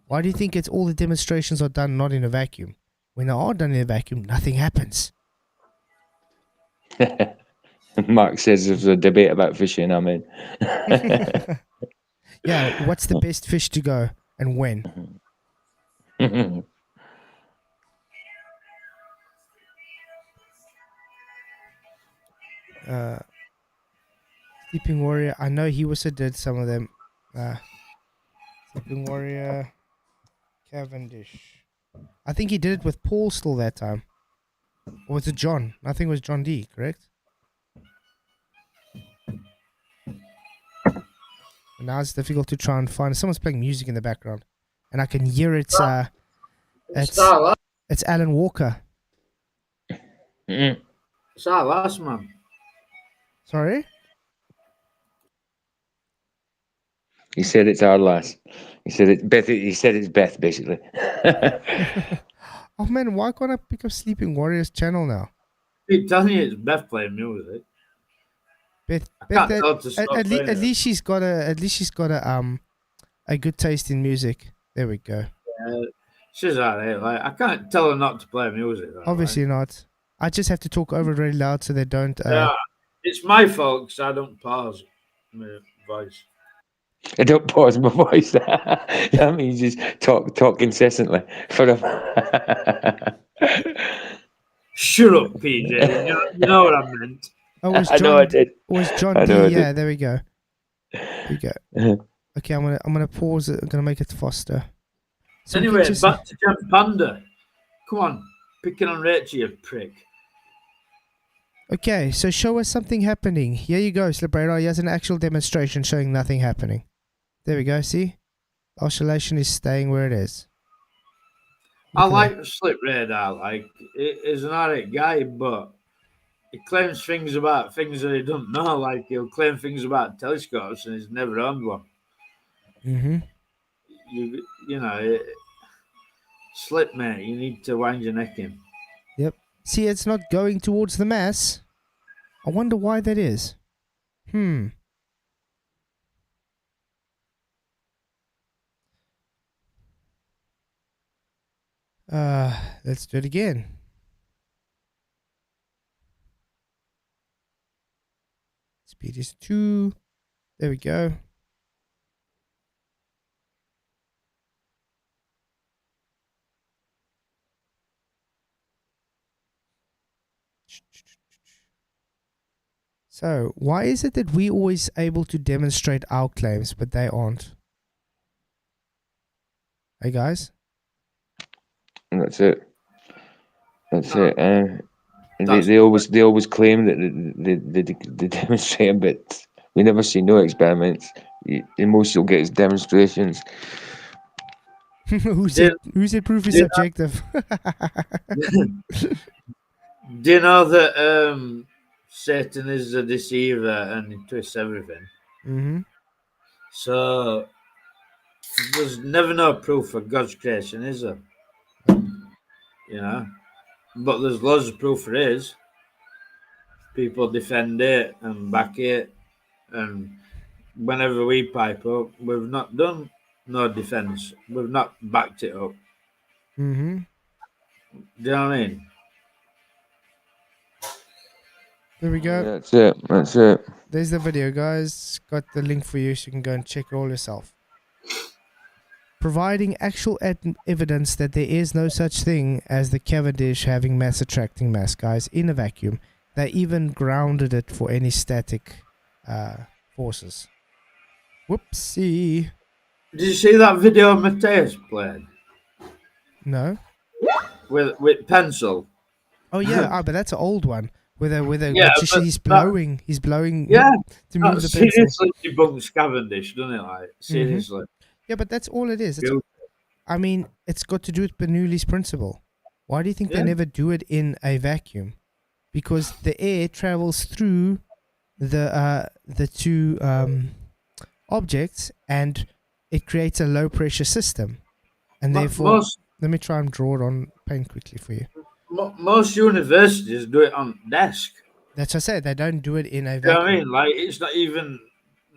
Why do you think all the demonstrations are done not in a vacuum? When they are done in a vacuum, nothing happens. Mark says there's a debate about fishing, I'm in. Yeah, what's the best fish to go and when? Sleeping Warrior, I know he also did some of them. Sleeping Warrior, Cavendish. I think he did it with Paul still that time. Or was it John? I think it was John D, correct? And now it's difficult to try and find. Someone's playing music in the background, and I can hear it's Starlight. it's Alan Walker. It's our last man. Sorry. He said it's our last. He said it's Beth. He said it's Beth, basically. Oh man, why can't I pick up Sleeping Warriors channel now? I'm telling you, it's Beth playing music. Beth, can't Beth, tell to stop at playing it. least she's got a good taste in music. There we go. She's alright. Like, I can't tell her not to play music. Though, Obviously not. I just have to talk over it really loud so they don't. Yeah, it's my fault because I don't pause my voice. I don't pause my voice. That means just talk incessantly for a. Shut up, PJ. You know what I meant. Oh, was I know I did. Was John I D? know I Yeah, did. there we go. There we go. Okay, I'm gonna pause it. I'm gonna make it faster. So we can Anyway, just- back to Jan Panda. Come on, picking on Rachel, you prick. Okay, so show us something happening. Here you go, Slipradar. Here's an actual demonstration showing nothing happening. There we go. See, oscillation is staying where it is. I Okay. like Slip Radar. Like, he's an alright guy, but he claims things about things that he doesn't know. Like, he'll claim things about telescopes and he's never owned one. Mm-hmm. You know, Slip, mate, you need to wind your neck in. Yep. See, it's not going towards the mass. I wonder why that is. Let's do it again. Speed is 2. There we go. So, why is it that we always able to demonstrate our claims, but they aren't? Hey guys? And that's it. That's it. They always claim that they demonstrate, but we never see no experiments. The most you'll get is demonstrations. Who said proof is subjective? Do you know that Satan is a deceiver and he twists everything? Mm-hmm. So there's never no proof for God's creation, is there? You know, but there's loads of proof for his. People defend it and back it, and whenever we pipe up, we've not done no defense. We've not backed it up. Mm-hmm. Do you know what I mean? There we go. That's it. That's it. There's the video, guys. Got the link for you so you can go and check it all yourself. Providing actual evidence that there is no such thing as the Cavendish having mass attracting mass, guys, in a vacuum. They even grounded it for any static forces. Whoopsie. Did you see that video Mateus played No? with pencil? Oh, yeah. But that's an old one. Yeah, He's blowing. He's blowing Yeah, to move the pencil. seriously debunks Cavendish, doesn't it? Like, seriously. Yeah, but that's all it is. Beautiful. I mean, it's got to do with Bernoulli's principle. Why do you think they never do it in a vacuum? Because the air travels through the two objects and it creates a low pressure system. And therefore, let me try and draw it on paint quickly for you. Most universities do it on desk. That's what I said. They don't do it in a You know vacuum. what I mean? Like, it's not even,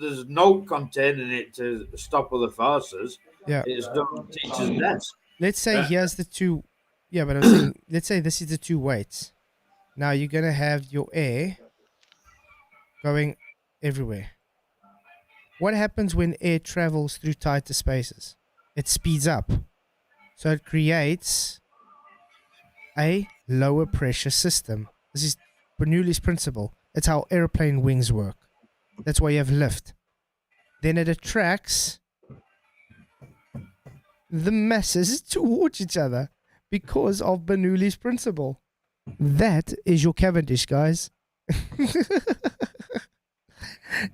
there's no containing it to stop other forces. Yeah. It's done on teacher's desk. Let's say here's the two. Yeah, but I'm saying, let's say this is the two weights. Now you're going to have your air going everywhere. What happens when air travels through tighter spaces? It speeds up. So it creates a lower pressure system. This is Bernoulli's principle. That's how airplane wings work. That's why you have lift. Then it attracts the masses towards each other because of Bernoulli's principle. That is your Cavendish, guys.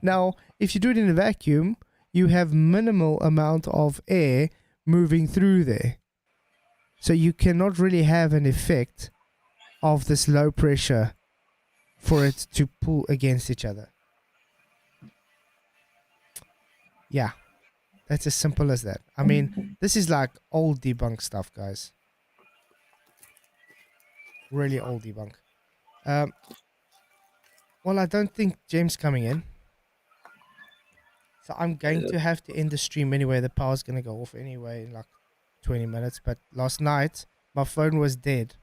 Now, if you do it in a vacuum, you have minimal amount of air moving through there. So you cannot really have an effect of this low pressure for it to pull against each other. Yeah, that's as simple as that. I mean, this is like old debunk stuff, guys. Really old debunk. Well, I don't think James coming in. So I'm going to have to end the stream anyway. The power's going to go off anyway in like 20 minutes. But last night, my phone was dead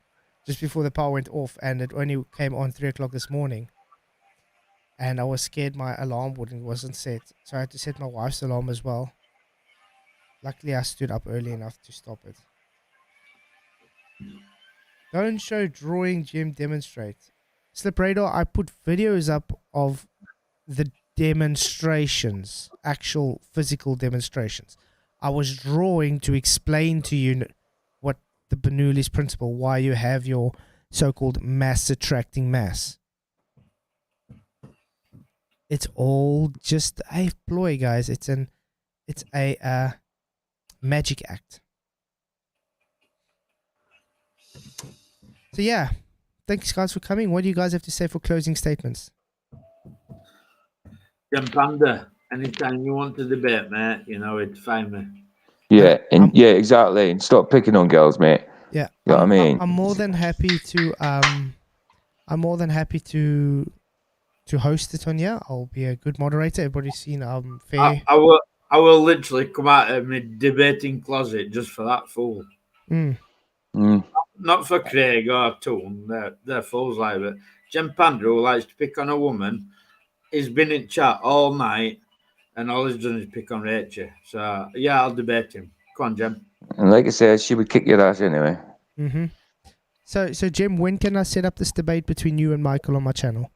just before the power went off. And it only came on 3 o'clock this morning. And I was scared my alarm wasn't set. So I had to set my wife's alarm as well. Luckily, I stood up early enough to stop it. Don't show drawing, Jim. Demonstrate. Slip Radar, I put videos up of the demonstrations, actual physical demonstrations. I was drawing to explain to you what the Bernoulli's principle, why you have your so-called mass attracting mass. It's all just a ploy, guys. It's a magic act. So yeah, thanks guys for coming. What do you guys have to say for closing statements? Panda, anytime you want to debate, mate, you know it's fine, mate. Yeah, and yeah, exactly. And stop picking on girls, mate. Yeah, you know what I mean. I'm more than happy to host it on here. I'll be a good moderator. Everybody's seen fair. I will literally come out of my debating closet just for that fool. Not for Craig or Toon. They're fools like that. Jim Panda, who likes to pick on a woman, he's been in chat all night, and all he's done is pick on Rachel. So yeah, I'll debate him. Come on, Jim. And like I said, she would kick your ass anyway. So Jim, when can I set up this debate between you and Michael on my channel?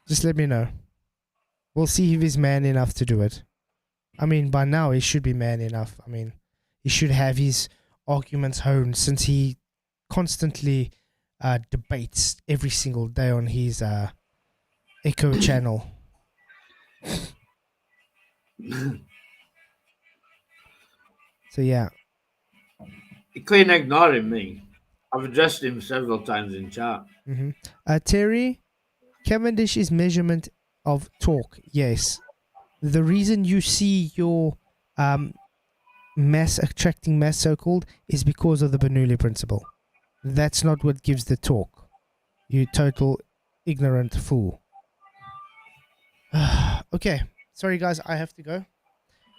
Just let me know. We'll see if he's man enough to do it. I mean, by now he should be man enough. I mean, he should have his arguments honed since he constantly debates every single day on his Echo channel. So yeah. He clean ignoring me. I've addressed him several times in chat. Terry, Cavendish's measurement of torque. Yes. The reason you see your mass attracting mass so-called is because of the Bernoulli principle. That's not what gives the torque. You total ignorant fool. Okay. Sorry guys, I have to go.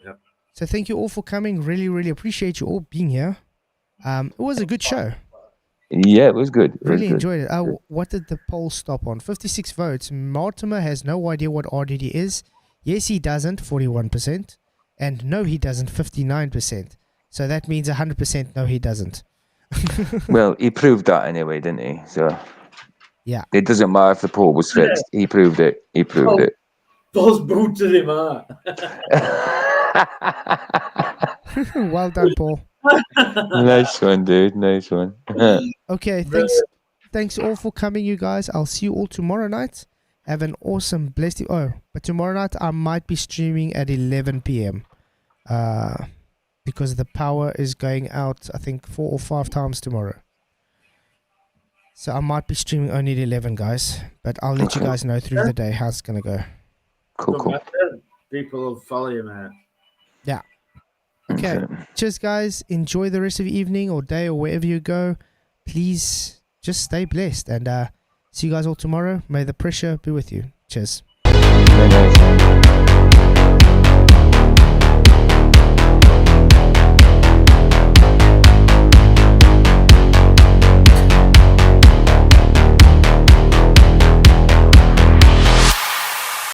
Yep. So thank you all for coming. Really, really appreciate you all being here. It was a good show. Yeah, it was good. Really enjoyed it. What did the poll stop on? 56 votes. Martymer has no idea what RDD is. Yes, he doesn't, 41%. And no, he doesn't, 59%. So that means 100% no, he doesn't. Well, he proved that anyway, didn't he? So yeah. It doesn't matter if the poll was fixed. He proved it. He proved it. Paul's booted him out. Well done, Paul. Nice one, dude. Nice one. Okay, thanks all for coming, you guys. I'll see you all tomorrow night. Have an awesome, blessed... but tomorrow night I might be streaming at 11 p.m. Because the power is going out, I think, 4 or 5 times tomorrow. So I might be streaming only at 11, guys. But I'll let you guys know through the day how it's going to go. Cool. People will follow you, man. Yeah. Okay. Cheers, guys. Enjoy the rest of your evening or day or wherever you go. Please just stay blessed. And see you guys all tomorrow. May the pressure be with you. Cheers. Very nice.